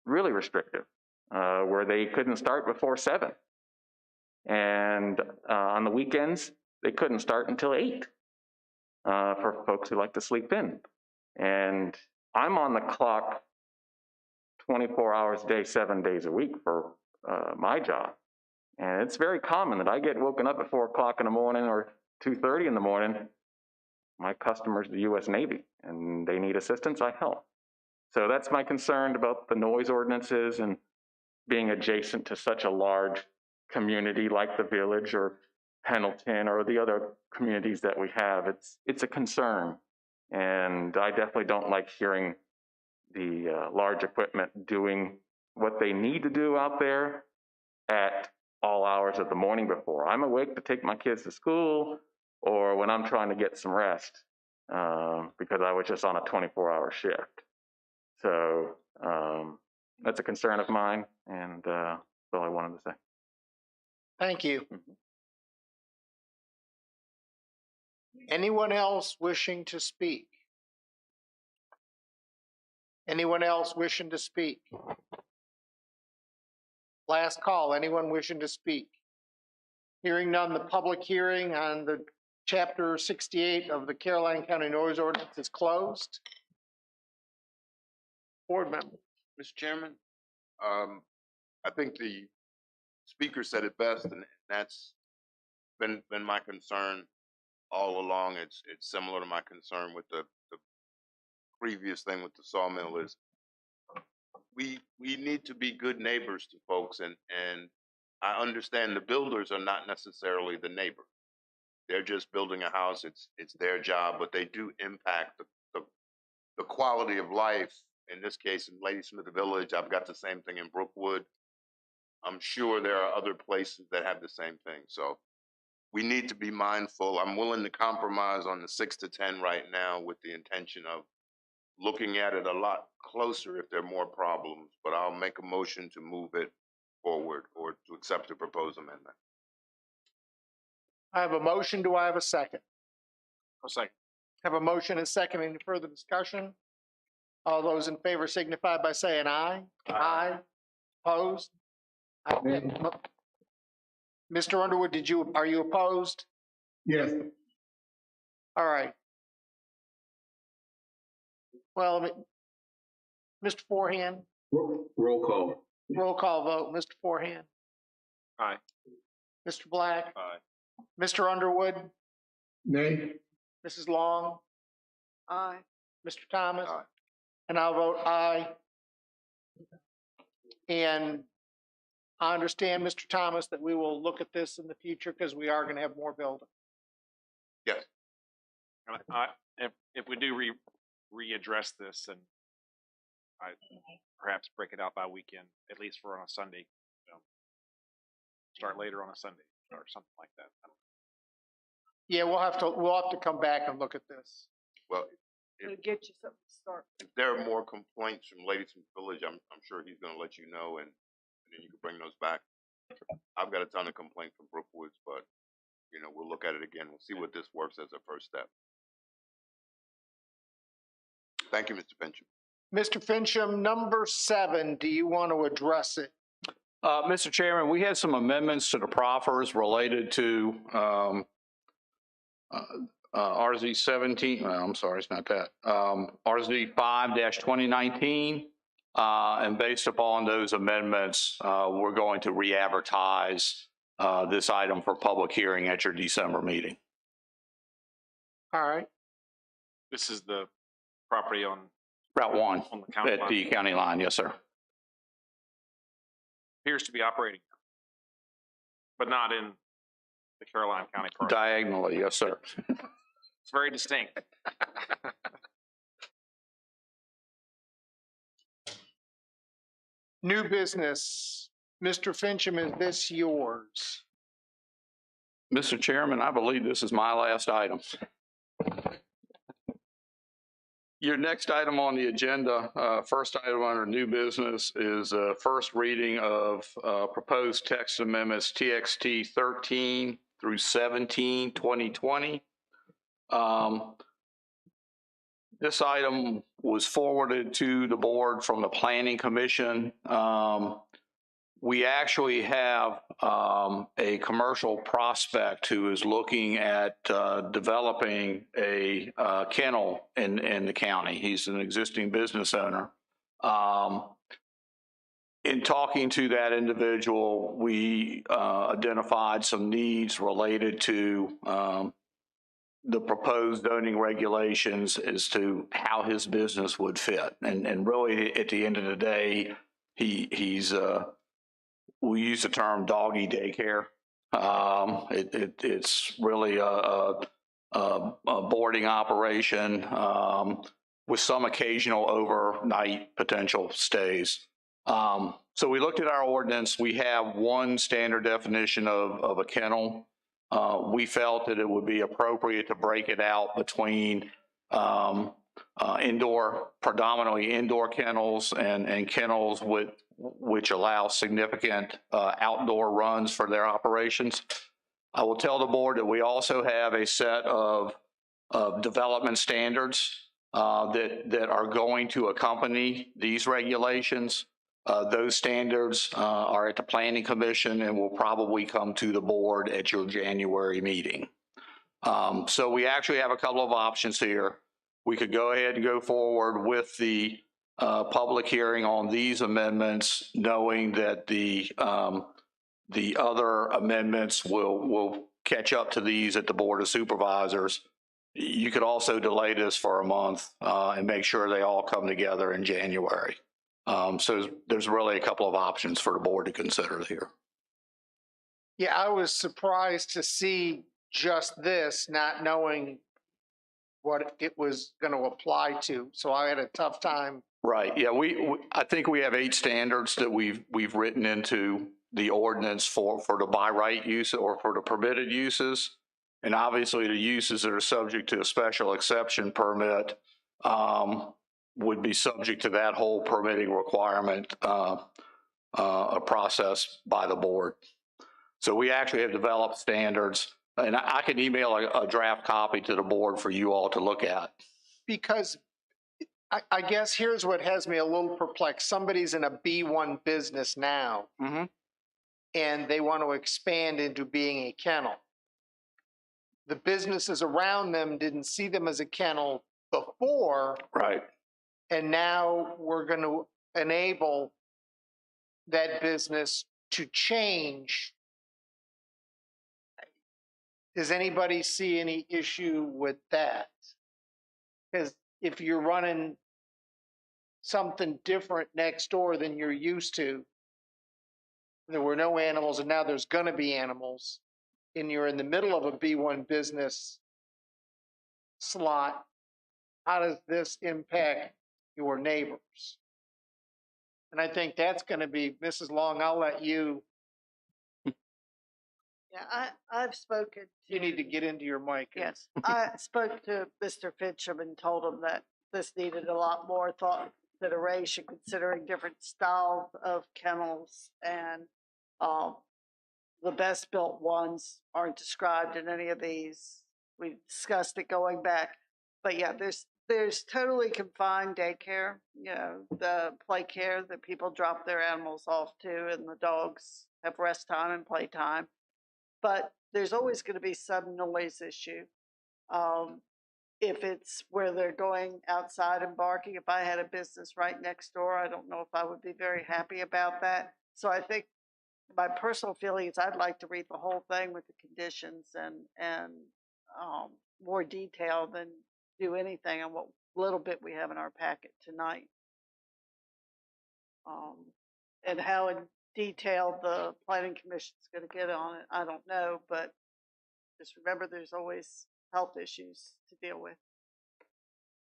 really restrictive, where they couldn't start before 7. And on the weekends, they couldn't start until 8 for folks who like to sleep in. And I'm on the clock 24 hours a day, 7 days a week for my job. And it's very common that I get woken up at 4 o'clock in the morning or 2:30 in the morning. My customer's the U.S. Navy, and they need assistance, I help. So that's my concern about the noise ordinances and being adjacent to such a large community like the Village or Pendleton or the other communities that we have. It's a concern. And I definitely don't like hearing the large equipment doing what they need to do out there at all hours of the morning before I'm awake to take my kids to school, or when I'm trying to get some rest because I was just on a 24-hour shift. So that's a concern of mine, and that's all I wanted to say. Thank you. Anyone else wishing to speak? Anyone else wishing to speak? Last call, anyone wishing to speak? Hearing none, the public hearing on the Chapter 68 of the Caroline County Noise Ordinance is closed. Board member. Mr. Chairman, I think the speaker said it best, and that's been my concern all along. It's similar to my concern with the previous thing with the sawmill is we need to be good neighbors to folks, and I understand the builders are not necessarily the neighbor. They're just building a house. It's their job, but they do impact the quality of life. In this case, in Ladysmith Village, I've got the same thing in Brookwood. I'm sure there are other places that have the same thing. So we need to be mindful. I'm willing to compromise on the 6 to 10 right now with the intention of looking at it a lot closer if there are more problems, but I'll make a motion to move it forward or to accept the proposed amendment. I have a motion. Do I have a second? I'll second. Have a motion and second. Any further discussion? All those in favor signify by saying aye. Aye. Opposed? Mr. Underwood, are you opposed? Yes. All right. Well, Mr. Forehand, Roll call. roll call vote. Mr. Forehand, Aye. Mr. Black, Aye. Mr. Underwood, Nay. Mrs. Long, Aye. Mr. Thomas, Aye. and I'll vote aye. And I understand, Mr. Thomas, that we will look at this in the future because we are going to have more buildings. Yes. If we do readdress this, and I perhaps break it out by weekend, at least for on a Sunday, start later on a Sunday or something like that. Yeah, we'll have to come back and look at this. Well, It'll get you something to start. if there are more complaints from Ladies from Village, I'm sure he's gonna let you know, and then you can bring those back. I've got a ton of complaints from Brookwoods, but, we'll look at it again. We'll see what this works as a first step. Thank you, Mr. Fincham. Mr. Fincham, number 7, do you want to address it? Mr. Chairman, we had some amendments to the proffers related to RZ 17, I'm sorry, it's not that. RZ 5-2019. And based upon those amendments, we're going to re-advertise this item for public hearing at your December meeting. All right. This is the property on Route 1 on the county at line. the county line, yes, sir. Appears to be operating, but not in the Caroline County Park. Diagonally, yes, sir. It's very distinct. New business. Mr. Fincham, is this yours? Mr. Chairman, I believe this is my last item. Your next item on the agenda, first item under new business, is first reading of proposed text amendments TXT 13 through 17, 2020. This item was forwarded to the board from the Planning Commission. We actually have a commercial prospect who is looking at developing a kennel in the county. He's an existing business owner. In talking to that individual, we identified some needs related to the proposed zoning regulations as to how his business would fit. And really, at the end of the day, he's we use the term doggy daycare. It's really a boarding operation with some occasional overnight potential stays. So we looked at our ordinance. We have one standard definition of a kennel. We felt that it would be appropriate to break it out between predominantly indoor kennels and kennels which allow significant outdoor runs for their operations. I will tell the board that we also have a set of development standards that are going to accompany these regulations. Those standards are at the Planning Commission and will probably come to the board at your January meeting. So we actually have a couple of options here. We could go ahead and go forward with the public hearing on these amendments, knowing that the other amendments will catch up to these at the Board of Supervisors. You could also delay this for a month and make sure they all come together in January. So there's really a couple of options for the board to consider here. Yeah, I was surprised to see just this, not knowing what it was going to apply to. So I had a tough time. Right. Yeah. I think we have 8 standards that we've written into the ordinance for the by right use or for the permitted uses. And obviously the uses that are subject to a special exception permit would be subject to that whole permitting requirement process by the board. So we actually have developed standards. And I can email a draft copy to the board for you all to look at. Because I guess here's what has me a little perplexed. Somebody's in a B1 business now, and they want to expand into being a kennel. The businesses around them didn't see them as a kennel before. Right. And now we're going to enable that business to change. Does anybody see any issue with that? Because if you're running something different next door than you're used to, there were no animals and now there's going to be animals, and you're in the middle of a B1 business slot, how does this impact your neighbors? And I think that's going to be, Mrs. Long, I'll let you. Yeah, I've spoken. You need to get into your mic. Yes, I spoke to Mr. Fincham and told him that this needed a lot more thought consideration, considering different styles of kennels, and the best built ones aren't described in any of these. We discussed it going back, but yeah, there's totally confined daycare, you know, the play care that people drop their animals off to, and the dogs have rest time and play time. But there's always going to be some noise issue. If it's where they're going outside and barking, if I had a business right next door, I don't know if I would be very happy about that. So I think my personal feeling is I'd like to read the whole thing with the conditions and more detail than do anything on what little bit we have in our packet tonight. And how in detail the planning commission is going to get on it, I don't know, but just remember there's always health issues to deal with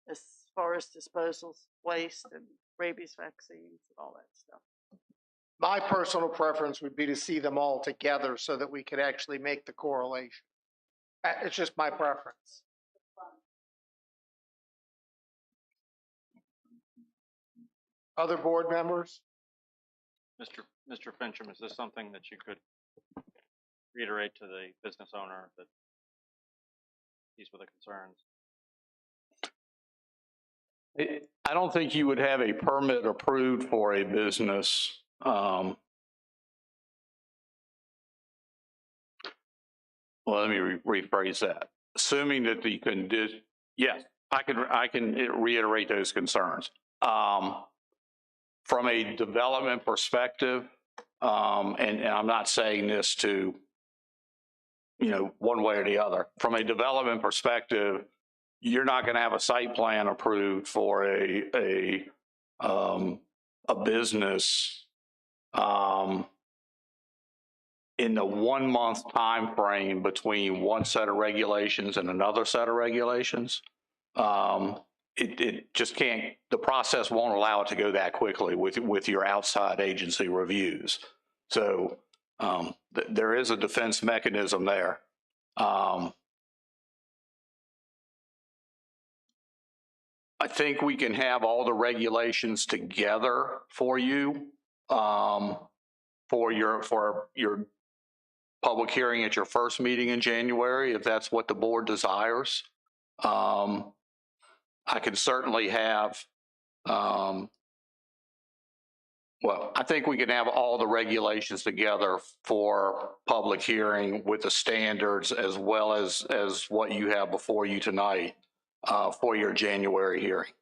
as far as disposals, waste, and rabies vaccines and all that stuff. My personal preference would be to see them all together so that we could actually make the correlation. It's just my preference. Other board members? Mr. Fincham, is this something that you could reiterate to the business owner that these were the concerns? I don't think you would have a permit approved for a business. Well, let me rephrase that. Assuming that the condition, yes, I can reiterate those concerns. From a development perspective, and I'm not saying this to, you know, one way or the other. From a development perspective, you're not going to have a site plan approved for a business in the 1 month time frame between one set of regulations and another set of regulations. It just can't, the process won't allow it to go that quickly with your outside agency reviews. So there is a defense mechanism there. I think we can have all the regulations together for you for your public hearing at your first meeting in January, if that's what the board desires. I can certainly have, well, I think we can have all the regulations together for public hearing with the standards as well as what you have before you tonight for your January hearing.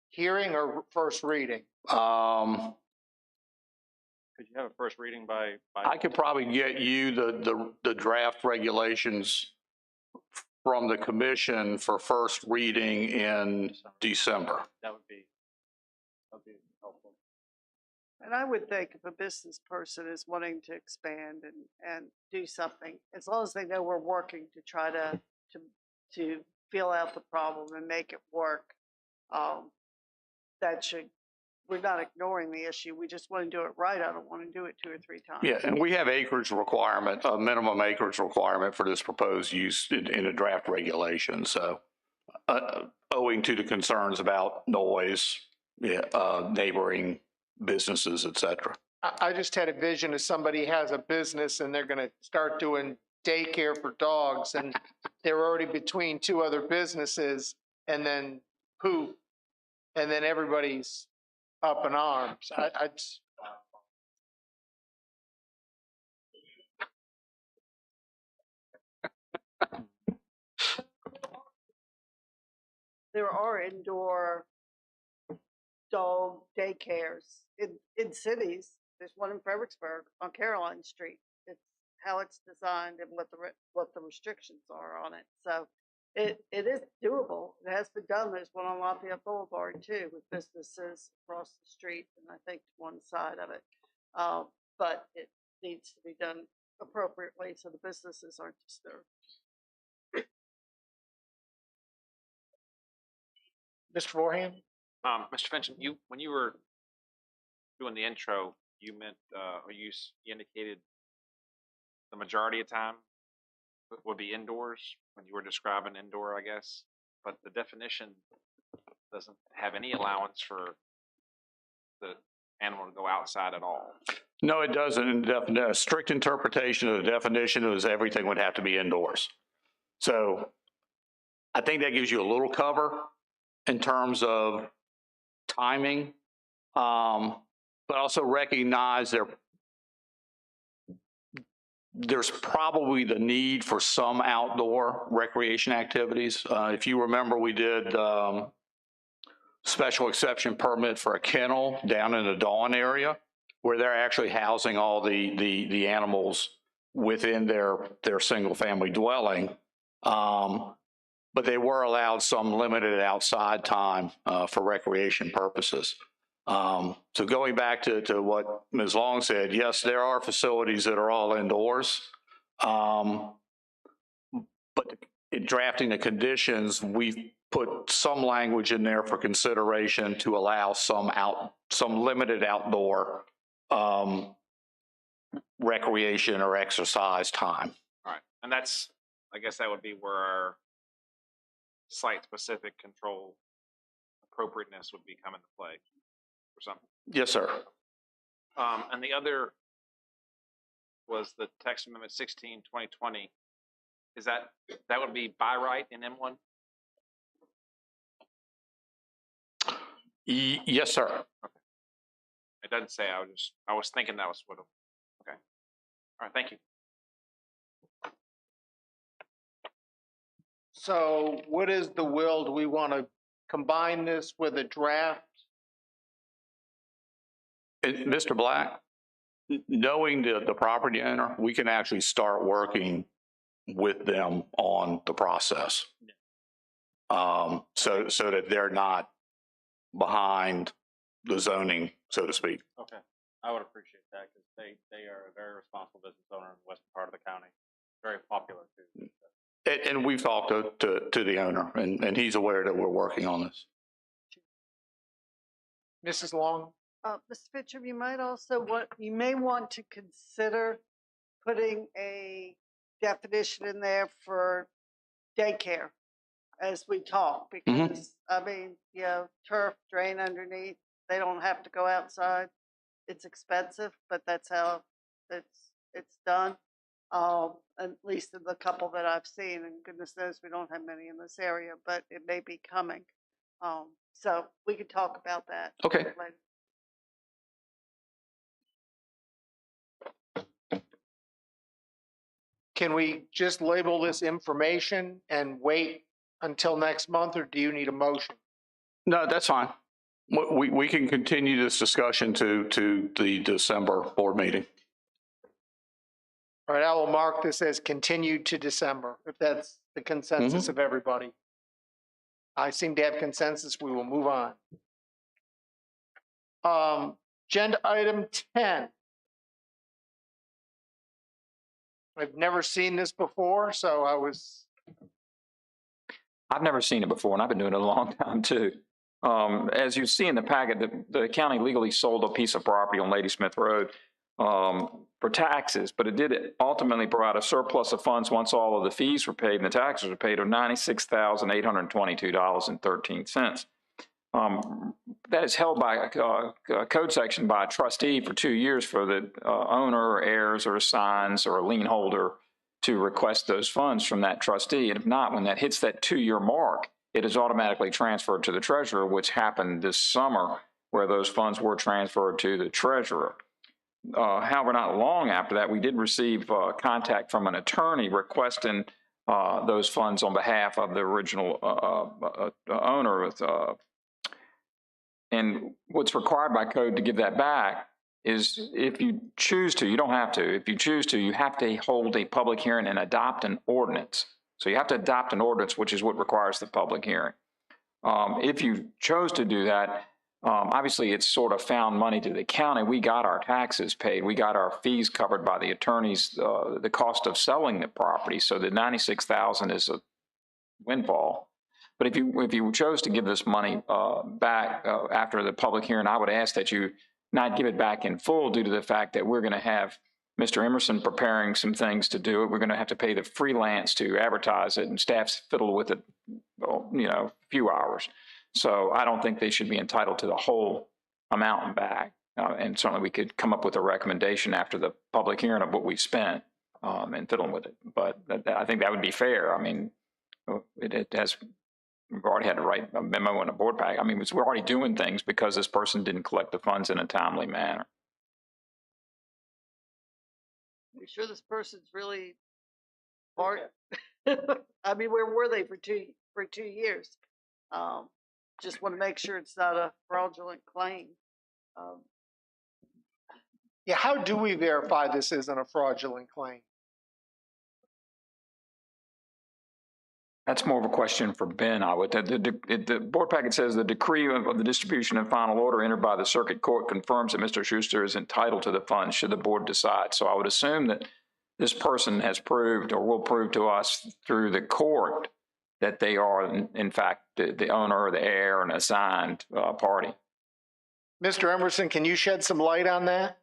Hearing or first reading? Could you have a first reading by? I could probably get you the draft regulations from the commission for first reading in December. That would be helpful. And I would think if a business person is wanting to expand and do something, as long as they know we're working to try to feel out the problem and make it work, we're not ignoring the issue. We just want to do it right. I don't want to do it 2 or 3 times. Yeah, and we have acreage requirement, a minimum acreage requirement for this proposed use in a draft regulation. So owing to the concerns about noise, neighboring businesses, et cetera. I just had a vision if somebody has a business and they're going to start doing daycare for dogs, and they're already between two other businesses, and then poof, and then everybody's up in arms. There are indoor dog daycares in cities. There's one in Fredericksburg on Caroline Street. It's how it's designed and what the restrictions are on it. So it is doable. It has been done. There's one on Lafayette Boulevard too, with businesses across the street and I think one side of it. But it needs to be done appropriately so the businesses aren't disturbed. Mr. Forehand? Mr. Finch, when you were doing the intro, you meant, or you indicated the majority of time would be indoors when you were describing indoor, I guess. But the definition doesn't have any allowance for the animal to go outside at all. No, it doesn't. A strict interpretation of the definition is everything would have to be indoors. So I think that gives you a little cover in terms of timing, but also recognize there's probably the need for some outdoor recreation activities. If you remember, we did special exception permit for a kennel down in the Dawn area where they're actually housing all the animals within their single family dwelling. But they were allowed some limited outside time for recreation purposes. So going back to what Ms. Long said, yes, there are facilities that are all indoors. But in drafting the conditions, we've put some language in there for consideration to allow some limited outdoor recreation or exercise time. All right, and that's, I guess that would be where our site-specific control appropriateness would be come into play or something. Yes, sir. And the other was the text amendment 16/2020. Is that would be by right in M1? Yes, sir. Okay. It doesn't say. I was thinking that was what. Okay. All right. Thank you. So what is the will? Do we want to combine this with a draft? And Mr. Black, knowing the property owner, we can actually start working with them on the process. So that they're not behind the zoning, so to speak. Okay, I would appreciate that because they are a very responsible business owner in the western part of the county. Very popular too. And we've talked to the owner, and he's aware that we're working on this. Mrs. Long? Mr. Pitcher, you may want to consider putting a definition in there for daycare as we talk, because I mean, turf drain underneath, they don't have to go outside. It's expensive, but that's how it's done. At least in the couple that I've seen, and goodness knows we don't have many in this area, but it may be coming. So we could talk about that. Okay. later. Can we just label this information and wait until next month, or do you need a motion? No, that's fine. We can continue this discussion to the December board meeting. All right, I will mark this as continued to December, if that's the consensus of everybody. I seem to have consensus. We will move on. Agenda item 10. I've never seen this before, so I've never seen it before, and I've been doing it a long time too. As you see in the packet, the county legally sold a piece of property on Ladysmith Road for taxes, but it did ultimately provide a surplus of funds once all of the fees were paid and the taxes were paid of $96,822.13. That is held by a code section by a trustee for 2 years for the owner or heirs or assigns or a lien holder to request those funds from that trustee. And if not, when that hits that 2-year mark, it is automatically transferred to the treasurer, which happened this summer, where those funds were transferred to the treasurer. However, not long after that, we did receive contact from an attorney requesting those funds on behalf of the original owner. And what's required by code to give that back is, if you choose to, you don't have to, if you choose to, you have to hold a public hearing and adopt an ordinance. So you have to adopt an ordinance, which is what requires the public hearing. If you chose to do that, obviously it's sort of found money to the county. We got our taxes paid. We got our fees covered by the attorneys, the cost of selling the property. So the $96,000 is a windfall. But if you chose to give this money back after the public hearing, I would ask that you not give it back in full, due to the fact that we're going to have Mr. Emerson preparing some things to do it. We're going to have to pay the freelance to advertise it, and staff's fiddle with it, a few hours. So I don't think they should be entitled to the whole amount back. And certainly we could come up with a recommendation after the public hearing of what we've spent and fiddling with it. But I think that would be fair. I mean, we've already had to write a memo in a board pack. I mean, we're already doing things because this person didn't collect the funds in a timely manner. Are you sure this person's really part? I mean, where were they for two years? Just want to make sure it's not a fraudulent claim. Yeah, how do we verify this isn't a fraudulent claim? That's more of a question for Ben. The board packet says the decree of the distribution and final order entered by the circuit court confirms that Mr. Schuster is entitled to the funds should the board decide. So I would assume that this person has proved, or will prove to us through the court, that they are in fact the owner or the heir and assigned party. Mr. Emerson, can you shed some light on that?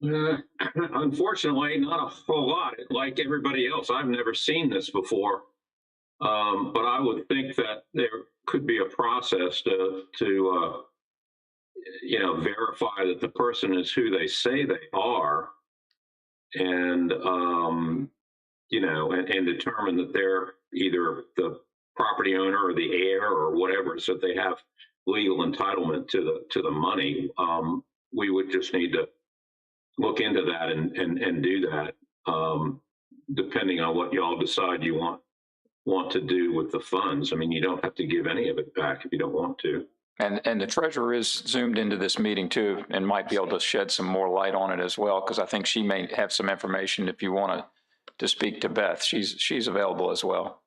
Unfortunately, not a whole lot. Like everybody else, I've never seen this before. But I would think that there could be a process to verify that the person is who they say they are, and and determine that they're either the property owner or the heir or whatever, so that they have legal entitlement to the money. We would just need to look into that and do that, depending on what y'all decide you want to do with the funds. I mean, you don't have to give any of it back if you don't want to. And the treasurer is zoomed into this meeting too, and might be able to shed some more light on it as well, because I think she may have some information if you want to speak to Beth. She's available as well.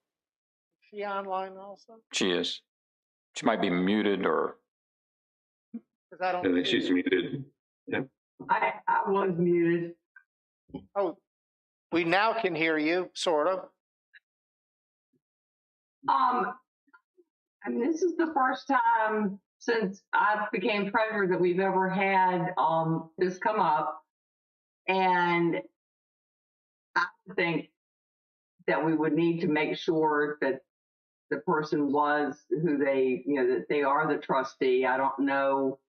Is she online also? She is. She might be muted, or. I think she's muted. Yeah. I was muted. Oh, we now can hear you, sort of. And this is the first time since I became treasurer that we've ever had this come up, and I think that we would need to make sure that the person was who that they are the trustee. I don't know.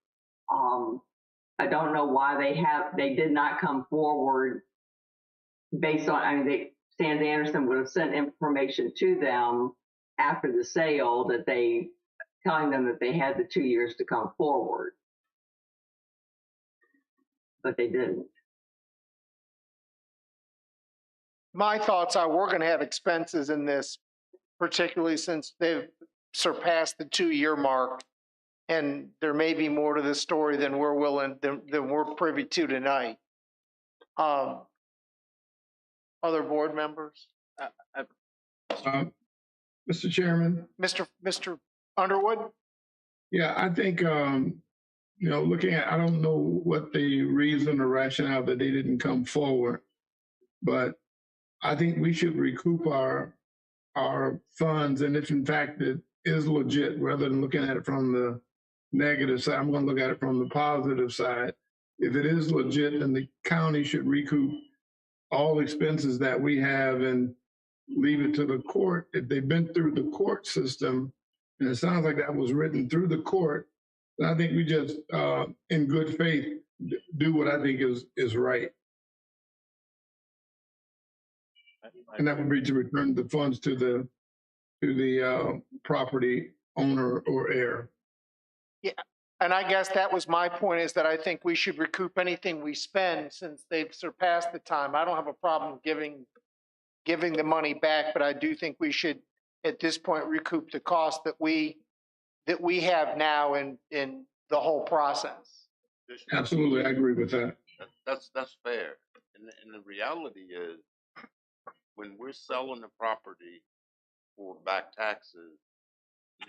I don't know why they did not come forward based on, Sands Anderson would have sent information to them after the sale telling them that they had the 2 years to come forward. But they didn't. My thoughts are we're going to have expenses in this, particularly since they've surpassed the 2-year mark. And there may be more to this story than we're privy to tonight. Other board members? Mr. Chairman? Mr. Underwood? Yeah, I think, looking at, I don't know what the reason or rationale that they didn't come forward, but I think we should recoup our funds. And if in fact it is legit, rather than looking at it from the negative side, I'm going to look at it from the positive side. If it is legit, then the county should recoup all expenses that we have and leave it to the court. If they've been through the court system, and it sounds like that was written through the court, then I think we just, in good faith, do what I think is right. And that would be to return the funds to the property owner or heir. Yeah, and I guess that was my point, is that I think we should recoup anything we spend since they've surpassed the time. I don't have a problem giving the money back, but I do think we should, at this point, recoup the cost that we have now in the whole process. Absolutely, I agree with that. That's fair. And the reality is, when we're selling the property for back taxes,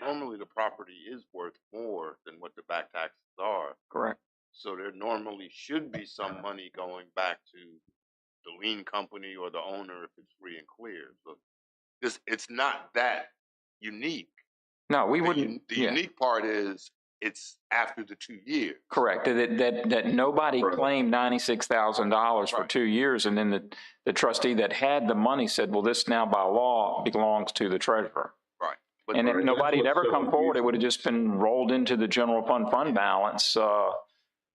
normally the property is worth more than what the back taxes are. Correct. So there normally should be some money going back to the lien company or the owner if it's free and clear. So it's not that unique. No, we wouldn't. The unique part is it's after the 2 years. Correct. That nobody claimed $96,000 for 2 years, and then the trustee that had the money said, "Well, this now by law belongs to the treasurer." Right. And if nobody had ever come forward, it would have just been rolled into the general fund balance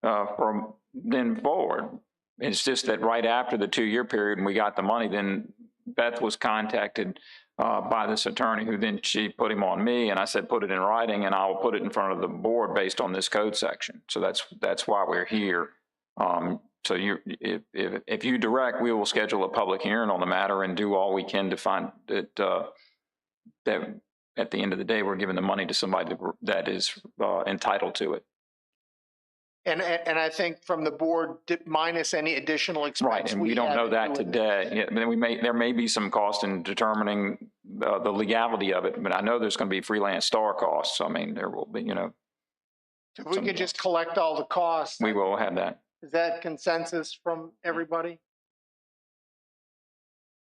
from then forward. It's just that right after the 2 year period, and we got the money, then Beth was contacted by this attorney, who then she put him on me, and I said, put it in writing and I will put it in front of the board based on this code section. So that's why we're here. So if you direct, we will schedule a public hearing on the matter and do all we can to find that at the end of the day, we're giving the money to somebody that is entitled to it. And I think from the board, minus any additional expense. Right, and we don't know that today. Yeah, there may be some cost in determining the legality of it, but I know there's going to be freelance star costs. I mean, there will be, If we could just collect all the costs. We will have that. Is that consensus from everybody?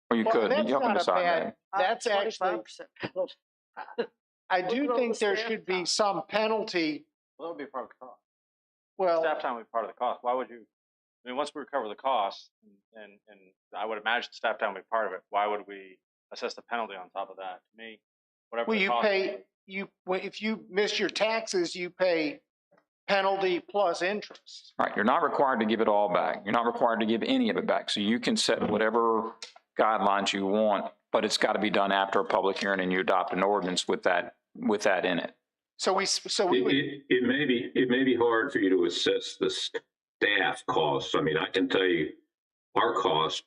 Or you could. You can decide that. That's actually, I do think there should be some penalty. Well, that would be part of the cost. Well, staff time would be part of the cost. Why would you? I mean, once we recover the cost, and I would imagine staff time would be part of it. Why would we assess the penalty on top of that? To me, whatever. Well, the you cost pay if you miss your taxes, you pay penalty plus interest. Right. You're not required to give it all back. You're not required to give any of it back. So you can set whatever guidelines you want, but it's got to be done after a public hearing and you adopt an ordinance with that in it. So it may be hard for you to assess the staff costs. I mean, I can tell you our cost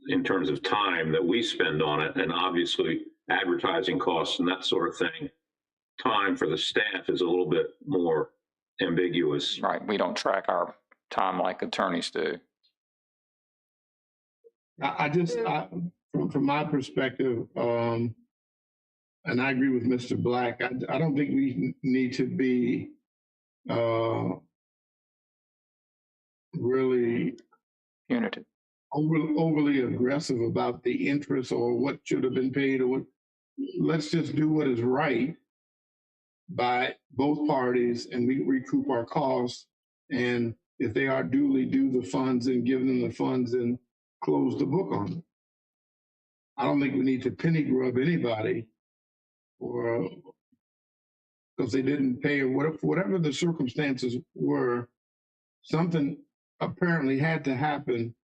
in terms of time that we spend on it, and obviously advertising costs and that sort of thing. Time for the staff is a little bit more ambiguous. Right. We don't track our time like attorneys do. From my perspective, and I agree with Mr. Black, I don't think we need to be really punitive, overly aggressive about the interest or what should have been paid, or what. Let's just do what is right by both parties, and we recoup our costs. And if they are duly due the funds, and give them the funds and close the book on them. I don't think we need to penny grub anybody, or because they didn't pay, or whatever the circumstances were. Something apparently had to happen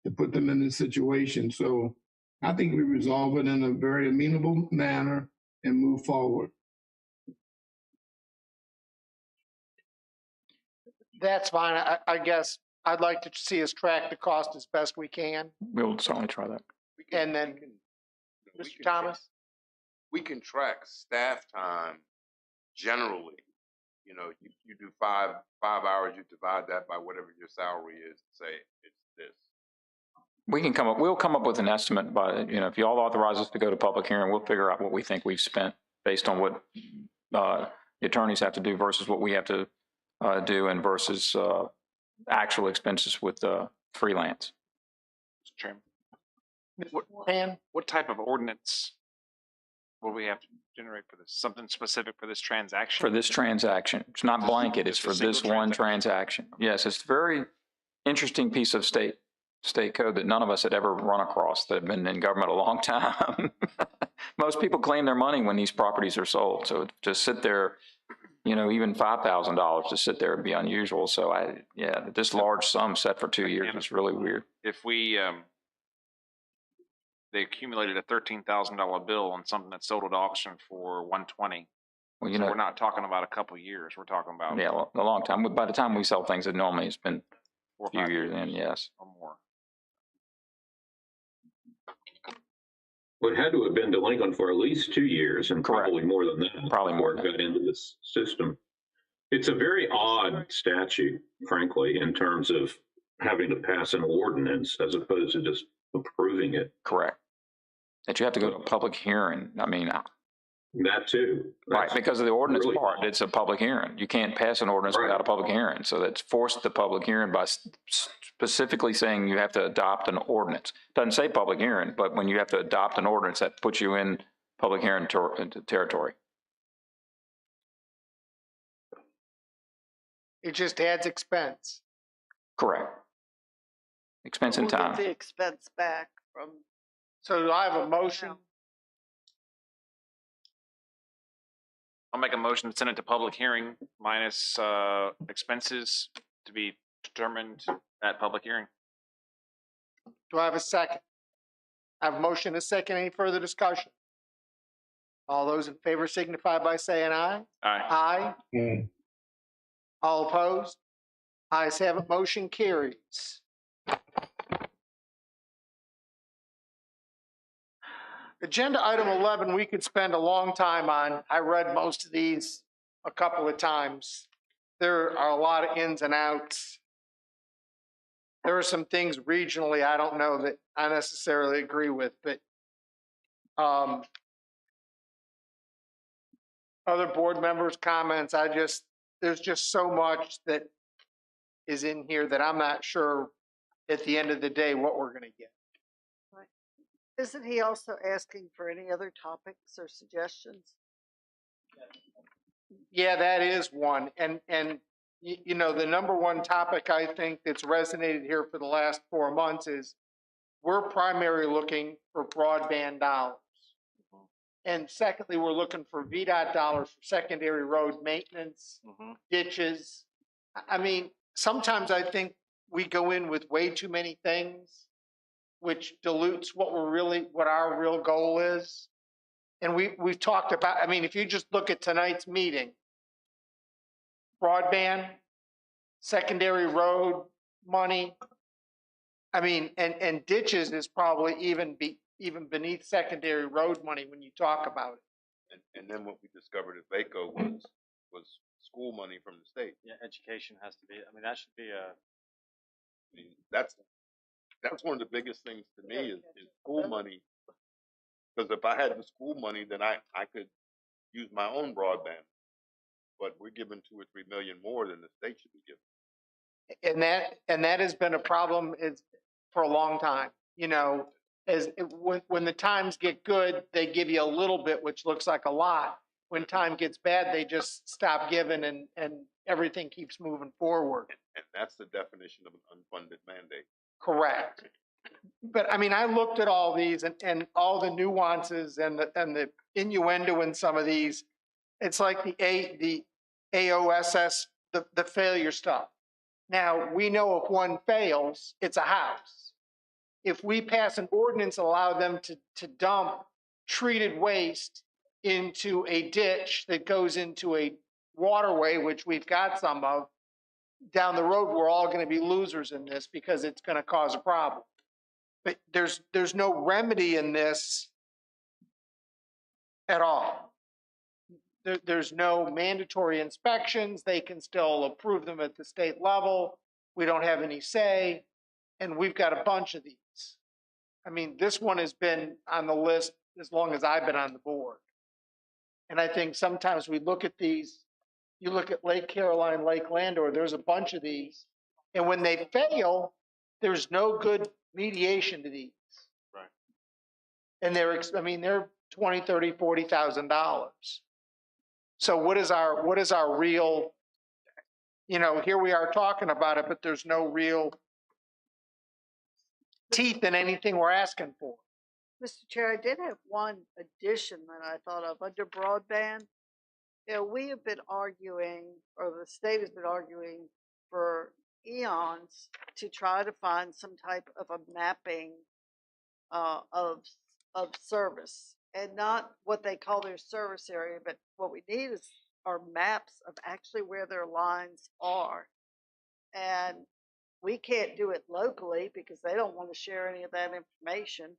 to put them in this situation. So I think we resolve it in a very amenable manner and move forward. That's fine. I guess I'd like to see us track the cost as best we can. We'll certainly try that. And then, Mr. Thomas? We can track staff time generally. You do five hours, you divide that by whatever your salary is, say it's this. We'll come up with an estimate, but if you all authorize us to go to public hearing, we'll figure out what we think we've spent based on what the attorneys have to do versus what we have to do, and versus actual expenses with freelance. Mr. Chairman. What type of ordinance will we have to generate for this? Something specific for this transaction? For this transaction. It's not blanket. It's for this one transaction. Yes, it's a very interesting piece of state code that none of us had ever run across that have been in government a long time. Most people claim their money when these properties are sold. So to sit there, even $5,000 to sit there would be unusual. So this large sum set for 2 years is really weird. If we they accumulated a $13,000 bill on something that sold at auction for $120. Well, So we're not talking about a couple of years. We're talking about yeah, a long time. By the time we sell things, it normally has been 4 or a few 5 years in, yes. or more. Well, it had to have been delinquent for at least 2 years and probably more than that. Probably more before it got into this system. It's a very odd statute, frankly, in terms of having to pass an ordinance as opposed to just approving it. Correct. That you have to go to a public hearing. I mean, that too. Right, because of the ordinance really part, it's a public hearing. You can't pass an ordinance without a public hearing. So that's forced the public hearing by specifically saying you have to adopt an ordinance. Doesn't say public hearing, but when you have to adopt an ordinance, that puts you in public hearing territory. It just adds expense. Correct. Expense and We'll time. get the expense back from. So do I have a motion? I'll make a motion to send it to public hearing minus expenses to be determined at public hearing. Do I have a second? I have a motion and a second. Any further discussion? All those in favor signify by saying aye. Aye. Aye. All opposed? Ayes have it. Motion carries. Agenda item 11, we could spend a long time on. I read most of these a couple of times. There are a lot of ins and outs. There are some things regionally I don't know that I necessarily agree with, but other board members' comments, there's just so much that is in here that I'm not sure at the end of the day what we're going to get. Isn't he also asking for any other topics or suggestions? Yeah, that is one. And you know, the number one topic I think that's resonated here for the last 4 months is we're primarily looking for broadband dollars. And secondly, we're looking for VDOT dollars for secondary road maintenance, ditches. I mean, sometimes I think we go in with way too many things, which dilutes what our real goal is. And we've talked about, I mean, if you just look at tonight's meeting, broadband, secondary road money, I mean, and ditches is probably even beneath secondary road money when you talk about it. And then what we discovered at VACO was school money from the state. Yeah, education has to be, I mean, that should be a. I mean, that's one of the biggest things to me is school money. Because if I had the school money, then I could use my own broadband. But we're giving 2 or 3 million more than the state should be giving. And that has been a problem for a long time. You know, when the times get good, they give you a little bit, which looks like a lot. When time gets bad, they just stop giving and everything keeps moving forward. And that's the definition of an unfunded mandate. Correct. But I mean, I looked at all these and all the nuances and the innuendo in some of these. It's like the AOSS, the failure stuff. Now, we know if one fails, it's a house. If we pass an ordinance, allow them to dump treated waste into a ditch that goes into a waterway, which we've got some of, down the road, we're all going to be losers in this because it's going to cause a problem. But there's no remedy in this at all. There's no mandatory inspections. They can still approve them at the state level. We don't have any say. And we've got a bunch of these. I mean, this one has been on the list as long as I've been on the board. And I think sometimes we look at these, you look at Lake Caroline, Lake Landor, there's a bunch of these. And when they fail, there's no good mediation to these. Right. And they're $20,000, $30,000, $40,000. So what is our real, you know, here we are talking about it, but there's no real teeth in anything we're asking for. Mr. Chair, I did have one addition that I thought of under broadband. You know, we have been arguing, or the state has been arguing for eons to try to find some type of a mapping of service, and not what they call their service area, but what we need are maps of actually where their lines are. And we can't do it locally because they don't want to share any of that information.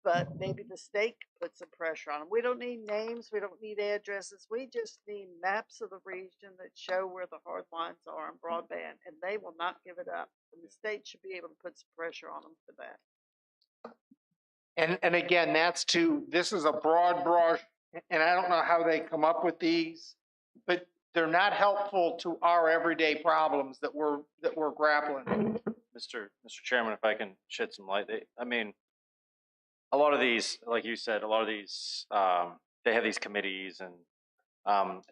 But maybe the state could put some pressure on them. We don't need names. We don't need addresses. We just need maps of the region that show where the hard lines are on broadband, and they will not give it up. And the state should be able to put some pressure on them for that. And again, this is a broad brush, and I don't know how they come up with these, but they're not helpful to our everyday problems that we're grappling. Mr. Chairman, if I can shed some light, a lot of these, like you said, they have these committees and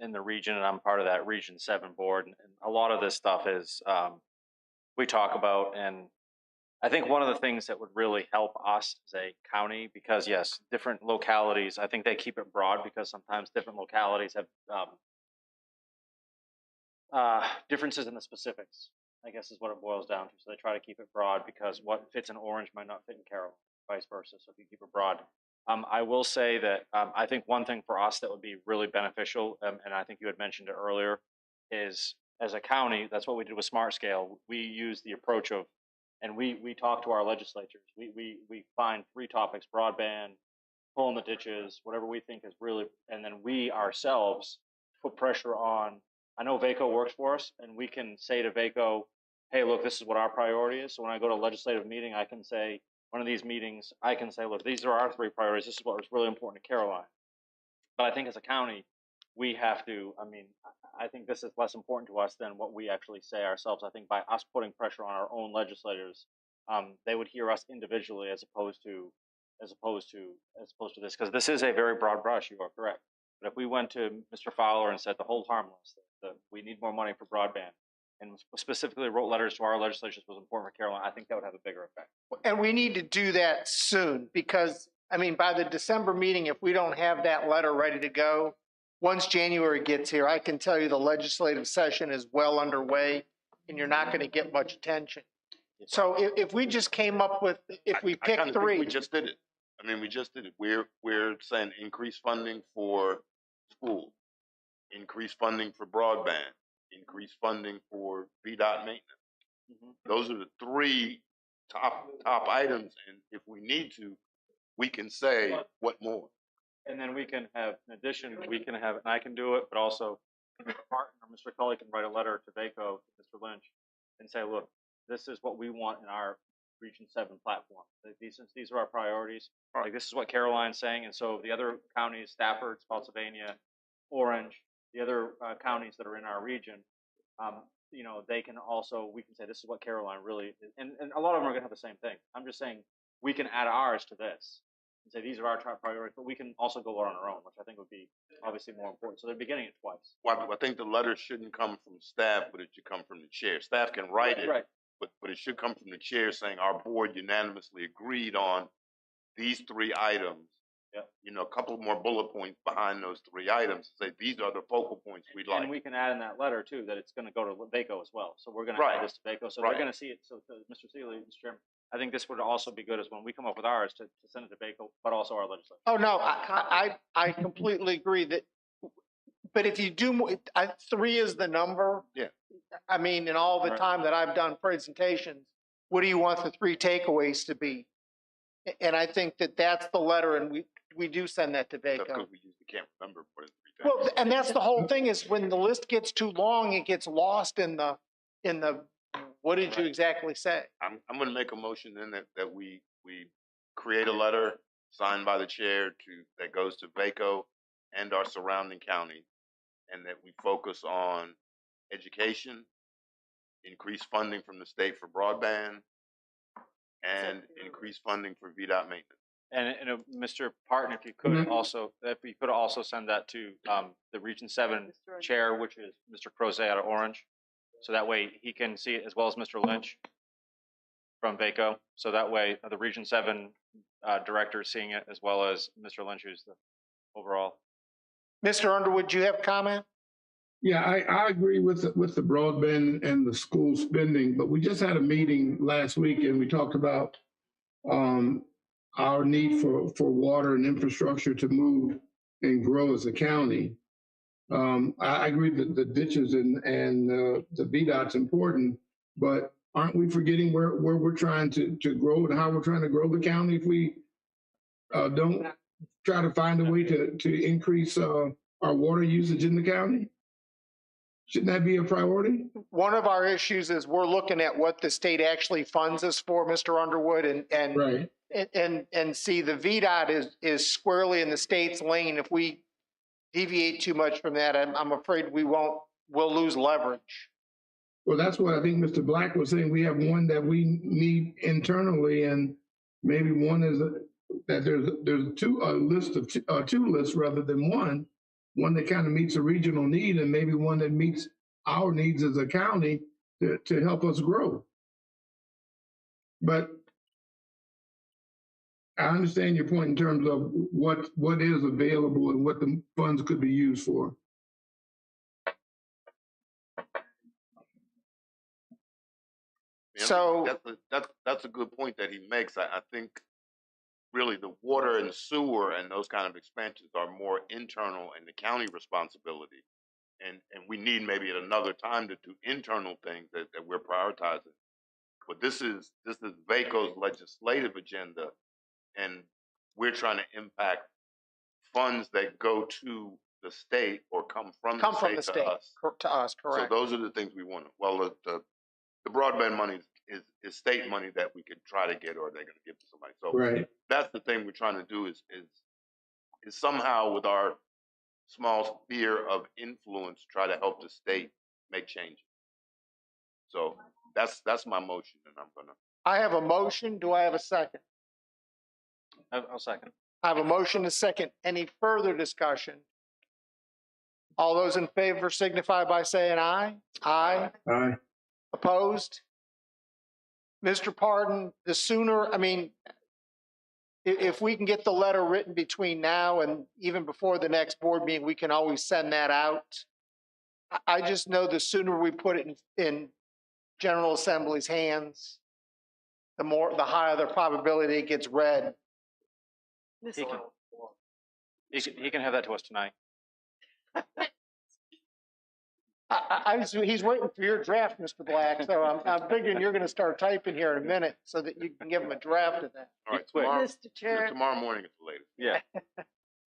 in the region, and I'm part of that Region 7 board, and a lot of this stuff is we talk about, and I think one of the things that would really help us as a county, because yes, different localities, I think they keep it broad because sometimes different localities have differences in the specifics, I guess is what it boils down to. So they try to keep it broad because what fits in Orange might not fit in Carroll, vice versa. So if you keep it broad. I will say that I think one thing for us that would be really beneficial, and I think you had mentioned it earlier, is as a county, that's what we did with Smart Scale. We use the approach of, and we talk to our legislatures. We find 3 topics: broadband, pulling the ditches, whatever we think is really, and then we ourselves put pressure on. I know VACO works for us, and we can say to VACO, hey, look, this is what our priority is. So when I go to a legislative meeting, I can say, one of these meetings, I can say, look, these are our 3 priorities. This is what was really important to Caroline. But I think as a county, we have to, I think this is less important to us than what we actually say ourselves. I think by us putting pressure on our own legislators, they would hear us individually as opposed to this, because this is a very broad brush. You are correct. But if we went to Mr. Fowler and said the whole harmless, that we need more money for broadband, and specifically wrote letters to our legislatures was important for Carolina, I think that would have a bigger effect. And we need to do that soon because, by the December meeting, if we don't have that letter ready to go, once January gets here, I can tell you the legislative session is well underway and you're not going to get much attention. So if we just came up with, if we pick 3. We just did it. We just did it. We're saying increase funding for school, increase funding for broadband, increase funding for VDOT maintenance. Those are the 3 top items, and if we need to, we can say what more. And then we can have, in addition, and I can do it, but also Mr. Martin or Mr. Cully can write a letter to VACO, to Mr. Lynch, and say, look, this is what we want in our Region 7 platform. These are our priorities. Like, this is what Caroline's saying, and so the other counties, Stafford, Spotsylvania, Orange, the other counties that are in our region, they can also, we can say, this is what Caroline really is. And a lot of them are going to have the same thing. I'm just saying we can add ours to this and say these are our top priorities, but we can also go on our own, which I think would be obviously more important. So they're beginning it twice. Well, I think the letter shouldn't come from staff, but it should come from the chair. Staff can write it, right. But it should come from the chair saying our board unanimously agreed on these 3 items. A couple more bullet points behind those 3 items. Say these are the focal points we'd like. And we can add in that letter too that it's going to go to VACO as well. So we're going to add this to VACO. So they're going to see it. So Mr. Seeley, Mr. Chairman, I think this would also be good as when we come up with ours to send it to VACO, but also our legislature. Oh no, I completely agree that. But if you do more, 3 is the number. Yeah. In all the time that I've done presentations, what do you want the 3 takeaways to be? And I think that's the letter, and we do send that to VACO. That's because we usually can't remember more than 3 Well, and that's the whole thing is when the list gets too long, it gets lost in the what did you exactly say? I'm going to make a motion then that we create a letter signed by the chair that goes to VACO and our surrounding county, and that we focus on education, increase funding from the state for broadband, and increase funding for VDOT maintenance. And Mr. Parton, if you could also send that to the Region 7 chair, which is Mr. Crozet out of Orange, so that way he can see it, as well as Mr. Lynch from VACO. So that way the Region 7 director is seeing it, as well as Mr. Lynch, who's the overall. Mr. Underwood, do you have a comment? Yeah, I agree with the broadband and the school spending, but we just had a meeting last week and we talked about our need for water and infrastructure to move and grow as a county. I agree that the ditches and the VDOT's important, but aren't we forgetting where we're trying to grow and how we're trying to grow the county if we don't try to find a way to increase our water usage in the county? Shouldn't that be a priority? One of our issues is we're looking at what the state actually funds us for, Mr. Underwood, and right. And see, the VDOT is squarely in the state's lane. If we deviate too much from that, I'm afraid we'll lose leverage. Well, that's what I think Mr. Black was saying. We have one that we need internally, and maybe one is that there's two lists rather than one that kind of meets a regional need, and maybe one that meets our needs as a county to help us grow. But I understand your point in terms of what is available and what the funds could be used for. So that's a good point that he makes. I think really the water and sewer and those kind of expansions are more internal and the county responsibility. And we need maybe at another time to do internal things that we're prioritizing. But this is VACO's legislative agenda, and we're trying to impact funds that go to the state or come from the state to us. To us, correct. So those are the things we want. Well, the broadband money is state money that we could try to get, or they're going to give to somebody. So right. That's the thing we're trying to do is somehow with our small sphere of influence try to help the state make changes. So that's my motion, and I have a motion. Do I have a second? I'll second. I have a motion, a second. Any further discussion? All those in favor signify by saying aye. Aye. Aye. Opposed? Mr. Pardon, the sooner, I mean, if we can get the letter written between now and even before the next board meeting, we can always send that out. I just know the sooner we put it in General Assembly's hands, the higher the probability it gets read. He can have that to us tonight. He's waiting for your draft, Mr. Black, so I'm figuring you're going to start typing here in a minute so that you can give him a draft of that. all right, tomorrow, Mr. Chair. tomorrow morning at the latest. Yeah.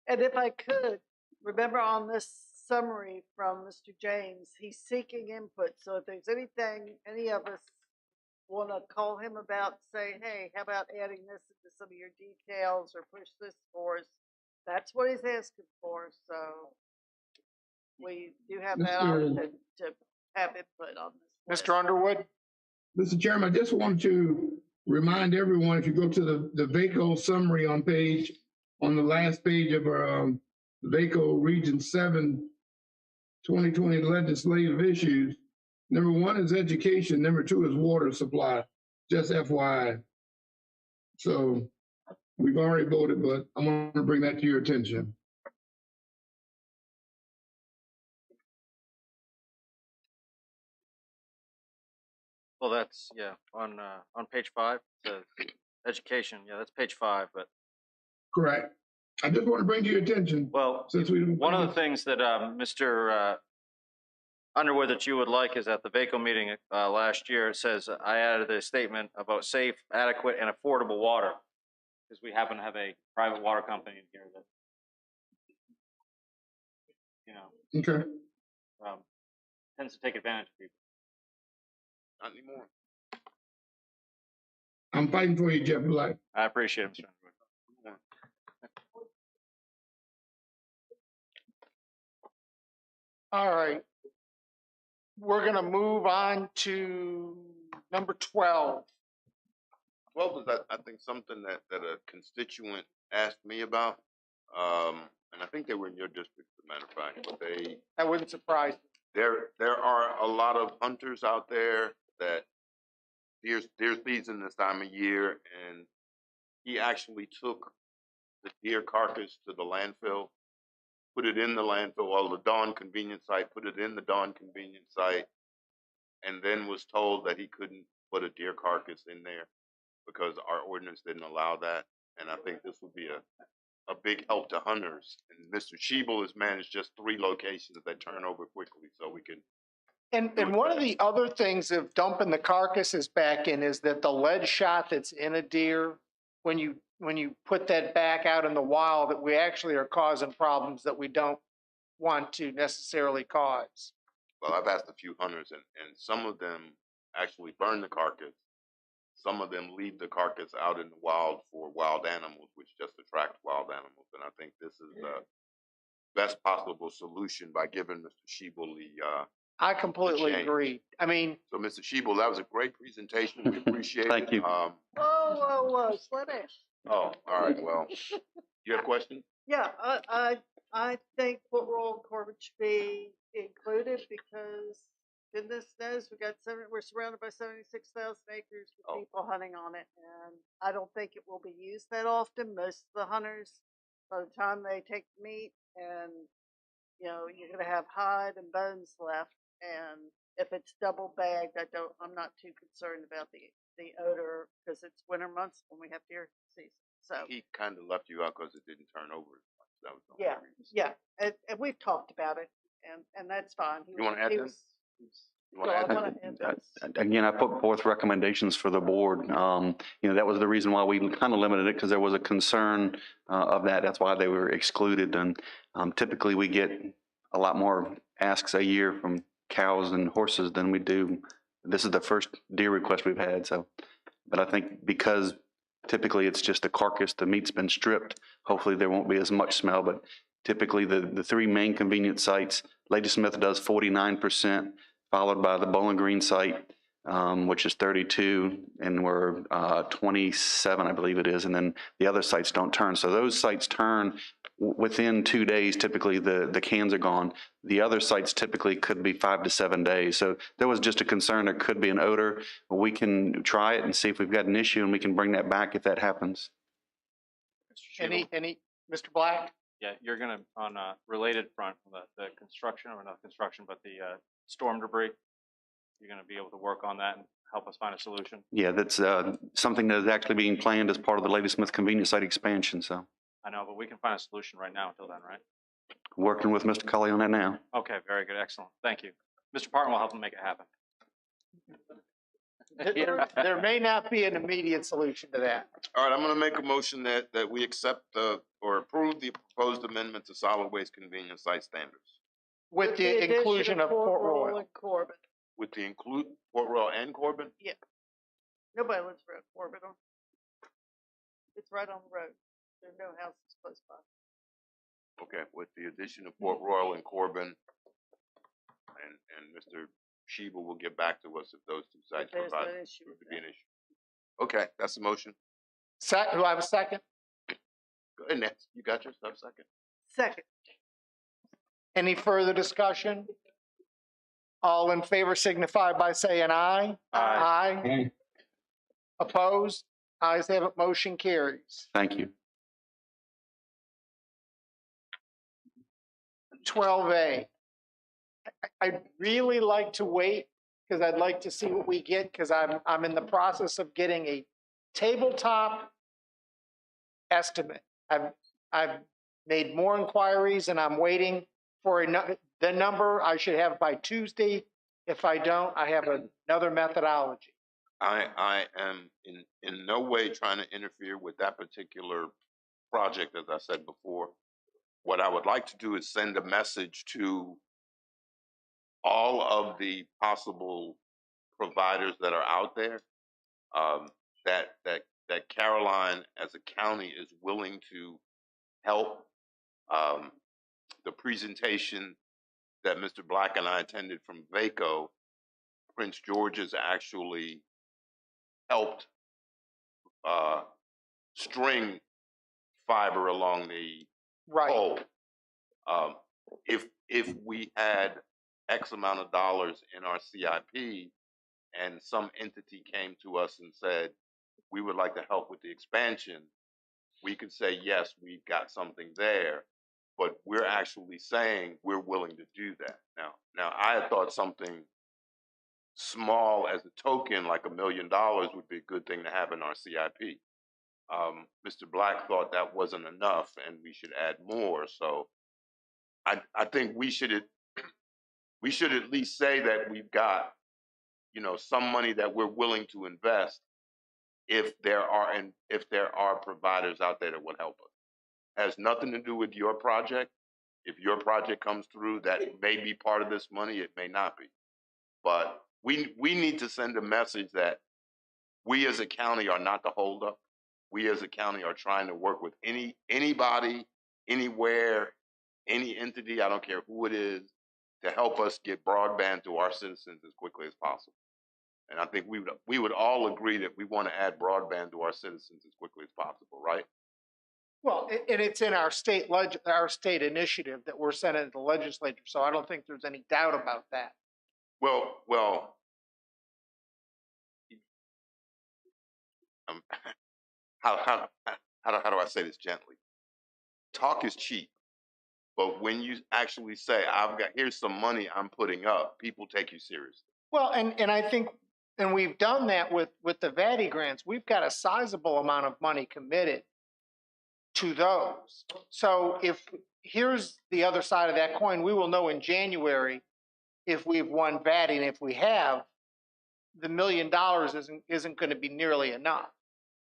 And if I could, remember on this summary from Mr. James, he's seeking input. So if there's anything any of us want to call him about, say, hey, how about adding this into some of your details or push this for us? That's what he's asking for. So we do have that option to have input on this. Mr. Underwood? Mr. Chairman, I just want to remind everyone, if you go to the VACO summary on the last page of our VACO Region 7 2020 legislative issues, number 1 is education, number 2 is water supply, just FYI. So we've already voted, but I want to bring that to your attention. Well, that's, yeah, on page 5, it says education. Yeah, that's page 5, but. Correct. I just want to bring to your attention. Well, since we one of the things that Mr. Underwood that you would like is at the VACO meeting last year, it says I added a statement about safe, adequate, and affordable water, because we happen to have a private water company in here that, okay, tends to take advantage of people. Not anymore. I'm fighting for you, Jeff Black. I appreciate it, Mr. Underwood. All right. We're going to move on to number 12. 12 was, I think, something that a constituent asked me about. And I think they were in your district, as a matter of fact, but that wouldn't surprise me. There are a lot of hunters out there that deer season this time of year, and he actually took the deer carcass to the landfill, put it in the landfill, well, the Dawn convenience site, put it in the Dawn convenience site, and then was told that he couldn't put a deer carcass in there because our ordinance didn't allow that. and I think this will be a big help to hunters. And Mr. Shebel has managed just 3 locations that turn over quickly, so we can. And one of the other things of dumping the carcasses back in is that the lead shot that's in a deer, when you put that back out in the wild, that we actually are causing problems that we don't want to necessarily cause. Well, I've asked a few hunters, and some of them actually burn the carcass. Some of them leave the carcass out in the wild for wild animals, which just attract wild animals. And I think this is the best possible solution by giving Mr. Shebel the I completely change. agree. I mean, So, Mr. Shebel, that was a great presentation. We appreciate it. Thank you. Whoa, slow down. Oh, all right. Well, you have a question? Yeah, I think Port Royal and Corbin should be included because goodness knows we're surrounded by 76,000 acres with people hunting on it, and I don't think it will be used that often. Most of the hunters, by the time they take the meat, and you're gonna have hide and bones left, and if it's double bagged, I'm not too concerned about the odor because it's winter months when we have deer season. So He kind of left you out because it didn't turn over as much. That was the yeah, only reason. yeah, and we've talked about it, and that's fine. You want to add this? You want to add that? Again, I put forth recommendations for the board. That was the reason why we kind of limited it, because there was a concern of that. That's why they were excluded. And typically we get a lot more asks a year from cows and horses than we do. This is the first deer request we've had. So, but I think because typically it's just a carcass, the meat's been stripped. Hopefully there won't be as much smell, but typically the 3 main convenience sites, Ladysmith does 49%, followed by the Bowling Green site, which is 32, and we're 27, I believe it is, and then the other sites don't turn. So those sites turn within 2 days. Typically, the cans are gone. The other sites typically could be 5 to 7 days. So there was just a concern there could be an odor. We can try it and see if we've got an issue, and we can bring that back if that happens. any, Mr. Black? Yeah, you're gonna, on a related front, the construction, or not construction, but the storm debris, you're gonna be able to work on that and help us find a solution. Yeah, that's something that is actually being planned as part of the Ladysmith convenience site expansion. So I know, but we can find a solution right now until then, right? working with Mr. Cully on that now. Okay, very good, excellent. Thank you. Mr. Parton will help him make it happen. There may not be an immediate solution to that. All right, I'm going to make a motion that we accept or approve the proposed amendment to solid waste convenience site standards. With the inclusion of Port Royal. and Corbin. With the include Port Royal and Corbin? Yeah. Nobody lives around Corbin. It's right on the road. There are no houses close by. Okay, with the addition of Port Royal and Corbin, and Mr. Shebel will get back to us if those 2 sites There's provide no issue with to be an issue. Okay, that's the motion. Do I have a second? Go ahead, Nancy. You got your stuff second. Second. Any further discussion? All in favor signify by saying aye. Aye. Aye. Opposed? Ayes have it, motion carries. Thank you. 12A. I'd really like to wait because I'd like to see what we get, because I'm in the process of getting a tabletop estimate. I've made more inquiries and I'm waiting for the number I should have by Tuesday. If I don't, I have another methodology. I am in no way trying to interfere with that particular project, as I said before. What I would like to do is send a message to all of the possible providers that are out there, that Caroline as a county is willing to help. The presentation that Mr. Black and I attended from VACO, Prince George's actually helped string fiber along the pole. If we had X amount of dollars in our CIP and some entity came to us and said, we would like to help with the expansion, we could say, yes, we've got something there, but we're actually saying we're willing to do that. Now I had thought something small as a token, like $1 million, would be a good thing to have in our CIP. Mr. Black thought that wasn't enough and we should add more. So I think we should at least say that we've got, some money that we're willing to invest if there are providers out there that would help us. Has nothing to do with your project. If your project comes through, that may be part of this money, it may not be. But we need to send a message that we as a county are not the holdup. We as a county are trying to work with anybody, anywhere, any entity, I don't care who it is, to help us get broadband to our citizens as quickly as possible. And I think we would all agree that we want to add broadband to our citizens as quickly as possible, right? Well, and it's in our state initiative that we're sending to the legislature, so I don't think there's any doubt about that. Well, how do I say this gently? Talk is cheap, but when you actually say, here's some money I'm putting up, people take you seriously. Well, and I think, and we've done that with the VADI grants. We've got a sizable amount of money committed to those. So here's the other side of that coin, we will know in January if we've won VADI, and if we have, the $1 million isn't going to be nearly enough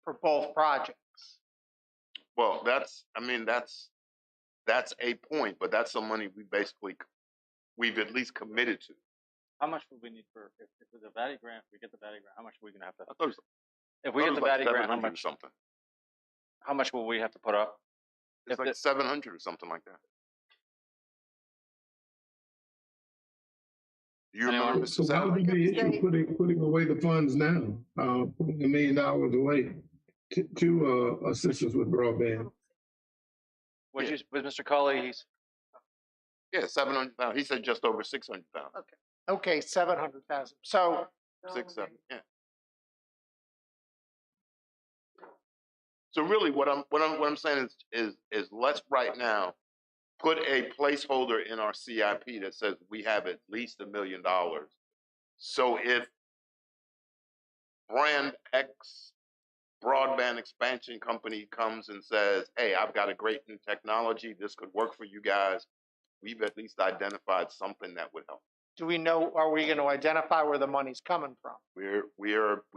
for both projects. Well, that's a point, but that's some money we've at least committed to. How much would we need if the VADI grant, we get the VADI grant, how much are we going to have to? I thought it was, if we get the VADI grant, how much? Something. How much will we have to put up? It's like 700 or something like that. Do you remember, Mr. So why would there be issue putting away the funds now, putting $1 million away to assist us with broadband? With Mr. Colley, yeah, 700,000. He said just over 600,000. Okay, 700,000. So 6, 7, yeah. So really, what I'm saying is let's right now put a placeholder in our CIP that says we have at least $1 million. So if brand X broadband expansion company comes and says, hey, I've got a great new technology, this could work for you guys, we've at least identified something that would help. Do we know, are we going to identify where the money's coming from? We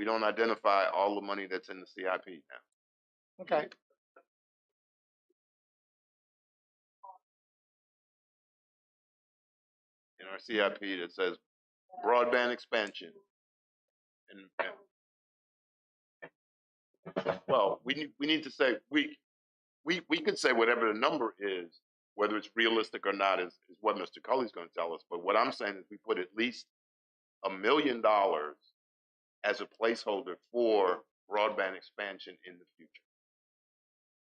don't identify all the money that's in the CIP now. Okay. In our CIP that says broadband expansion. Well, we need to say, we could say whatever the number is, whether it's realistic or not is what Mr. Culley's going to tell us. But what I'm saying is we put at least $1 million as a placeholder for broadband expansion in the future.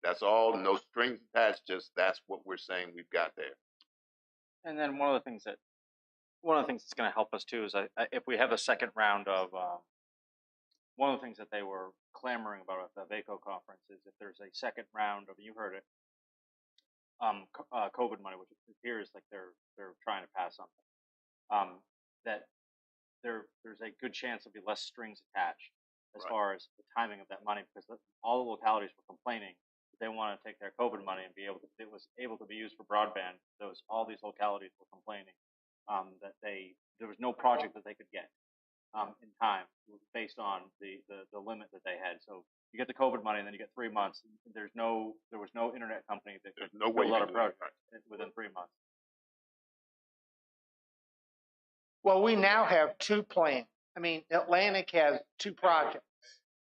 That's all, no strings attached, just that's what we're saying we've got there. And then one of the things that's going to help us too is if we have a second round of, one of the things that they were clamoring about at the VACO conference is if there's a second round of, you heard it, COVID money, which appears like they're trying to pass something, that there's a good chance there'll be less strings attached as far as the timing of that money, because all the localities were complaining that they want to take their COVID money and it was able to be used for broadband. All these localities were complaining that there was no project that they could get in time based on the limit that they had. So you get the COVID money and then you get 3 months. There was no internet company that could build out a project within 3 months. Well, we now have 2 plans. I mean, Atlantic has 2 projects.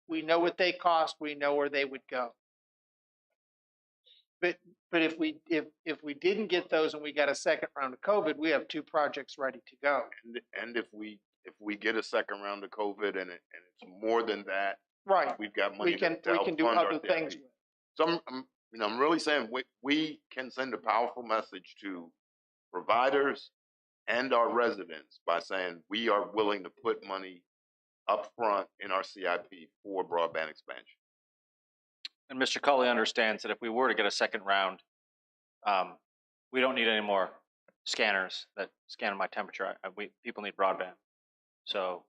We know what they cost. We know where they would go. But if we didn't get those and we got a second round of COVID, we have 2 projects ready to go. And if we get a second round of COVID and it's more than that, right? We've got money we can do other things. So I'm really saying we can send a powerful message to providers and our residents by saying we are willing to put money up front in our CIP for broadband expansion. And Mr. Culley understands that if we were to get a second round, we don't need any more scanners that scan my temperature. People need broadband. So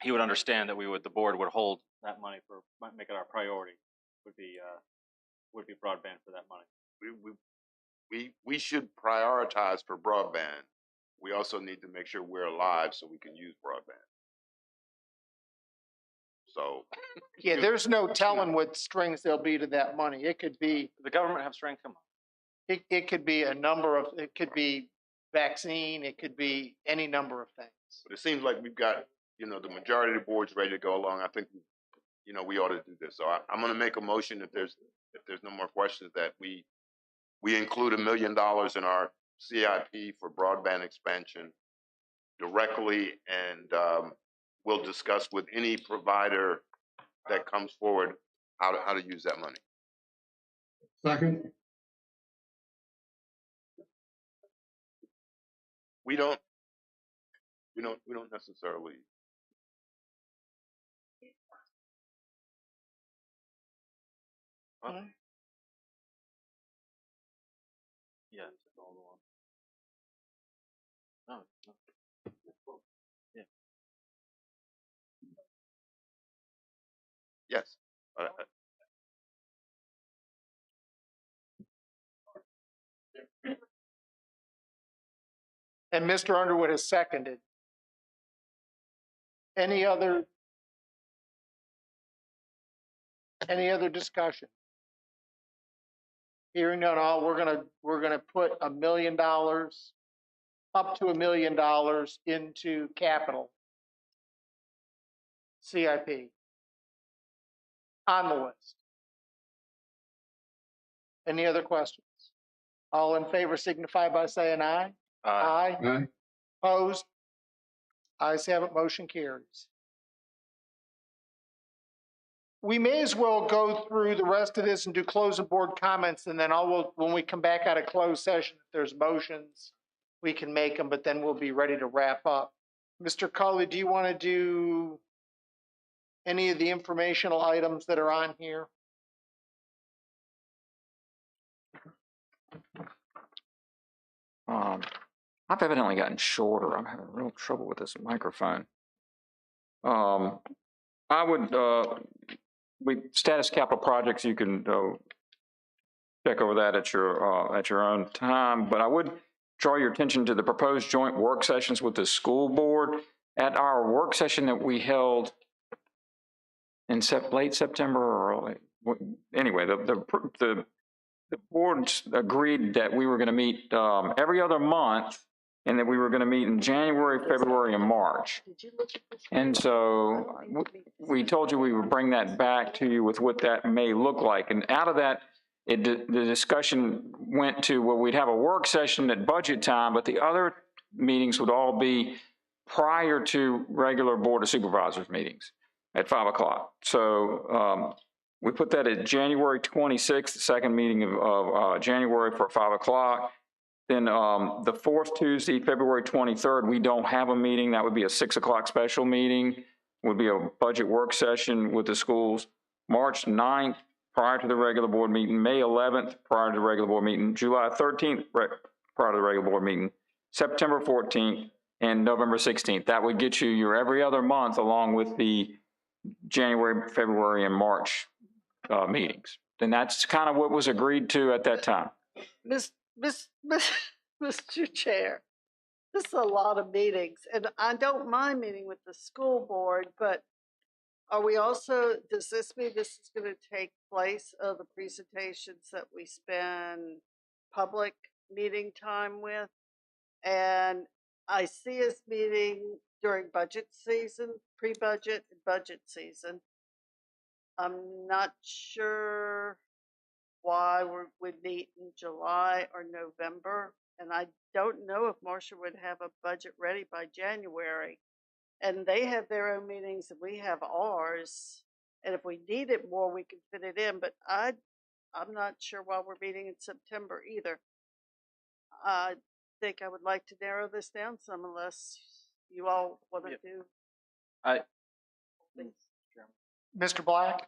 he would understand that the board would hold that money make it our priority would be broadband for that money. We should prioritize for broadband. We also need to make sure we're alive so we can use broadband. So. Yeah, there's no telling what strings there'll be to that money. It could be, The government have strength. Come on. it could be it could be vaccine, it could be any number of things. But it seems like we've got, the majority of the board's ready to go along. I think, we ought to do this. So I'm going to make a motion if there's no more questions that we include $1 million in our CIP for broadband expansion directly, and we'll discuss with any provider that comes forward how to use that money. Second. We don't necessarily. Huh? Yeah, it's all the one. No, no. Yeah. Yes. And Mr. Underwood has seconded. Any other discussion? Hearing none, we're gonna put $1 million, up to $1 million into capital CIP on the list. Any other questions? All in favor signify by saying aye. Aye. Aye. Opposed? Ayes have it, motion carries. We may as well go through the rest of this and do closing board comments, and then when we come back out of closed session, if there's motions, we can make them, but then we'll be ready to wrap up. Mr. Cully, do you want to do any of the informational items that are on here? I've evidently gotten shorter. I'm having real trouble with this microphone. I would, status capital projects, you can check over that at your own time, but I would draw your attention to the proposed joint work sessions with the school board. At our work session that we held in late September or early, anyway, the board agreed that we were going to meet every other month, and that we were going to meet in January, February, and March. And so we told you we would bring that back to you with what that may look like. And out of that, the discussion went to, well, we'd have a work session at budget time, but the other meetings would all be prior to regular Board of Supervisors meetings at 5 o'clock. So we put that at January 26th, the second meeting of January for 5 o'clock. Then the fourth Tuesday, February 23rd, we don't have a meeting. That would be a 6 o'clock special meeting, would be a budget work session with the schools. March 9th, prior to the regular board meeting. May 11th, prior to the regular board meeting. July 13th, prior to the regular board meeting. September 14th, and November 16th. That would get you your every other month along with the January, February, and March meetings. And that's kind of what was agreed to at that time. Mr. Chair, this is a lot of meetings, and I don't mind meeting with the school board, but are we also, does this mean this is going to take place of the presentations that we spend public meeting time with? And I see us meeting during budget season, pre-budget and budget season. I'm not sure why we'd meet in July or November. And I don't know if Marcia would have a budget ready by January. And they have their own meetings and we have ours. And if we need it more, we can fit it in. But I'm not sure why we're meeting in September either. I think I would like to narrow this down some unless you all want to do. Mr. Black?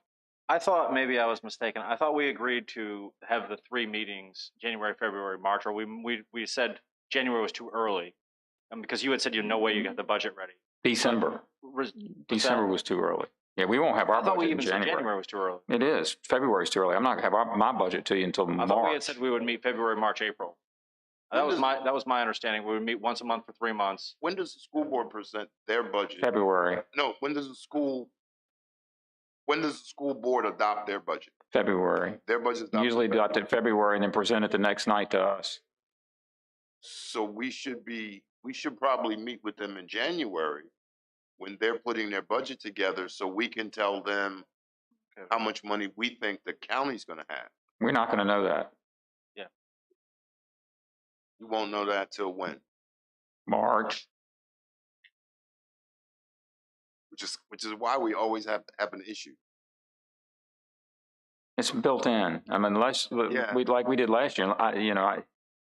I thought maybe I was mistaken. I thought we agreed to have the 3 meetings, January, February, March, or we said January was too early. Because you had said no way you got the budget ready. December. December was too early. Yeah, we won't have our I thought we budget in even said January. January was too early. It is. February's too early. I'm not gonna have my budget to you until I March. thought we had said we would meet February, March, April. That was my understanding. We would meet once a month for 3 months. When does the school board present their budget? February, No, when does the school board adopt their budget? February. Their budget is adopted Usually in February. adopted February and then present it the next night to us. So we should probably meet with them in January when they're putting their budget together so we can tell them how much money we think the county's gonna have. We're not gonna know that. You won't know that till when? March. Which is why we always have an issue. It's built in. I mean, Yeah. we did last year.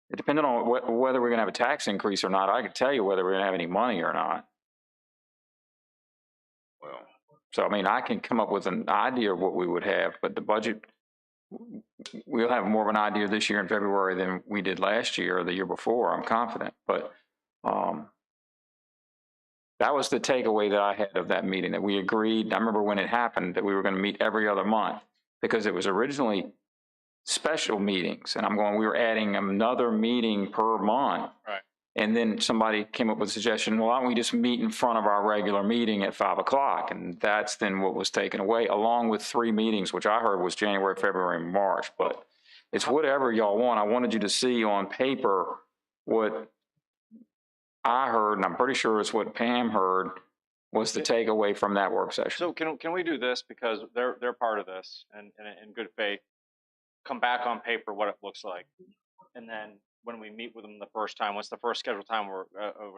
It depended on whether we're gonna have a tax increase or not. I could tell you whether we're gonna have any money or not. Well, So, I mean, I can come up with an idea of what we would have, but the budget, we'll have more of an idea this year in February than we did last year or the year before, I'm confident. But that was the takeaway that I had of that meeting, that we agreed. I remember when it happened that we were going to meet every other month because it was originally special meetings. And we were adding another meeting per month. Right. And then somebody came up with a suggestion, well, why don't we just meet in front of our regular meeting at 5 o'clock? And that's then what was taken away, along with 3 meetings, which I heard was January, February, and March. But it's whatever y'all want. I wanted you to see on paper what I heard, and I'm pretty sure it's what Pam heard, was the takeaway from that work session. So can we do this, because they're part of this, and in good faith, come back on paper what it looks like, and then when we meet with them the first time, what's the first scheduled time we're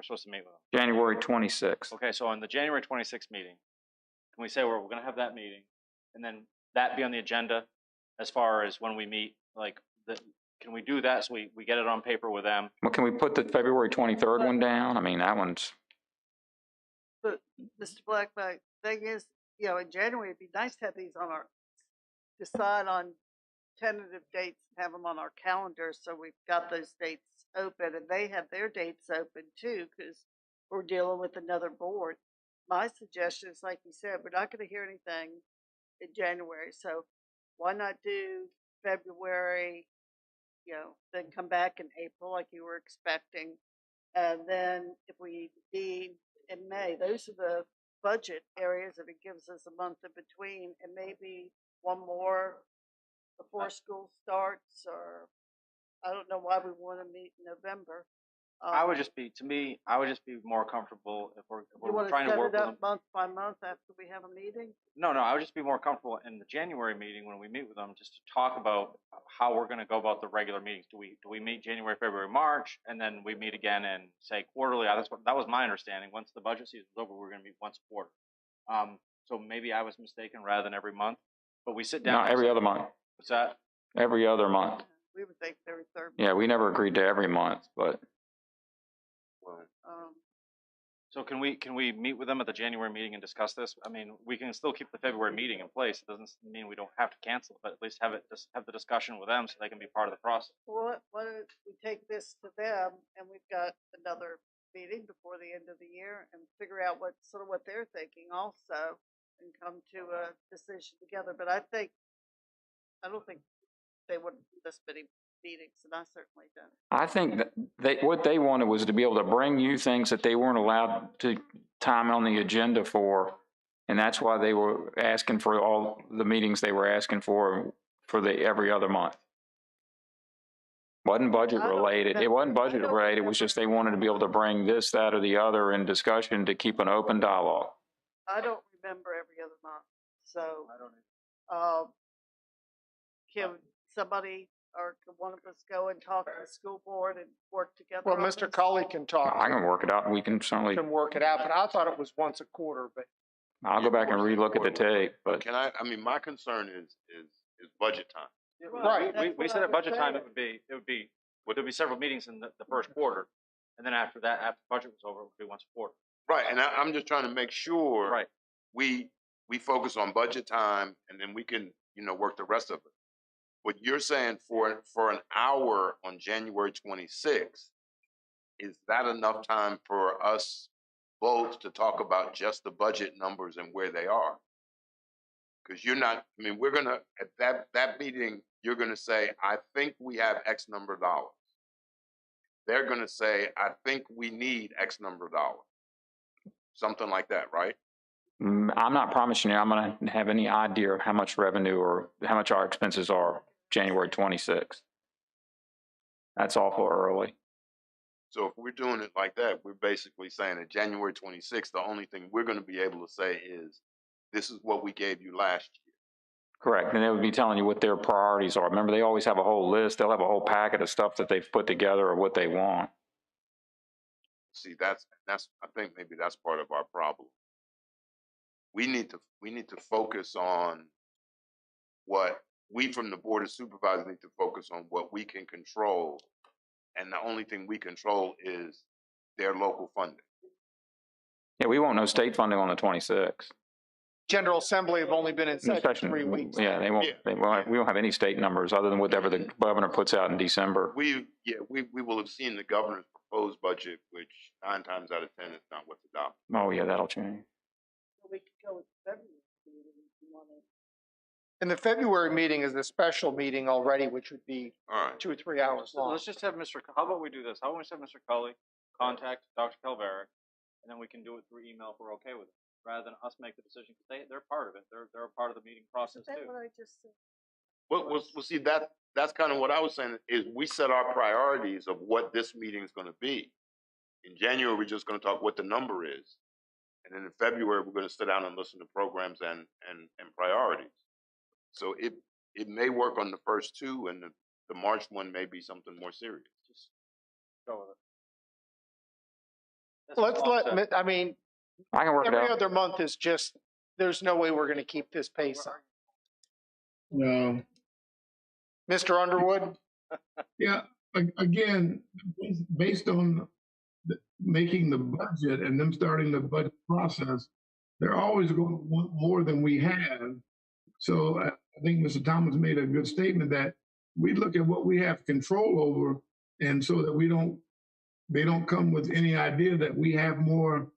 supposed to meet with them? January 26th. Okay, so on the January 26th meeting, can we say we're going to have that meeting, and then that be on the agenda as far as when we meet? Can we do that so we get it on paper with them? Well, can we put the February 23rd one down? I mean, that one's. But Mr. Black, my thing is, in January, it'd be nice to have these decide on tentative dates and have them on our calendar so we've got those dates open and they have their dates open too, because we're dealing with another board. My suggestion is, like you said, we're not going to hear anything in January, so why not do February, then come back in April like you were expecting, and then if we need in May, those are the budget areas that it gives us a month in between, and maybe one more before school starts, or I don't know why we want to meet in November. I would just be more comfortable if we're trying to work set it with up them. month by month after we have a meeting. No, I would just be more comfortable in the January meeting when we meet with them, just to talk about how we're going to go about the regular meetings. Do we meet January, February, March, and then we meet again and say quarterly? That was my understanding. Once the budget season was over, we're going to meet once a quarter. So maybe I was mistaken rather than every month, but we sit down. No, every other month. What's that? Every other month. We would think every third. Yeah, we never agreed to every month, but. So can we meet with them at the January meeting and discuss this? I mean, we can still keep the February meeting in place. It doesn't mean we don't have to cancel it, but at least have the discussion with them so they can be part of the process. Well, why don't we take this to them, and we've got another meeting before the end of the year, and figure out what they're thinking also, and come to a decision together. But I don't think they would this many meetings, and I certainly don't. I think that what they wanted was to be able to bring you things that they weren't allowed to time on the agenda for, and that's why they were asking for all the meetings they were asking for the every other month. Wasn't budget related. It wasn't budget related. It was just they wanted to be able to bring this, that, or the other in discussion to keep an open dialogue. I don't remember every other month, so I don't. Can somebody or can one of us go and talk to the school board and work together? Well, on Mr. this? Cully can talk. I can work it out. We can certainly. Can work it out, but I thought it was once a quarter, but. I'll go back and relook at the tape, but. My concern is budget time. Right. We said at budget time, it would be several meetings in the first quarter. And then after that, after the budget was over, it would be once a quarter. Right, and I'm just trying to make sure. Right. We focus on budget time, and then we can, work the rest of it. What you're saying for an hour on January 26th, is that enough time for us both to talk about just the budget numbers and where they are? Because you're not, I mean, we're gonna, at that meeting, you're gonna say, I think we have X number of dollars. They're gonna say, I think we need X number of dollars. Something like that, right? I'm not promising you I'm going to have any idea of how much revenue or how much our expenses are January 26th. That's awful early. So if we're doing it like that, we're basically saying that January 26th, the only thing we're gonna be able to say is, this is what we gave you last year. Correct. And they would be telling you what their priorities are. Remember, they always have a whole list. They'll have a whole packet of stuff that they've put together of what they want. See, that's, I think maybe that's part of our problem. We need to focus on what we from the Board of Supervisors need to focus on what we can control. And the only thing we control is their local funding. Yeah, we won't know state funding on the 26th. General Assembly have only been in session 3 weeks. Yeah, they won't. We won't have any state numbers other than whatever the governor puts out in December. We will have seen the governor's proposed budget, which 9 times out of 10 is not what's adopted. Oh yeah, that'll change. We could go with February meeting if you want to. And the February meeting is a special meeting already, which would be All right. 2 or 3 hours long. Let's just have how about we do this? How about we just have Mr. Cully contact Dr. Calvera, and then we can do it through email if we're okay with it, rather than us make the decision, because they're part of it. They're a part of the meeting process Isn't that too. what I just said? Well, see, that's kind of what I was saying, is we set our priorities of what this meeting is going to be. In January, we're just going to talk what the number is. And then in February, we're going to sit down and listen to programs and priorities. So it may work on the first 2, and the March one may be something more serious. Just go with it. I mean, I can work it every out. other month is just, there's no way we're going to keep this pace up. No. Mr. Underwood? Yeah, again, based on making the budget and them starting the budget process, they're always going to want more than we have. So I think Mr. Thomas made a good statement that we look at what we have control over, and so that they don't come with any idea that we have more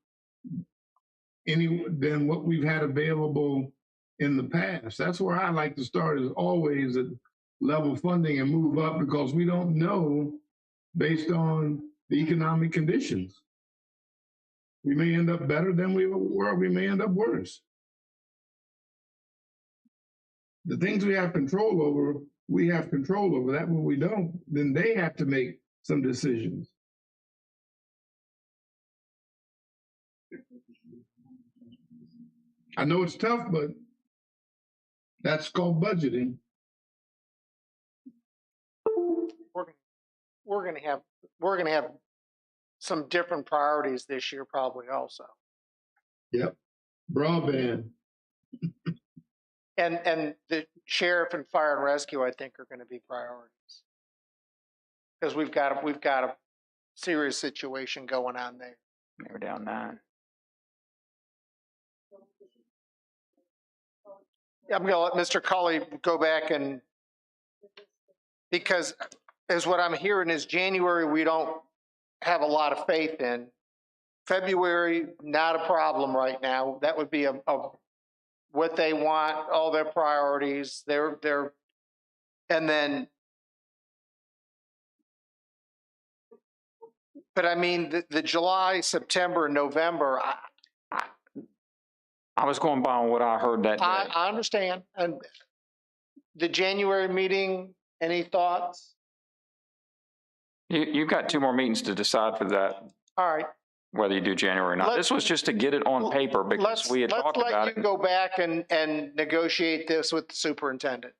than what we've had available in the past. That's where I like to start, is always at level funding and move up, because we don't know based on the economic conditions. We may end up better than we were, we may end up worse. The things we have control over, we have control over. That when we don't, then they have to make some decisions. I know it's tough, but that's called budgeting. We're going to have some different priorities this year probably also. Yep. Broadband. And the sheriff and fire and rescue, I think, are going to be priorities. Because we've got a serious situation going on there. They're down 9. I'm going to let Mr. Cully go back, and because as what I'm hearing is January, we don't have a lot of faith in. February, not a problem right now. That would be a what they want, all their priorities, and then, but I mean, the July, September, November, I was going by on what I heard that day. I understand. And the January meeting, any thoughts? You've got 2 more meetings to decide for that. All right. Whether you do January or not. This was just to get it on paper because we had talked about it. Let's let you go back and negotiate this with the superintendent.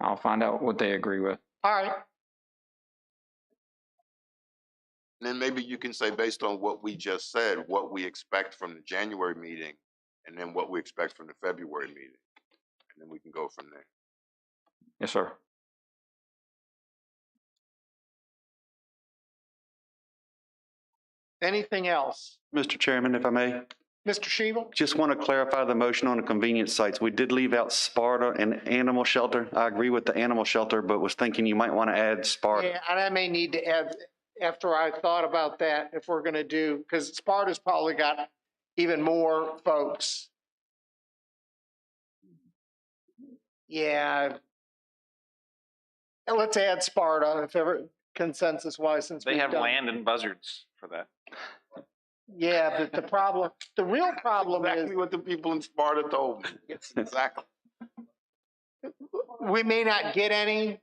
I'll find out what they agree with. All right. And then maybe you can say, based on what we just said, what we expect from the January meeting, and then what we expect from the February meeting. And then we can go from there. Yes, sir. Anything else? Mr. Chairman, if I may. Mr. Shebel? Just want to clarify the motion on the convenience sites. We did leave out Sparta and animal shelter. I agree with the animal shelter, but was thinking you might want to add Sparta. Yeah, and I may need to add, after I thought about that, if we're going to do, because Sparta's probably got even more folks. Yeah. And let's add Sparta if ever consensus wise, since They we've have done. land and buzzards for that. Yeah, but the real problem Exactly is what the people in Sparta told me. Yes, exactly. we may not get any.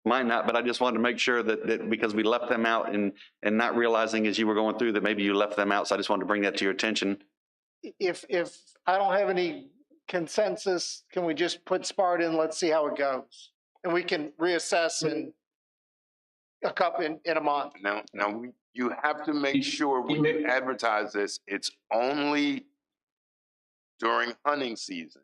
Might not, but I just wanted to make sure that because we left them out and not realizing as you were going through that maybe you left them out. So I just wanted to bring that to your attention. If I don't have any consensus, can we just put Sparta in? Let's see how it goes, and we can reassess in a month. Now, you have to make sure when you advertise this, it's only during hunting season,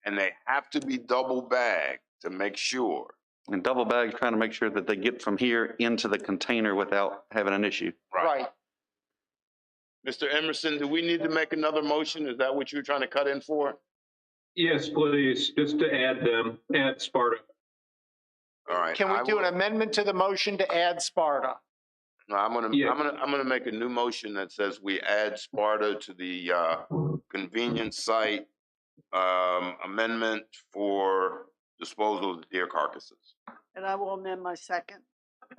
and they have to be double bagged to make sure. And double bags, trying to make sure that they get from here into the container without having an issue. Right. Mr. Emerson, do we need to make another motion? Is that what you're trying to cut in for? Yes, please, just to add Sparta. All right. Can we do an amendment to the motion to add Sparta? No, I'm gonna make a new motion that says we add Sparta to the convenience site amendment for disposal of the deer carcasses. And I will amend my second.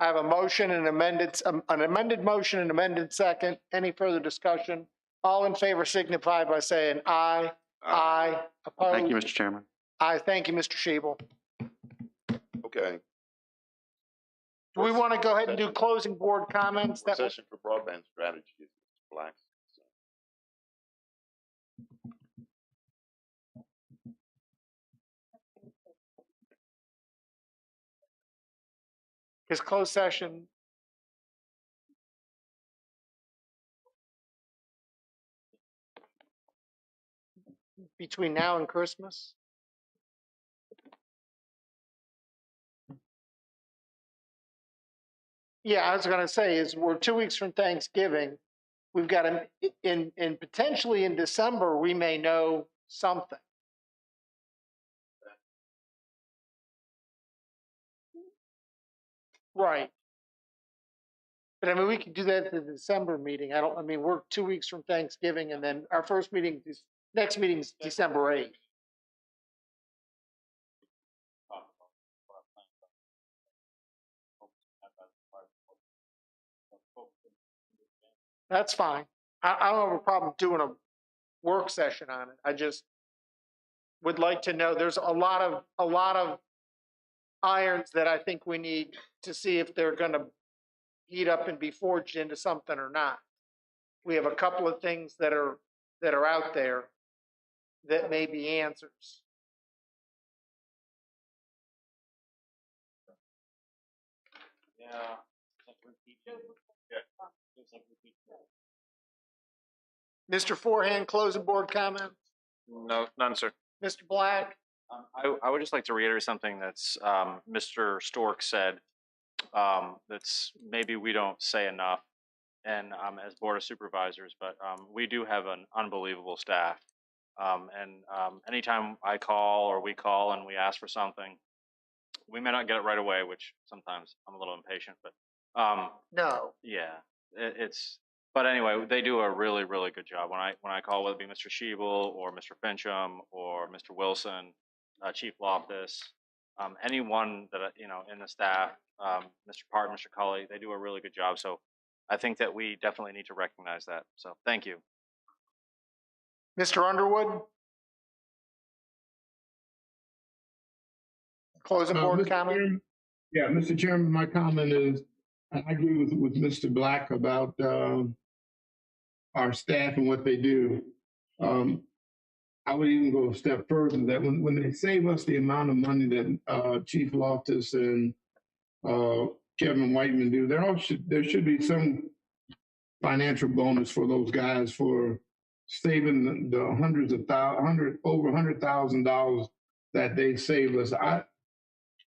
I have a motion and an amended motion and amended second. Any further discussion? All in favor signify by saying aye. Aye. Opposed? Thank you, Mr. Chairman. Aye. Thank you, Mr. Shebel. Okay. Do we want to go ahead and do closing board comments? Session for broadband strategy is Mr. Black's. His closed session. Between now and Christmas? Yeah, I was gonna say is we're 2 weeks from Thanksgiving. We've got in potentially in December, we may know something. Right. But I mean, we could do that at the December meeting. I mean, we're 2 weeks from Thanksgiving and then our first meeting, next meeting is December 8th. That's fine. I don't have a problem doing a work session on it. I just would like to know, there's a lot of irons that I think we need to see if they're gonna heat up and be forged into something or not. We have a couple of things that are out there that may be answers. Yeah. Mr. Forehand, closing board comments? No, none, sir. Mr. Black? I would just like to reiterate something that's Mr. Stork said. That's maybe we don't say enough, and as Board of Supervisors, but we do have an unbelievable staff. Anytime I call or we call and we ask for something, we may not get it right away, which sometimes I'm a little impatient, but no. Yeah, but anyway, they do a really, really good job. When I call, whether it be Mr. Shebel or Mr. Fincham or Mr. Wilson, Chief Loftus, anyone that in the staff, Mr. Part, Mr. Cully, they do a really good job. So I think that we definitely need to recognize that. So thank you. Mr. Underwood? Closing board comment? Yeah, Mr. Chairman, my comment is, I agree with Mr. Black about our staff and what they do. I would even go a step further that when they save us the amount of money that Chief Loftus and Kevin Whiteman do, there should be some financial bonus for those guys for saving the over $100,000 that they save us.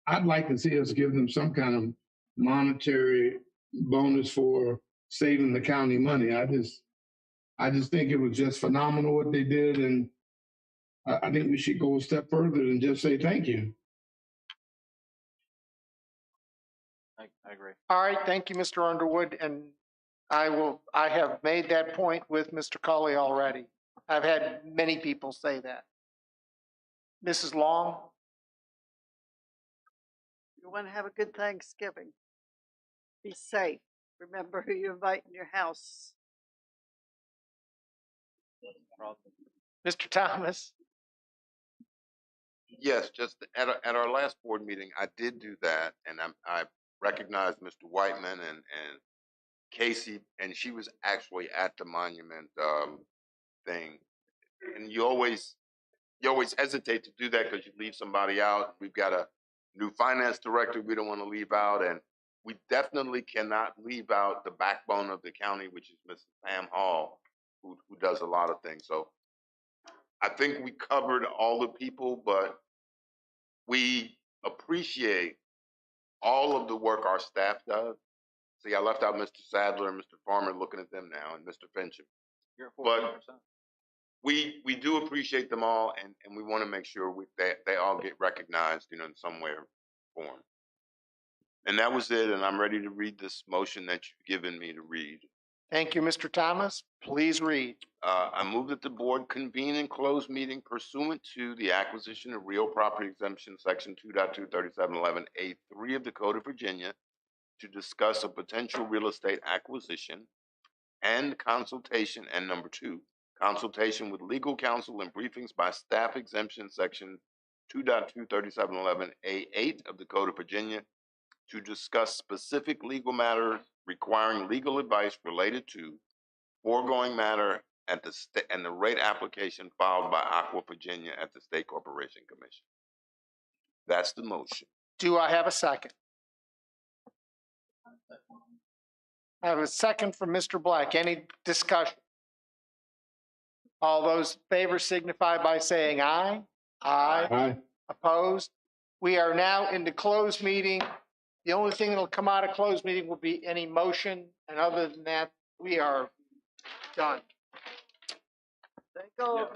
I'd like to see us give them some kind of monetary bonus for saving the county money. I just think it was just phenomenal what they did, and I think we should go a step further and just say thank you. I agree. All right, thank you, Mr. Underwood, and I have made that point with Mr. Cully already. I've had many people say that. Mrs. Long? You want to have a good Thanksgiving. Be safe. Remember who you invite in your house. Mr. Thomas? Yes, just at our last board meeting, I did do that, and I recognized Mr. Whiteman and Casey, and she was actually at the monument thing. And you always hesitate to do that because you leave somebody out. We've got a new finance director we don't want to leave out, and we definitely cannot leave out the backbone of the county, which is Mrs. Pam Hall, who does a lot of things. So I think we covered all the people, but we appreciate all of the work our staff does. See, I left out Mr. Sadler and Mr. Farmer, looking at them now, and Mr. Fincham. But we do appreciate them all, and we want to make sure they all get recognized, in some way or form. And that was it, and I'm ready to read this motion that you've given me to read. Thank you, Mr. Thomas. Please read. I move that the board convene and close meeting pursuant to the acquisition of real property exemption, section 2.23711A3 of the Code of Virginia, to discuss a potential real estate acquisition and consultation, and number 2, consultation with legal counsel and briefings by staff exemption, section 2.23711A8 of the Code of Virginia, to discuss specific legal matters requiring legal advice related to foregoing matter at the and the rate application filed by Aqua Virginia at the State Corporation Commission. That's the motion. Do I have a second? I have a second from Mr. Black. Any discussion? All those in favor signify by saying aye. Aye. Aye. Opposed? We are now in the closed meeting. The only thing that'll come out of closed meeting will be any motion, and other than that, we are done. Thank all.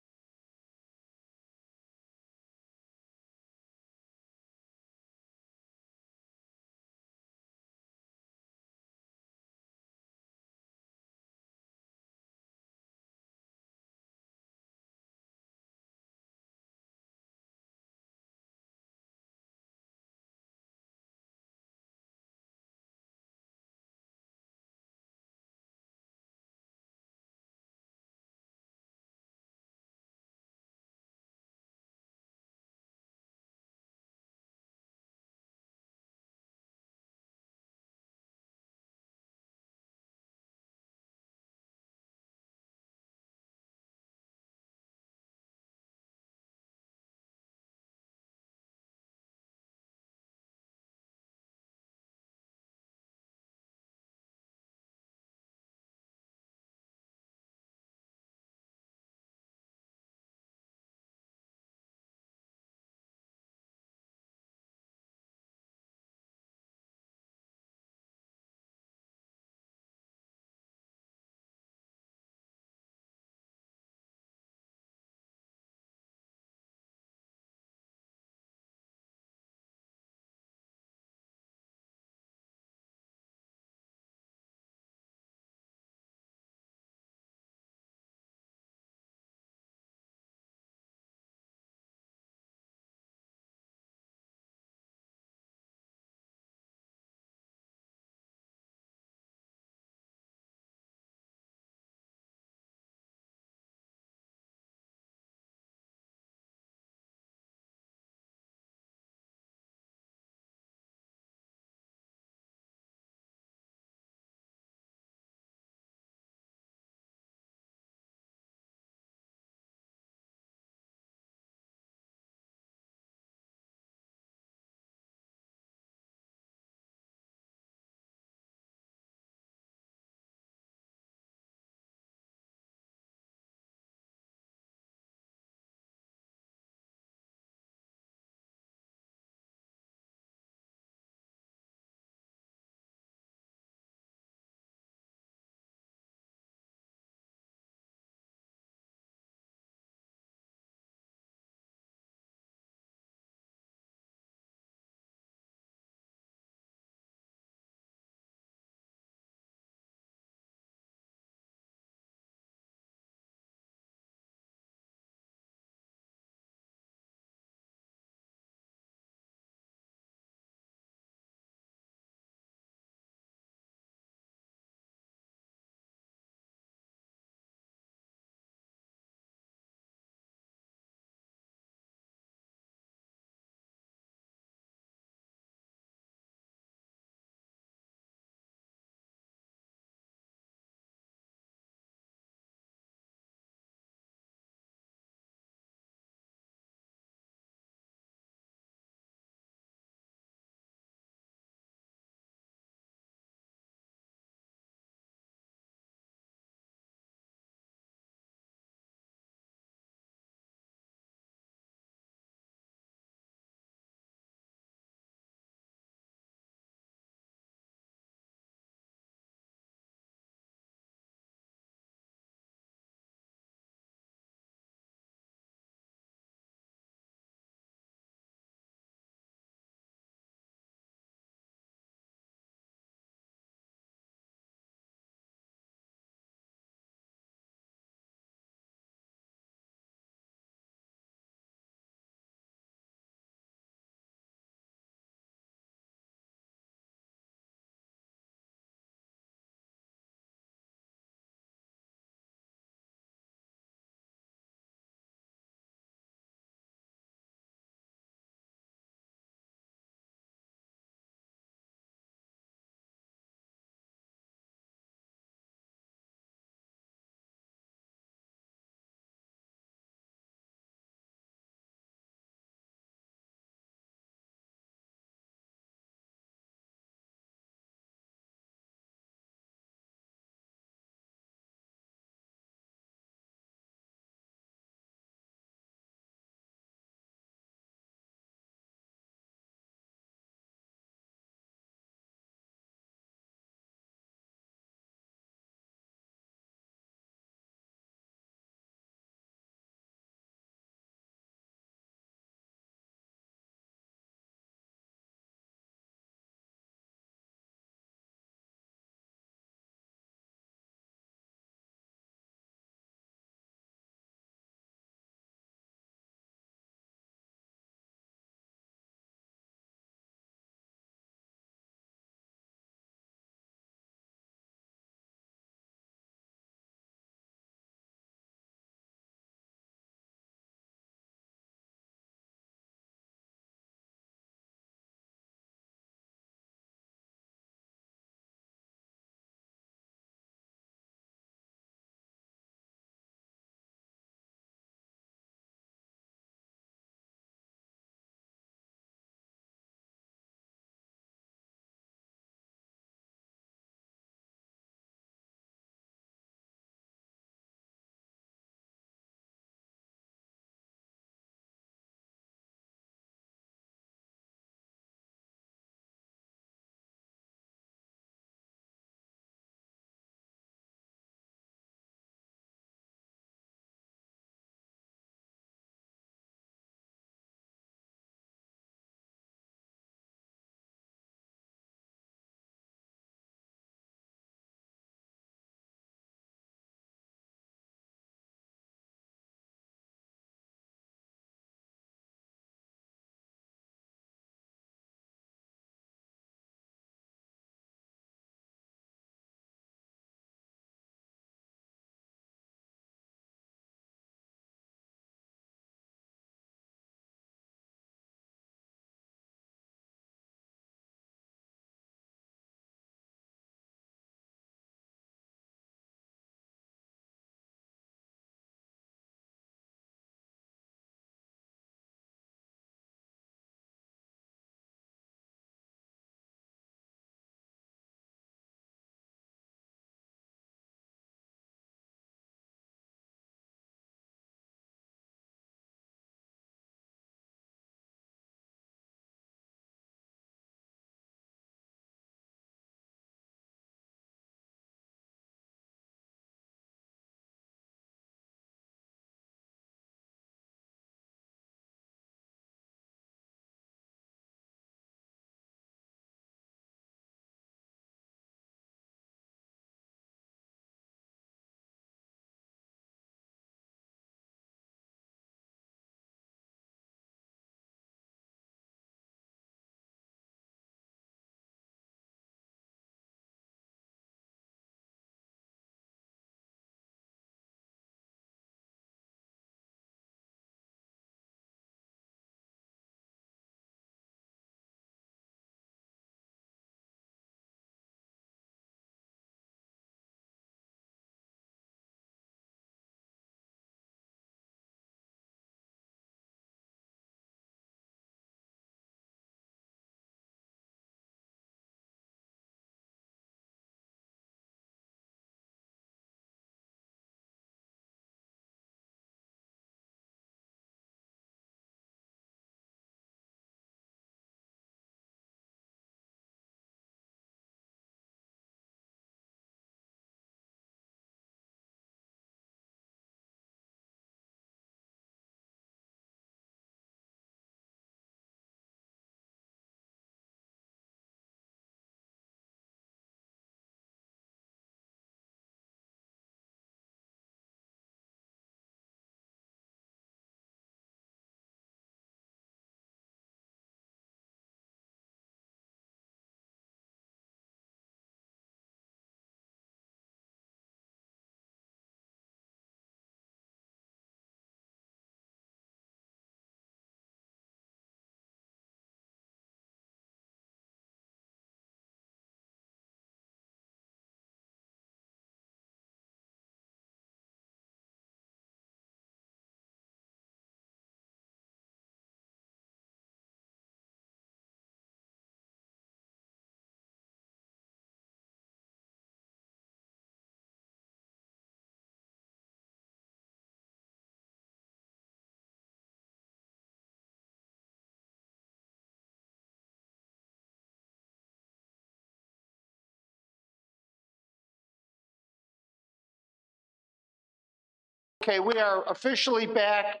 Okay, we are officially back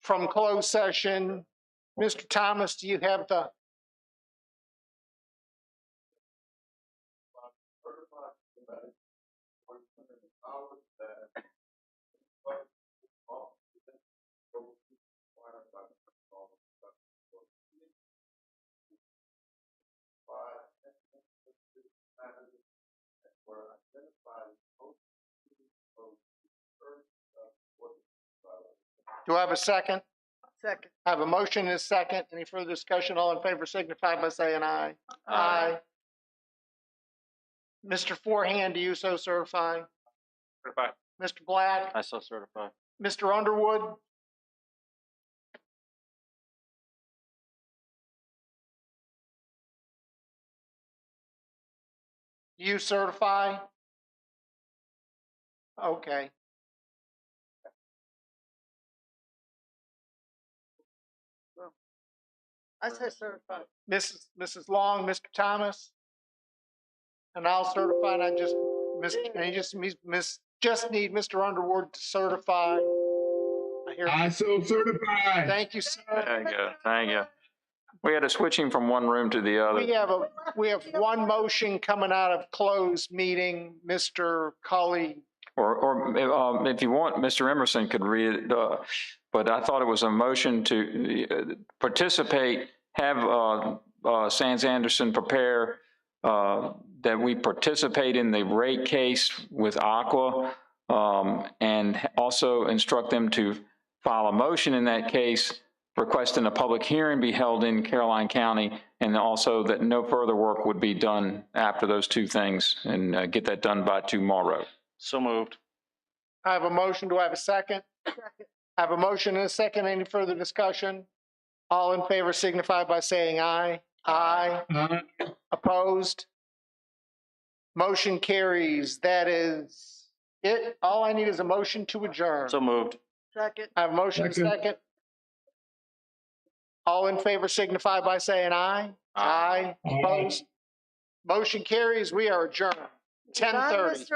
from closed session. Mr. Thomas, do you have the? Do I have a second? Second. I have a motion and a second. Any further discussion? All in favor signify by saying aye. Aye. Mr. Forehand, do you so certify? Certify. Mr. Black? I so certify. Mr. Underwood? Do you certify? Okay. I say certified. Mrs. Long, Mr. Thomas? And I'll certify, and I just, just need Mr. Underwood to certify. I so certify. Thank you, sir. There you go. Thank you. We had to switch him from one room to the other. We have one motion coming out of closed meeting, Mr. Cully. Or if you want, Mr. Emerson could read it, but I thought it was a motion to participate, have Sands Anderson prepare that we participate in the rate case with Aqua, and also instruct them to file a motion in that case requesting a public hearing be held in Caroline County, and also that no further work would be done after those two things, and get that done by tomorrow. So moved. I have a motion. Do I have a second? Second. I have a motion and a second. Any further discussion? All in favor signify by saying aye. Aye. Aye. Opposed? Motion carries. That is it. All I need is a motion to adjourn. So moved. Second. I have a motion and a second. All in favor signify by saying aye. Aye. Opposed? Motion carries. We are adjourned. 10:30.